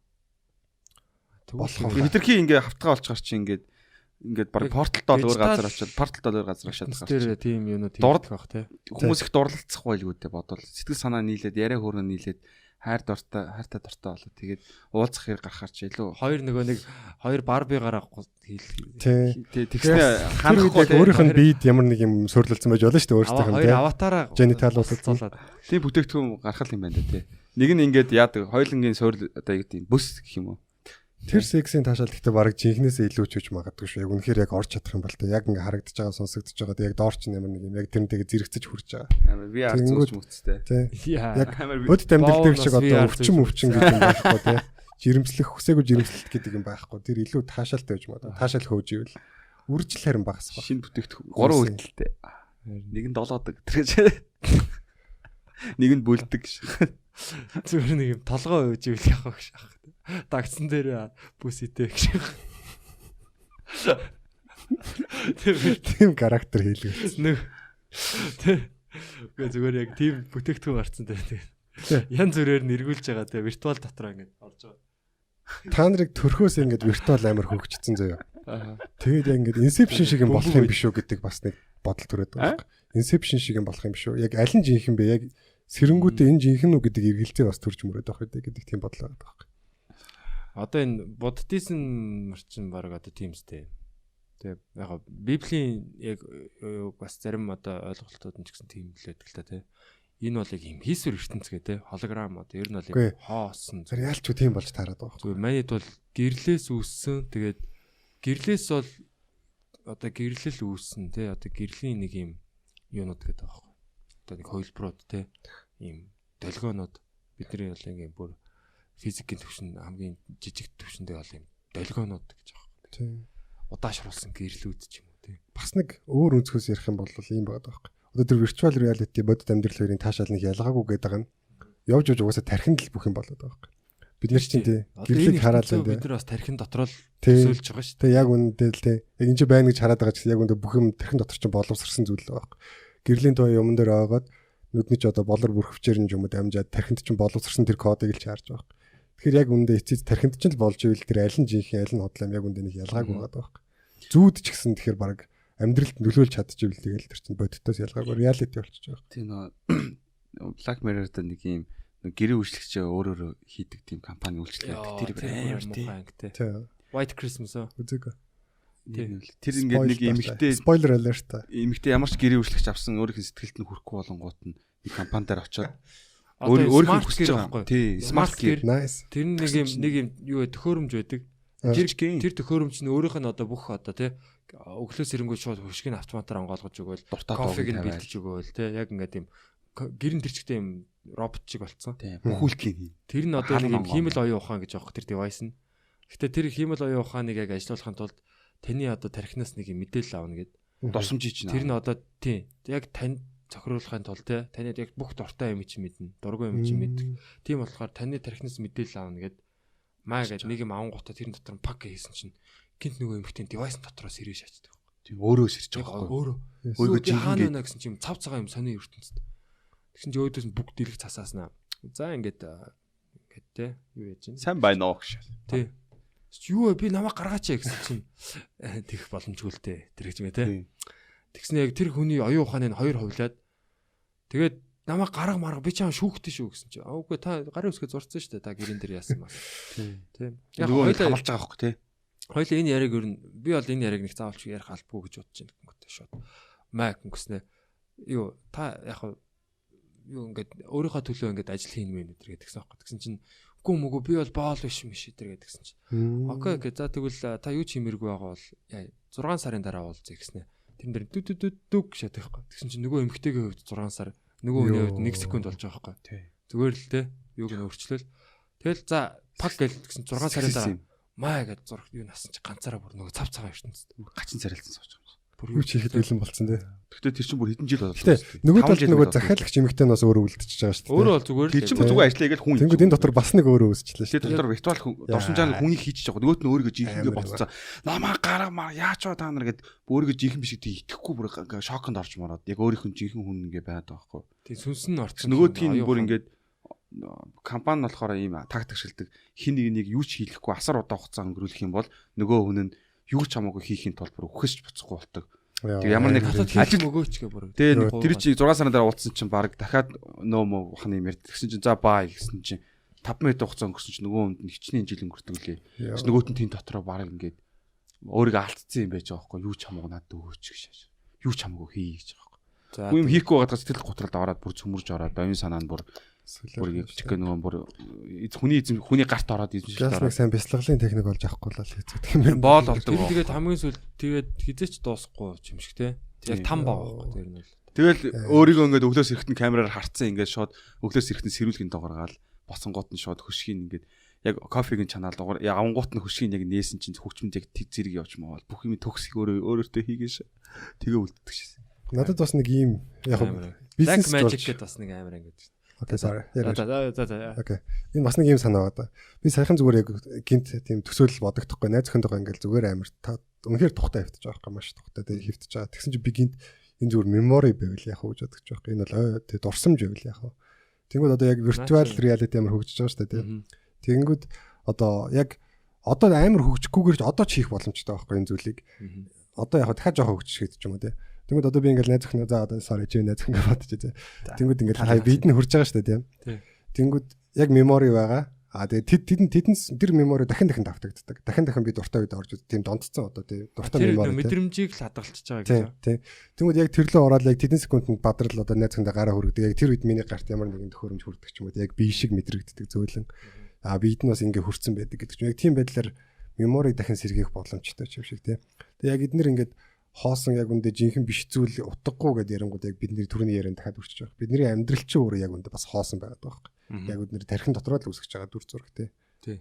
Болох. Хитрхи ингээ хавтгаа олчгаар чи ингээд баг порталдоо өөр газар очиод порталдоо өөр газар очиод гарч. Тэр тийм юмнууд хийх байх тий. Хүмүүс их дурлалцах байлгүй дээ бодвол сэтгэл санаа нийлээд яриа хөөрнө нийлээд хайртай дуртай болоо тэгээд уулзах хэрэг гарахаар ч илүү хоёр барбигараа тий. Тэгснэ ханахгүй өөрийнх нь биед ямар нэг юм суйрлалцсан байж болно шүү дээ өөртөөх нь тий. Хоёр аватараа генитал уулзуулаад. Тийм бүтээгдэхүүн гаргах юм байна тий. Нэг нь ингээд яадаг хоёулангийн суйрл одоо яг тийм бүс гэх юм уу. Тэр сексийн таашаал гэхдээ баг жинхнээсээ илүү ч үж магадгүй шүү. Яг үнэхээр яг орж чадах юм бол тэ яг ингээ харагдаж байгаа сонсогдож байгаа. Яг доорч ямар нэг юм яг тэрнтэйгээ зэрэгцэж хүрч байгаа. VR зүүж мөцтэй. Яг бодит амьдрал дээр шиг одоо өвчин гэдэг юм байхгүй тэ. Жирэмслэх хүсээгүй жирэмслэлт гэдэг юм байхгүй. Тэр илүү таашаалтай байж магадгүй. Таашаал хөөж ивэл үржил харин багас баг. Шинэ бүтээгдэхүүн 3 үйлдэлтэй. Нэг нь долоодаг тэрэж. Нэг нь бүлдэг ш. Зүгээр нэг юм толгоо өөж ивэл яах вэ гэж. Дагцсан дээр бүсэтэй гэж. Тийм характер хийлгэж. Үгүй зүгээр яг тийм бүтээгдэхүүн гарцсан дээр. Ян зүрээр нь эргүүлж байгаа те виртуал дотроо ингэж орж байгаа. Та нарыг төрхөөс ингэж виртуал амар хөгжчихсэн зөө. Тэгээд яг ингэж инсепшн шиг юм болох юм биш үү гэдэг бас нэг бодол төрөөд байгаа. Inception шиг юм болох юм шүү. Яг аль нь жинхэнэ бэ? Яг сэрэнгүүтээ энэ жинхэнэ үү гэдэг эргэлзээ бас төрж мөрөөд байх гэдэг тийм бодол байгаа байхгүй. Одоо энэ буддизм марчин баг одоо тиймстэй. Тэгээ яг Библийн яг бас зарим одоо ойлголтууд нь ч гэсэн тийм л байдаг л та тий. Энэ бол яг юм хийсвэр ертөнцгээ тий. Холограм одоо ер нь бол яг хоосон. Тэр яалч юу тийм болж таарад байгаа байхгүй. Зүгээр манайд бол гэрлээс үүссэн. Тэгээд гэрлээс бол одоо гэрлэл үүссэн тий. Одоо гэрлийн нэг юм юунууд гэдэг байгаа байхгүй. Одоо нэг хойлбрууд тий. Ийм долгионууд бидний бол ингээм бүр физикийн төвшин хамгийн жижиг төвшөндөө бол юм долгионууд гэж байгаа байхгүй. Тийм. Удаашруулсан гэрлүүд ч юм уу тий. Бас нэг өөр өнцгөөс ярих юм бол ийм байгаа байхгүй. Одоо тэр virtual reality бодит амьдрал хоёрын таашаал нэг ялгаагүй гэдэг нь явж угаасаа тархинд л бүх юм болоод байгаа байхгүй. Бид нар чинь тий гэрлийг хараад байна. Бид нар бас тархин дотор л төсөөлж байгаа шүү. Тэг яг үнэндээ л тий. Яг энэ ч байна гэж хараад байгаа чинь яг үнэндээ бүх юм тархин дотор чинь боловсрсан зүйл л байгаа байхгүй. Гэрлийн тоо юмн дээр аваад нүдний ч одоо болор бүрхвчээр нь юм уу дамжаад тархинд чинь боловсрсан тэр кодыг л чаарж байгаа. Тэгэхээр яг үнэндээ эцэст тархинд чинь л болж ивэл тэр аль нь жинхэнэ аль нь хотлоо яг үнэндээ нэг ялгаагүй байгаа байхгүй. Зүүд ч гэсэн тэгэхээр баг амьдралд нөлөөлж чадчихвэл тэгэл тэр чинь бодитоос ялгаагүй reality болчихж байгаа. Тийм нөө Black Mirror-д нэг юм гэрээ үйлчлэгч өөрөөр хийдэг тийм компани үйлчлэгээ тэр амар тийм. White Christmas үзээгүй. Тэр ингээд нэг эмэгтэй spoiler alert та. Эмэгтэй ямар ч гэрээ үйлчлэгч авсан өөрийнх нь сэтгэлд нь хүрэхгүй болонгууд нь нэг компани дээр очиод өөрийнхөө хүсэж байгаа. Тий, smart gear. Nice. Тэр нэг юм юу төхөөрөмж байдаг. Тэр төхөөрөмж нь өөрийнх нь одоо бүх одоо тий өглөөс ирэнгүүт шууд хөшгийг автоматар онгоолгож өгөөл кофег нь бэлдэж өгөөл тий яг ингээд юм гэрэн төрчтэй юм робот шиг болцсон. Бүх үйлдэл тэр нь одоо нэг юм хиймэл оюун ухаан гэж аах тэр девайс нь. Гэтэ тэр хиймэл оюун ухааныг яг ажилуулахын тулд таны одоо тархинаас нэг юм мэдээлэл авна гэд дурсамжиж байна. Тэр нь одоо тий яг танд цохируулахын тулд тий танад яг бүх дуртай юм чи мэднэ. Дургүй юм чи мэдэх. Тийм болохоор таны тархинаас мэдээлэл авна гэд маа гэд нэг юм авангуудаа тэрэн дотор нь пак хийсэн чинь гинт нөгөө эмхтэн девайс дотроос ирээ шаачдаг. Тийм өөрөө сэрж байгаа байхгүй. Өөрөө хаана байна гэсэн чинь цав цагаан юм сони ертөнцид. Тэгсэн чинь өөдөөс нь бүгд дэлгэх цасааснаа. За ингээд тий юу яаж чинь. Сайн байна уу гэж. Тий. Юу би намайг гаргаач гэсэн чинь тэгэх боломжгүй л дээ. Тэр гэж юм тий. Тэгснэ яг тэр хүний оюун ухааны нь хоёр хувлаад тэгээд намайг гарга марга би чам шүүхтэй шүү гэсэн чинь. Үгүй та гарын үсгээ зурцсан шүү дээ. Та гэрэн дээр яасан мас. Тий. Яг хоёул хамалж байгаа байхгүй тий. Хоёул энэ яриг ер нь би бол энэ яриг нэг заавалч ярих албагүй гэж бодож байна гэнэ шууд. Маяг гиснэ. Юу та яг юу ингээд өөрийнхөө төлөө ингээд ажил хийн мэн өдр гэдгсэн аахгүй. Тэгсэн чинь үгүй мөгөө би бол боол биш юм шээ тэр гэдгсэн чинь. Окей гэ за тэгвэл та юу ч хиймэргүй байгаа бол 6 сарын дараа уулзъя гэснэ. Тэрэн дээр дүг шатах байхгүй. Тэгсэн чинь нөгөө эмгтэйгийн хувьд 6 сар нөгөө хүний хувьд 1 секунд болж байгаа байхгүй. Зүгээр л те юуг нь өөрчлөөл. Тэгэл за пак гэл тэгсэн 6 сарын дараа маа гэж зурх юу насан чи ганцаараа бүр нөгөө цав цагаан ертөнцид гачин царилсан сууж байгаа юм. Бүр юу ч хийхэд бэлэн болцсон те. Гэхдээ тэр чинь бүр хэдэн жил болоо. Нөгөө талд нөгөө захиалагч эмэгтэй нас өөрөө үлдчихэж байгаа шүү дээ. Өөрөө бол зүгээр л. Тэр чинь зүгээр ажиллая гэж хүн. Тэнгүүд энэ дотор бас нэг өөрөө үүсчихлээ шүү дээ. Тэр дотор виртуал дурсамжаар хүнийг хийчихэж байгаа. Нөгөөт нь өөрийгөө жинхэнэ болцсон. Намаа гараа яач ба та нар гэд өөрийгөө жинхэнэ биш гэдэг итгэхгүй бүр шоконд орж мараад яг өөрийнх нь жинхэнэ хүн ингээ байгаад байгаа хгүй. Тийм сүнс нь орцсон. Нөгөөдгийн бүр ингээд компани болохоор ийм тактик шилдэг хин нэг юу ч хийхгүй асар удаан хугацаа өнгөрүүлэх юм бол нөгөө хүн нь юу ч хамаагүй хийхин тулд бүр өгөхөж буцахгүй болдог. Тэг ямар нэг ажил өгөөч гэ бүр. Тэгээ тэр чи 6 сарын дараа уулзсан чинь баг дахиад нөө мохны юм ярьд. Тэгсэн чинь за бай гэсэн чинь 5 минут хугацаа өнгөрсөн чинь нөгөө хүнд хичнээн жил өнгөртөн лээ. Нөгөөт нь тийм дотроо баг ингээд өөрийгөө алдсан юм байж байгаа байхгүй юу ч хамаагүй надад өгөөч гэж. Юу ч хамаагүй хий гэж байгаа байхгүй. За юм хийхгүй байгаад сэтгэл готролд ороод бүр цөмөрж ороод оюун санаа нь бүр чих нөгөө бүр хүний гарт ороод эзэмшилт ороод сайн бяцлаглалын техник болж авахгүй л хэцүү юм. Боол болдог. Тэгээд хамгийн сүүл тэгээд хизээч дуусахгүй юм шиг те. Яг там байгаа байхгүй тэр нь бол. Тэгэл өөрийгөө ингээд өглөөс эрэхтэн камераар харцсан ингээд шууд өглөөс эрэхтэн сэрүүлгийн доогоргаал боцонгууд нь шууд хөшгийн ингээд яг кофегийн чанаал доогор авангууд нь хөшгийн яг нээсэн чинь хөгчмөнд яг зэрэг явж маавал бүх юм төгсгийг өөрөөртөө хийгээш. Тэгээ үлддэг шээ. Надад бас нэг ийм яг бизнес magic гэдэг бас нэг амар ингэж. Окей sorry. За. Окей. Энэ бас нэг юм санаа байна. Би саяхан зүгээр яг гинт тийм төсөөлөл бодогдохгүй найз охиндоо ингээл зүгээр амар та үнэхээр тухтай хөвтөж байгаа юм маш тухтай тэгээ хөвтөж байгаа. Тэгсэн чинь би гинт энэ зүгээр memory байвал яах вэ гэж бодож байгаа юм. Энэ бол тэгээ дурсамж байвал яах вэ? Тэнгүүд одоо яг virtual reality амар хөгжиж байгаа шүү дээ тийм. Тэнгүүд одоо яг одоо амар хөгжихгүйгээр ч одоо ч хийх боломжтой байхгүй энэ зүйлийг. Одоо яг дахиад жоохон хөгжиж хэд ч юм уу тийм. Тэнгүүд одоо би ингээл найз охин за одоо sorry чи найз охин бодож зэ. Тэнгүүд ингээл хай бид нь хурж байгаа шүү дээ тийм. Тэнгүүд яг memory байгаа. Тэгээд тэр memory дахин давтагддаг. Дахин би дуртай үед орж тийм донтцсон одоо тийм дуртай memory. Мэдрэмжийг л хадгалчихж байгаа гэж. Тийм. Тэнгүүд яг тэрлөө ороод яг тэдэн секундэд бадрал одоо найз охиндаа гараа хүргэдэг. Яг тэр үед миний гарт ямар нэгэн төхөөрөмж хүрдэг ч юм уу. Яг би шиг мэдрэгддэг зөөлөн. Бид нь бас ингээ хүрсэн байдаг гэдэг чинь. Яг тийм байдлаар memory дахин сэргийх боломжтой ч юм шиг тийм. Тэгээд яг эднэр ингээд хоосон яг үндэ жинхэнэ биш зүйл утгагүй гэдэг ярангууд яг бидний түрүүний ярианд дахиад үрчиж байгаа. Бидний амьдрал чинь өөрөө яг үндэ бас хоосон байгаад байгаа юм. Яг үднэр тархин дотроо л үүсгэж байгаа дүр зураг тий.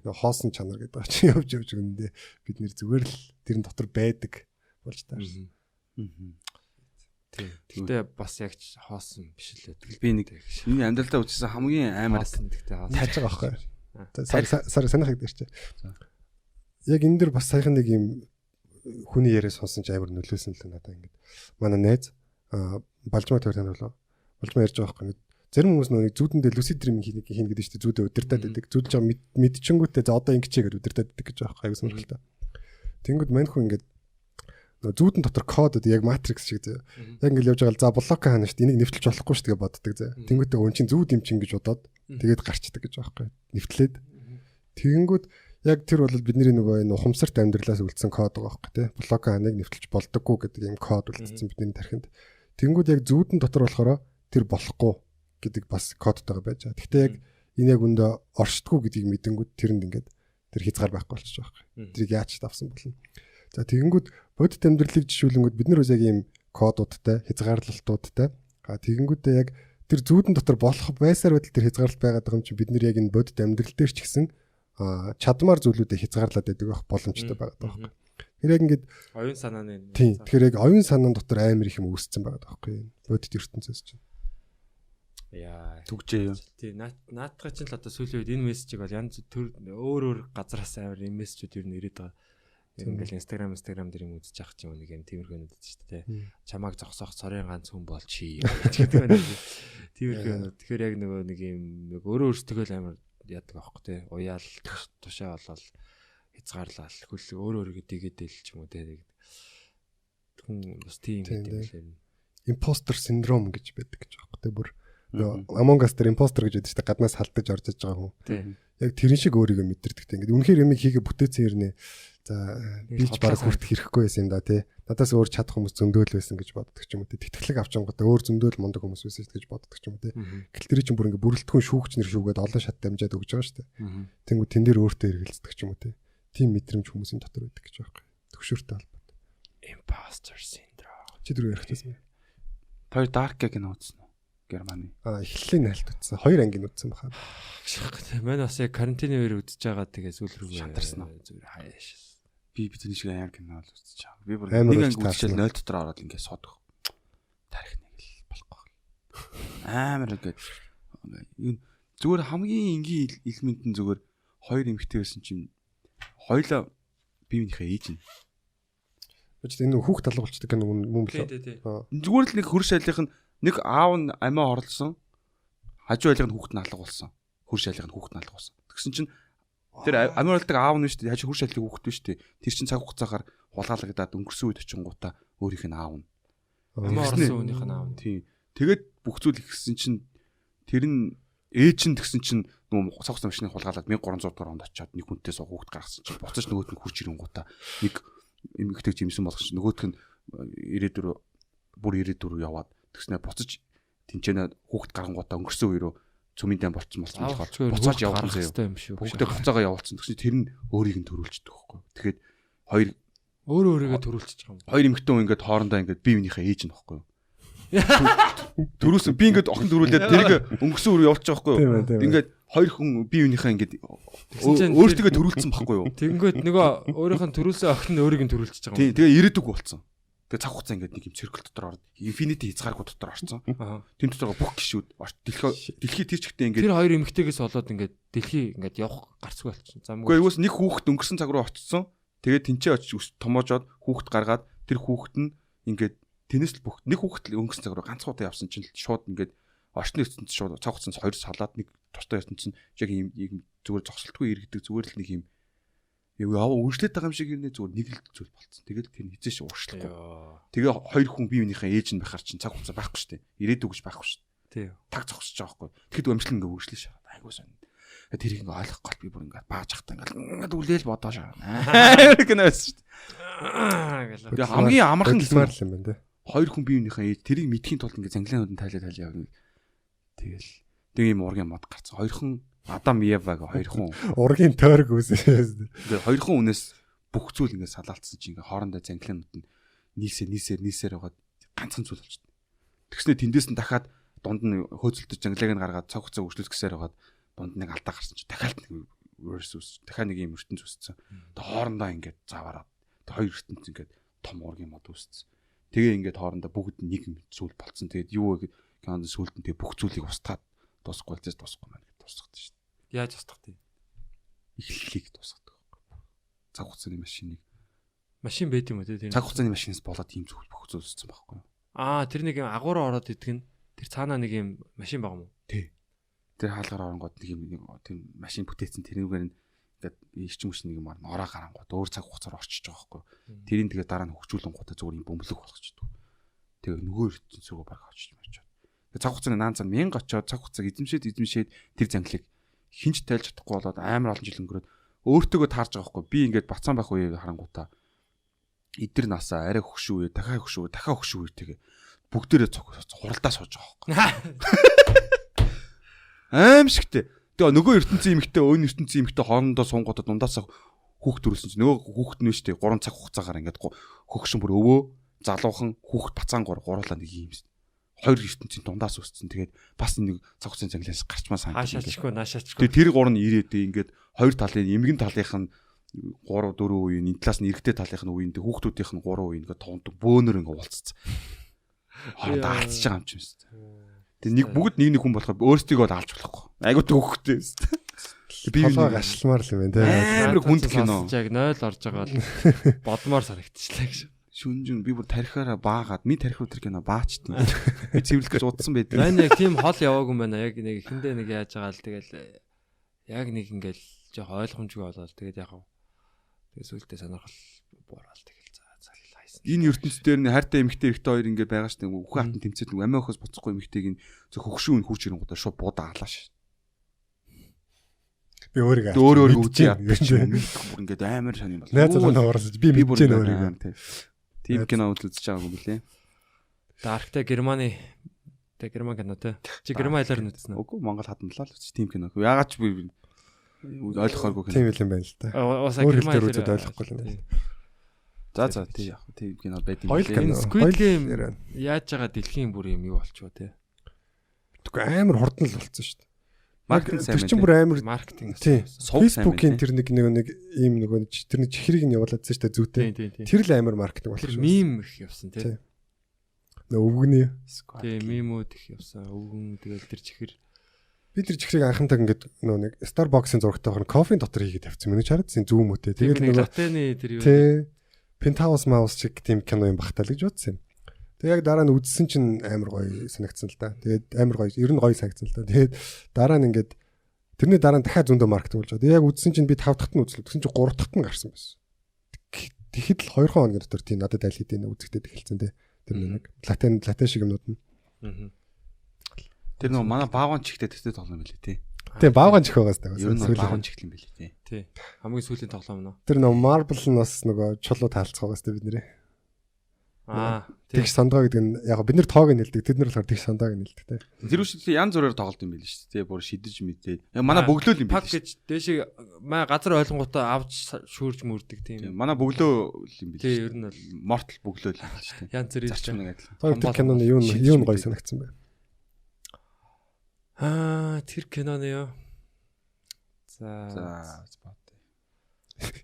Нөгөө хоосон чанар гэдэг байгаа чинь явж үндэ бид нэр зүгээр л тэрэн дотор байдаг болж таарсан. Тий. Гэтэ бас яг хоосон биш л байдаг. Би нэг миний амьдралдаа үзсэн хамгийн амар гэтэ хоосон. Тааж байгаа байхгүй. Сар санахыг дээр чи. Яг энэ дэр бас саяхан нэг юм хүний яриа сонсон ч амар нөлөөсөн л надад ингээд. Манай найз балжмаа төрөнд болоо. Балжмаа ярьж байгаа байхгүй. Зарим хүмүүс нэг зүүдэндээ lucid dream хийнэ гэдэг чинь зүүдээ удирдаад байдаг. Зүүдж байгаа мэдчихэнгүүтээ за одоо ингэчээ гэж удирдаад байдаг гэж байгаа байхгүй. Аюу сонирхолтой. Тэнгүүд мань хүн ингээд зүүдэн дотор код яг matrix шиг зөө. Яг ингээд явж байгаа л за блок хаана шүү дээ. Энийг нэвтэлж болохгүй шүү дээ боддог зөө. Тэнгүүдээ өн чинь зүүд юм чинь гэж бодоод тэгээд гарчдаг гэж байгаа байхгүй. Нэвтлээд. Тэгэнгүүт яг тэр бол бидний нөгөө энэ ухамсарт амьдралаас үлдсэн код байгаа байхгүй тий. Блок хааныг нэвтэлж болдоггүй гэдэг юм код үлдсэн бидний тархинд. Тэнгүүд яг зүүдэн дотор болохоор тэр болохгүй гэдэг бас кодтойгоо байж байгаа. Гэхдээ яг энэ яг өндөө оршдггүй гэдгийг мэдэнгүүт тэрэнд ингээд тэр хязгаар байхгүй болчих жоох. Тэрийг яаж давсан болно. За тэгэнгүүт бодит амьдралыг жишүүлэнгүүт бид нар бас яг ийм кодуудтай, хязгаарлалтуудтай. Тэгэнгүүтээ яг тэр зүүдэн дотор болох байсаар байтал тэр хязгаарлалт байгаад байгаа юм чи бид нар яг энэ бодит амьдрал дээр ч гэсэн чадмаар зүйлүүдэд хязгаарлаад байдаг байх боломжтой байгаад байгаа байхгүй. Тэр яг ингээд оюун санааны. Тийм. Тэгэхээр яг оюун санаан дотор амар их юм үүсцэн байгаа байхгүй. Бодит ертөнцөөс чинь. Яа. Түгжээ юу? Тийм. Наадхаа чинь л одоо сүүлийн үед энэ мессежийг бол янз бүр өөр газраас амар энэ мессежүүд юу нэрээд байгаа. Ингээл Instagram дээр юм үзэж авах юм нэг юм тиймэрхүү нүд шүү дээ. Чамааг зогсоох цорын ганц хүн бол чи гэдэг байна. Тиймэрхүү нүд. Тэгэхээр яг нөгөө нэг юм нэг өөрөө өөртөө л амар яадаг аахгүй те. Уяал тушаа болол хязгаарлал хөл өөрөө дэгэдэл ч юм уу те. Хүн бас тийм гэдэг юм. Imposter syndrome гэж байдаг гэж аахгүй те. Бүр Among Us дээр imposter гэж байдаг шүү дээ. Гаднаас халдаж орж иж байгаа хүн. Яг тэрэн шиг өөрийгөө мэдэрдэг те. Ингээд үнэхээр юм хийгээ бүтээсэн хэрнээ. За би ч баг хүртэх хэрэггүй байсан юм да тий. Надаас өөр чадах хүмүүс зөндөөл байсан гэж боддог ч юм уу тий. Тэтгэлэг авчингуудаа өөр зөндөөл мундаг хүмүүс байсан гэж боддог ч юм уу тий. Гэтэл тэр чинь бүр ингээ бүрэлдэхүүн шүүгч нар шүүгээд олон шат дамжаад өгж байгаа шүү дээ. Тэнгүү тэн дээр өөртөө эргэлздэг ч юм уу тий. Тим мэдрэмж хүмүүсийн дотор байдаг гэж байгаа юм. Төгшөөртэй холбоотой. Imposter syndrome. Чи дөрөв ярихтайсан. Тэр Dark Gag-ыг үзсэн үү? Германы. Эхлэлийн найлт үзсэн. 2 ангийн үзсэн баха. Манай бас яг карантины үеэр үзэж байгаа тэгээ сүүл рүү шантарсан уу? Зүгээр хаяаш. Би бидний шиг аяар кино л үзэж байгаа. Би бүр нэг анги үзчихэл 0 дотор ороод ингээд суудах. Тарих нэг л болохгүй. Амар ингээд зүгээр хамгийн энгийн элемент нь зүгээр хоёр эмэгтэй байсан чинь хоёлаа биенийхээ ээж нь. Бочд энэ хүүхд талга болчдөг гэнэ мөн билээ. Зүгээр л нэг хөрш айлынх нь нэг аав нь амиа оролцсон. Хажуу айлынх нь хүүхд нь алга болсон. Хөрш айлынх нь хүүхд нь алга болсон. Тэгсэн чинь тэр амиа оролдог аав нь шүү дээ. Хажуу хөрш айлын хүүхд нь шүү дээ. Тэр чинь цаг хугацаагаар хулгайлагдаад өнгөрсөн үед очингуудаа өөрийнх нь аав нь. Амиа орсон хүнийх нь аав нь. Тийм. Тэгээд бүх зүйл ихсэн чинь тэр нь ээж нь тэгсэн чинь нөгөө цаг хугацаа машины хулгайлаад 1300 дугаар онд очиод нэг хүнтэй суу хүүхд гаргасан чинь буцаж нөгөөт нь хурж ирэнгуудаа нэг эмэгтэй жимсэн болгоч нөгөөтг нь 94 бүр 94 яваад тэгснээр буцаж тэнцэнэ хүүхд гарангуудаа өнгөрсөн үеэрөө цөминдээ болцсон болохоор буцааж явуулсан юм шүү. Бүгдээ буцаага явуулсан. Тэгсэн тэр нь өөрийг нь төрүүлчихдэг байхгүй. Тэгэхээр хоёр өөрийгөө төрүүлчихэж байгаа юм. Хоёр эмэгтэй хүн ингээд хоорондоо ингээд бие биенийхээ ээж нь байхгүй. Төрүүлсэн би ингээд охин төрүүлээд тэрийг өнгөрсөн үеэр явуулчих байхгүй юу. Ингээд хоёр хүн бие биенийхээ ингээд өөртөө төрүүлсэн байхгүй юу. Тэгэнгүүт нөгөө өөрийнх нь төрүүлсэн охин нь өөрийг нь төрүүлчихэж байгаа юм. Тэгээ ирээдүг болцсон. Тэгээ цаг хугацаа ингээд нэг юм циркл дотор ороод инфинити хязгааргүй дотор орсон. Тэнд дотор бүх гişүүд дэлхий тэр чигтээ ингээд тэр хоёр эмэгтэйгээс болоод ингээд дэлхий ингээд явах гарцгүй болчихсон. Замгүй. Уус нэг хүүхэд өнгөрсөн цаг руу очсон. Тэгээд тэнцээ очиж томоожоод хүүхэд гаргаад тэр хүүхэд нь ингээд тэнэс л бүх нэг хүүхэд л өнгөрсөн цаг руу ганцхан удаа явсан чинь шууд ингээд орчны ертөнцид шууд цаг хугацаанд хоёр салаад нэг тустай ертөнцид яг ийм зүгээр зогсолтгүй иргэдэг зүгээр л нэг юм Яа үргэлжлээд байгаа юм шиг юм нэ зүгээр нэг л зүйл болцсон. Тэгэл тэр хизээш ууршлахгүй. Тэгээ хоёр хүн бие биенийхээ ээж нь байхаар чинь цаг хугацаа байхгүй шүү дээ. Ирээдүг гэж байхгүй шүү дээ. Тий. Таг зогсож байгаа байхгүй. Тэгэхэд өмчлөн ингээ үргэлжлэж шахаад айгуу сонь. Тэрийг ингээ ойлгох гол би бүр ингээ бааж ахтаа ингээ үлээл бодоо шаа. Гэнэ байсан шүү дээ. Тэгээ хамгийн амархан хэлмээр л юм байна те. Хоёр хүн бие биенийхээ ээж тэрийг мэдхийн тулд ингээ занглаанууд нь тайлаад явна. Тэгэл тэг юм ургийн мод гарцсан. Хоёрхан Адам Еваг хоёр хүн ургийн тойрог үүсээ. Тэгээ хоёр хүн үнээс бүх зүйл ингээ салаалтсан чинь ингээ хоорондоо занглаанууд нь нийсээр байгаа ганцхан зүйл болчихсон. Тэгснэ тэндээс нь дахиад дунд нь хөөцөлдөж занглааг нь гаргаад цаг хугацаа үргэлжлүүлэх гэсээр байгаад дунд нэг алдаа гарсан чинь дахиад нэг verse үс дахиад нэг юм ертөнц үссэн. Тэгээ хоорондоо ингээ заваараад тэгээ хоёр ертөнц ингээ том ургийн мод үссэн. Тэгээ ингээ хоорондоо бүгд нэг юм зүйл болцсон. Тэгээд юу вэ гэхэд киноны сүлд нь тэгээ бүх зүйлийг устгаад дуусахгүй л дуусахгүй маань гэж дуусгад шүү дээ. Яаж устгах тийм? Эхлэлийг дуусгадаг байхгүй. Цаг хугацааны машиныг машин байд юм уу тийм? цаг хугацааны машинаас болоод ийм зүйл бүх зүйл үссэн байхгүй. Тэр нэг юм агуураа ороод идэх нь тэр цаанаа нэг юм машин байгаа юм уу? Тий. Тэр хаалгаар оронгууд нэг юм тийм машин бүтээсэн тэрнүүгээр нь ингээд ирчим хүч нэг юм ороо гарангууд өөр цаг хугацаар орчиж байгаа байхгүй. Тэрийг тэгээ дараа нь хөгжүүлэнгуудаа зүгээр юм бөмбөлөг болгочихдог. Тэгээ нөгөө ертөнцөөгөө баг очиж марчаад. Тэгээ цаг хугацааны наан цан 1000 очоод цаг хугацааг эзэмшээд тэр занглыг хинж тайлж чадахгүй болоод амар олон жил өнгөрөөд өөртөөгөө таарж байгаа байхгүй. Би ингээд бацаан байх үеийг харангуудаа эдэр насаа арай хөгшүү үе, дахиад хөгшүү үе тэгээ бүгдээрээ хуралдаа сууж байгаа байхгүй. Аимшигтэй. Тэгээ нөгөө ертөнцийн эмэгтэй өөний ертөнцийн эмэгтэй хоорондоо суунгуудаа дундаасаа хүүхд төрүүлсэн чинь нөгөө хүүхд нь штэ 3 цаг хугацаагаар ингээд хөгшин бүр өвөө залуухан хүүхд бацаан гуруулаа нэг юм. Хоёр ертөнцийн дундаас үссэн. Тэгээд бас нэг цаг хугацааны занглаас гарчмаа санагдав. Хаашаачгүй, наашаачгүй. Тэгээд тэр гур нь ирээд ингээд хоёр талын эмгэн талынх нь 3 4 үе, энэ талаас нь эрэгтэй талынх нь үеинд хүүхдүүдийнх нь 3 үе ингээд тоондог бөөнөр ингээд уулзсан. Хоорондоо алдчихж байгаа юм чи юм. Тэгээд нэг бүгд нэг хүн болохоор өөрсдийгөө алж болохгүй. Айгуу төвхтэй юм. Би гашламар л юм байна те. Амар хүнд кино. Яг 0 орж байгаа л бодмоор санагдчихлаа гэж. Шүнжин би бүр тарихаараа баагаад ми тарих өтер кино баачтیں۔ Би цэвэрлэх гэж удсан байдаг. Байна яг тийм хол яваагүй юм байна. Яг нэг эхэндээ нэг яаж байгаа л тэгэл яг нэг ингээл жоох ойлгомжгүй болоод тэгээд яг тэгээд сүултээ сонирхол буурал тэгэл заллаа хийсэн. Энэ ертөнцийн дээр нь хайртай эмэгтэй эрэгтэй хоёр ингээ байгаа штэ. Үхэн хатан тэмцээд нэг амиа өхөөс буцахгүй эмэгтэйг нь зөв хөгшүүн хурж ирэнгуудаа шууд буудаа алаа ш. Би өөрийгөө үзээ ядчих юм. Бүр ингээ амар сонирм бол. Найз залуу нуурсаж би мэдэж байна өөрийгөө. Тийм кино үзэж байгаа юм билээ. Дарктай Германы герман кино те. Чи герман хэлээр нь үзсэн үү? Үгүй Монгол хадмлаа л үз тийм кино. Яагаад ч би ойлгохоогүй кино. Тийм юм байна л та. Өөр хэлээр үзээд ойлгохгүй юм байна. За тий яг тийм кино байд юм билээ. Squid Game яаж байгаа дэлхийн бүр юм юу болчихоо те. Тэгвэл амар хурдан л болцсон шүү дээ. Маркетинг сайн байна. Тэр чинь бүр амар маркетинг. Facebook-ийн тэр нэг ийм нэг тэрний чихрийг нь явуулаад зэ штэ зүйтэй. Тэр л амар маркетинг болох шүү. Мим их явсан тий. Өвгөний. Тий, мимүүд их явсан. Өвгөн тэгэл тэр чихэр. Би тэр чихрийг анхантаа ингээд нэг Starbucks-ын зурагтай байна. Кофеин дотор хийгээд тавьсан. Миний чарадсан зүүм үтэй. Тэгээд нэг латены тэр юу. Тий. Penthouse Mouse шиг тийм кино юм бахтаа л гэж бодсон юм. Тэг яг дараа нь үзсэн чинь амар гоё санагдсан л да. Тэгээд амар гоё, ер нь гоё санагдсан л да. Тэгээд дараа нь ингээд тэрний дараа нь дахиад зөндөө маркетинг болж байгаа. Тэгээд яг үзсэн чинь би 5 дахьт нь үзлээ. Тэгсэн чинь 3 дахьт нь гарсан байсан. Тэгэхэд л 2 хоногийн дотор тийм надад аль хэдийн үзэгдээд эхэлсэн те. Тэр нэг латен шиг юмнууд нь. Тэр нөө манай баавган чихтэй төстэй тоглоом билээ тий. Тийм баавган чих байгаас таа. Ер нь баавган чихлэн билээ тий. Тий. Хамгийн сүүлийн тоглоом нөө. Тэр нөө Marble нь бас нөгөө чулуу таалцах байгаас таа бид нэрээ. Тэгш сандгаа гэдэг нь яг бид нар тоог нэлдэг. Тэд нар болохоор тэгш сандааг нэлдэг те. Тэр үс янз бүрээр тоглолт юм байл шүү дээ. Бүр шидэж мэдээд. Манай бөглөө юм байл. Пак гэж дээшээ газар ойлгонгуудаа авч шүүрж мөрдөг тийм. Манай бөглөө юм байл. Тий, ер нь бол мортал бөглөө л юм шүү дээ. Янз бүр зарчим нэг адилхан. Тэр киноны юу нь гоё санагдсан бэ? Тэр киноны юу? За спот.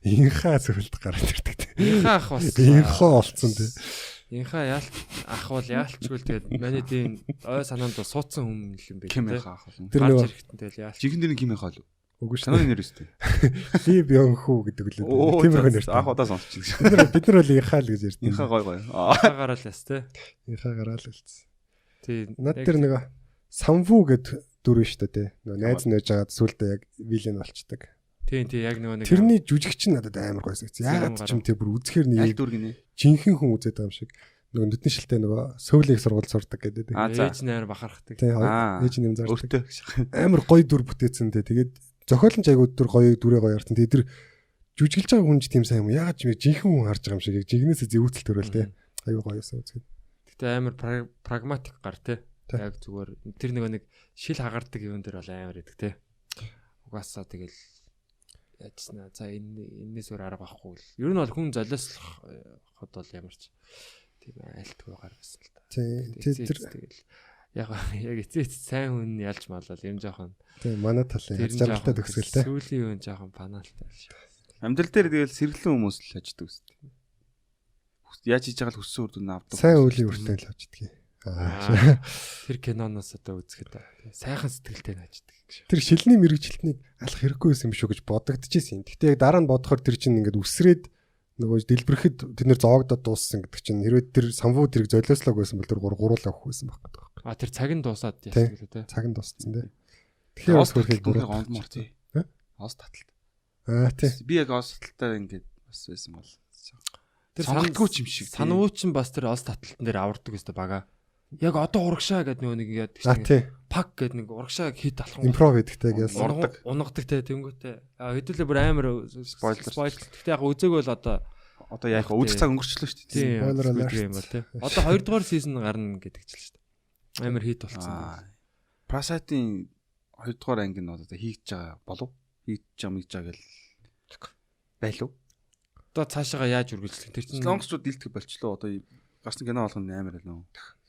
Инхаа зөвлөлт гараад ирдэг те. Инхаа ах бас. Инхаа олцсон те. Инхаа ах бол яалтчгүй тэгээд манай тийм ой санаанд суудсан хүн юм бэ. Ким инхаа ах бол. Тэр нэг хэрэгтэй л яалт. Жихэн дээр ким инхаа л. Үгүй шүү. Санааны нэр өстэй. Ли Бёнхүү гэдэг л үү. Тиймэрхүү нэр. Ах удаа сонсчих. Бид нар бол инхаа л гэж ярьдаг. Инхаа гой гой. Инхаа гараал яс те. Инхаа гараал хэлсэн. Тий. Над тэр нэг Самву гэд дүр нь шүү дээ те. Найз нээж агаад сүулдэ яг вилен болчдаг. Тийм яг нэг тэрний жүжигч нь надад амар гоё санагдсан. Яагаад ч юм те бүр үзэхээр Аль нэг дүргэнэ. жинхэнэ хүн үзээд байгаа юм шиг. Нөгөө нүдний шилтэй нөгөө сөүлийг сургууль сурдаг гэдэг. ээж нээр бахархдаг. Тийм ээж нэм зардаг. Өөртөө. Амар гоё дүр бүтээсэн те. Тэгээд зохиолч айгууд дүр гоё дүрээ гоё ярьсан. Тэгээд тэр жүжиглж байгаа хүн ч тийм сайн юм. Яагаад ч юм жинхэнэ хүн харж байгаа юм шиг. Жигнэсээ зэвүүтэл төрөл те. Аюу гоё юмсан үзгээд. Гэтэ амар прагматик гар те. Яг зүгээр тэр нэг шил хагардаг юм дээр бол амар идэг те. Угаасаа тэгэл яажснаа. За энэс өөр арга байхгүй л. Ер нь бол хүн золиослох хот бол ямар ч тийм айлтгүй гаргасан л та. Тэр тэгэл яг эцээц сайн хүн ялж малал юм жоохон. Тийм манай талын жаргалтай төгсгөлтэй. Сүүлийн үн жоохон панаалтай л шүү. Амьдрал дээр тэгэл сэргэлэн хүмүүс л аждаг үстэй. Яаж хийж байгаа л хүссэн үр дүн авдаг. Сайн үеийн үртэн л авчдаг. Тэр киноноос одоо үзэхэд сайхан сэтгэлтэй нааждаг гэж. Тэр шилний мэрэгжилтнийг алах хэрэггүй байсан юм шүү гэж бодогдчихсэн. Гэхдээ яг дараа нь бодохоор тэр чинь ингээд үсрээд нөгөө дэлбэрэхэд тэд нэр зоогдоод дууссан гэдэг чинь хэрвээ тэр самвуу тэрийг золиослог байсан бол тэр гуруулаа авах байсан байх гэдэг. Тэр цаг нь дуусаад яасан гэлээ те. Цаг нь дууссан те. Тэгэхээр бас хөрхийг бүрээ гондмор тий. Оос таталт. Тий. Би яг оос таталтаар ингээд бас байсан бол. Тэр санагдгүй юм шиг. Санууч нь бас тэр оос таталтан дээр авардаг өстө бага. Яг одоо урагшаа гэдэг нөгөө нэг яадаг чинь. Пак гэдэг нэг урагшаа хит алхам. Импров гэдэгтэй яасан. Унгадаг те тэнгүүтээ. Хэдүүлээ бүр амар спойлер. Гэхдээ яг үзег бол одоо яг үзэх цаг өнгөрчлөө шүү дээ. Спойлер алерт юм бол те. Одоо 2 дугаар сизон гарна гэдэг ч л шүү дээ. Амар хит болцсон. Parasite-ийн 2 дугаар анги нь одоо хийж байгаа болов? Хийж байгаа гэл байлуу. Одоо цаашаага яаж үргэлжлэх тэр чинь солонгосчууд дэлтгэх болчлоо. Одоо гарсан кино болгоно амар байлаа.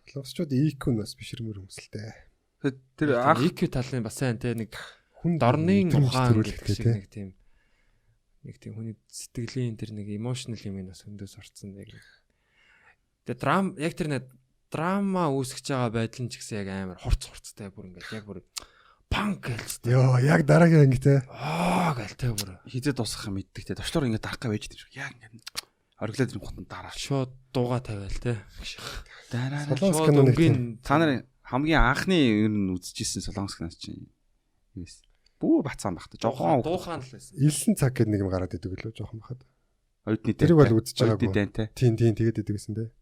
Солонгосчууд EQ нас бишрмэр хүмүүсэлтэй. Тэр анх EQ талын бас сайн те нэг хүн дорны ухаан гэдэг шиг те. нэг тийм хүний сэтгэлийн тэр нэг emotional юм бас хөндөс орцсон нэг. Тэгээ драм яг тэр нэг драма үүсгэж байгаа байдал нь ч гэсэн яг амар хурцтай бүр ингээд яг бүр панк гэлжтэй. Йоо яг дараагийн анги те. Гэлтэй бүр хизээ дуусгах юм мэддэг те. Дочлоор ингээд дарах байж дээ. Яг ингээд ориглоод ирэх хотод дараа шууд дууга тавиал те. Солонгос киноны та нарын хамгийн анхны ер нь үзчихсэн солонгос кино чинь юу вэ? Бүү бацаан багт жоохон дуухан л байсан. Илсэн цаг гэдэг нэг юм гараад идэг лөө жоохон бахад. Оюутны тэрийг бол үзэж байгаагүй. Дэнтэй. Тийм тэгээд идэг гэсэн те.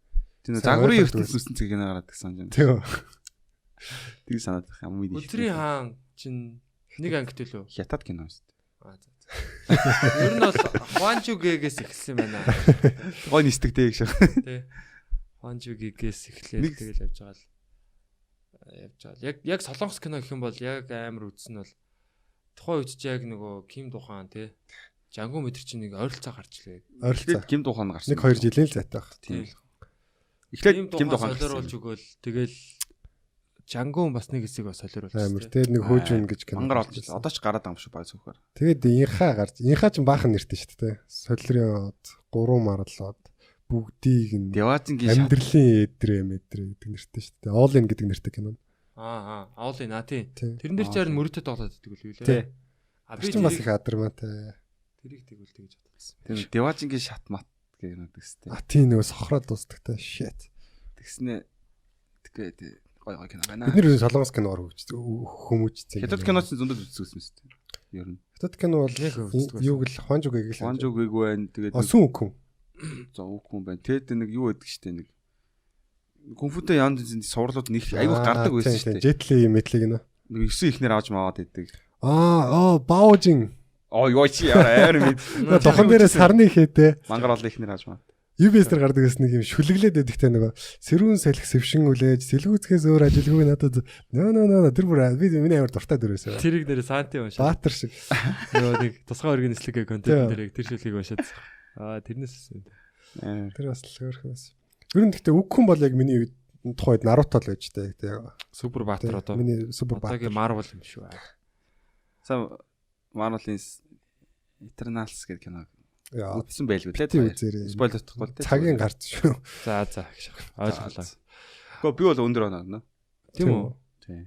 Тийм загварын ертөнц үсэн цаг кино гараад гэсэн юм. Тийм. Тийг санаад байх юм уу? Өдрийн хаан чинь нэг ангит үлээ. Хятад кино шүү дээ. Ер нь бол Хванжугээс эхэлсэн байна. Гой нисдэгтэй гэж. Тий. Хванжугээс эхлээд тэгэл явж байгаа л. Яг солонгос кино гэх юм бол яг амар үзсэн бол тухайн үед ч яг нөгөө Ким Духан тий. Жангу мэтэр чинь нэг ойролцоо гарч лээ. Ойролцоо Ким Духан гарсан. 1-2 жилийн л зайтай баг. Тийм. Эхлээд Ким Духан солируулж өгөөл тэгэл Жангу бас нэг хэсэг бас солируулсан. Амар тий нэг хөөжүн гэж кино. Мангар олж одоо ч гараад байгаа юм шиг баг цөөхөр. Тэгээд инхаа ч баахан нэртэй шүү дээ. Солирын 3 марлоод бүгдийг Девазингийн амьдралын эдрээ гэдэг нэртэй шүү дээ. All in гэдэг нэртэй кино. All in тий. Тэрэн дээр ч харин мөрөдөд тоглоод байдаг үл үү? Тий. Би ч бас их адармаатай. Тэрийг тэгвэл тэгж бодсон. Тийм Девазингийн шат мат гэх юм дээ. Тийм нөгөө сохроод дуустагтай shit. Тэгснэ тэгээд гой кино байна. Бид нэр солонгос киноор хүмүүжсэн. Хятад киноч зөндөө үзсэн юм шүү дээ. Ер нь. Хятад кино бол юуг л Хванжугийг л. Хванжугийг байна. Тэгээд Сүн үхэн. За үхэн байна. Тэгэд нэг юу байдаг штэ нэг конфутэй янд суурлууд нэг аягүй гардаг байсан штэ. Жетли мэтлиг нэ. Нэг 9 ихнэр авч маваад идэг. Баужин. Юу чи яар мэд. Тохон дээрээ сарны ихээтэй. Мангар олон ихнэр авч маа. UBS-ээр гардаг гэсэн нэг юм шүлэглээд байдагтай нөгөө сэрүүн салхи сэвшин үлээж сэлгүүцгээс өөр ажилгүй надад нөө тэр бүр миний амар дуртай дөрөөсөө. Тэрийг дээр санти уншаа. Баатар шиг. Нөгөө нэг тусгай өргөн нислэг контент дээрээ тэр шүлгийг уншаад. Тэрнээс өсөн. Тэр бас л хөөрхөн бас. Ер нь гэхдээ үгхэн бол яг миний тухайд Наруто л байж таа. Супер баатар одоо. Миний супер баатар. Одоогийн Marvel юм шүү. Са Marvel-ийн Eternals гэдэг кино үзсэн байлгүй лээ. Спойлер тохгүй тий. Цагийн гарч шүү. За ойлголоо. Гэхдээ би бол өндөр оноо. Тийм үү? Тий.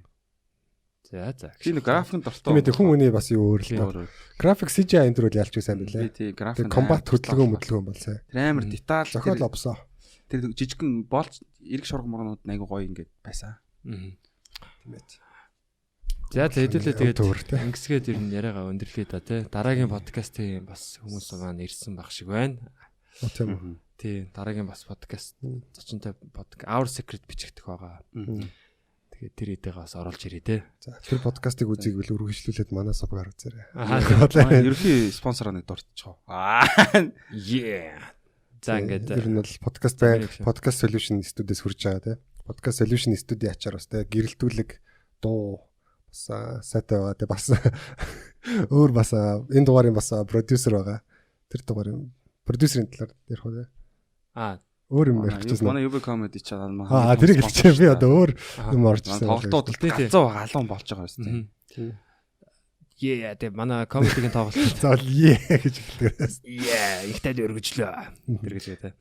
За. Тийм графикын дуртай. Тийм хүн үний бас юу өөр л. График CGI энэ төр бол ялчгүй сайн билээ. Тий, график. Комбат хөдөлгөөн бол сайн. Тэр амар деталь. Зохиол опсоо. Тэр жижигхэн болж эрг шорго морнууд айгу гоё ингээд байсан. Тийм ээ. За хэдүүлээ Төвөртэй. тэгээд ингэсгээд ер нь яриагаа өндөрлөе да тий. Дараагийн подкастын бас хүмүүс маань ирсэн баг шиг байна. Тийм үү. Тий, дараагийн бас подкаст зочинтой подкаст Our Secret бичигдэх байгаа. Тэгээд тэр идэгээ бас оруулж ирээ тий. За тэр подкастыг үзийгвэл үргэлжлүүлээд манай сабгаар үзээрэй. Ерөнхий спонсороо нэг дуртчихоо. Yeah. За ингээд ер нь бол подкаст solution студиэс хүрж байгаа тий. Podcast solution студийн ачаар бас тий гэрэлтүүлэг дуу бас сайтай байгаа тий бас өөр бас энэ дугаарын бас продюсер байгаа. Тэр дугаарын продюсерийн талаар ярих уу тий. Өөр юм ярих гэсэн. Манай UB comedy channel маа. Тэр хэлчихээ би одоо өөр юм орж ирсэн. Тоглолтууд галзуу галуун болж байгаа юм тийм. Yeah, тэг манай комедигийн тоглолт. Заавал гэж хэлдэг. Yeah, ихтэй өргөжлөө. Тэр гэлээ тий.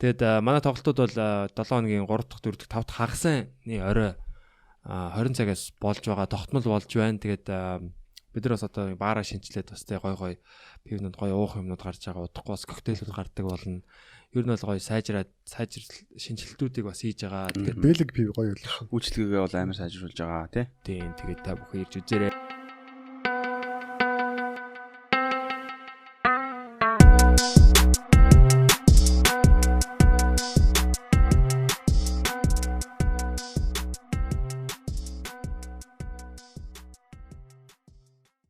Тэгэд манай тоглолтууд бол 7 хоногийн 3 дахь 4 дахь 5 дахь хагасны орой 20 цагаас болж байгаа тогтмол болж байна. Тэгээд бид нар бас одоо баараа шинчлээд бас тий гой пивнууд гой уух юмнууд гарч байгаа. Удахгүй бас коктейлүүд гардаг болно. Ер нь бол гоё сайжраад шинжилтүүдийг бас хийж байгаа. Тэгээд бэлэг пив гоё л шүү. Үйлчлэгээ бол амар сайжруулж байгаа тий. Тийм тэгээд та бүхэн ирж үзээрэй.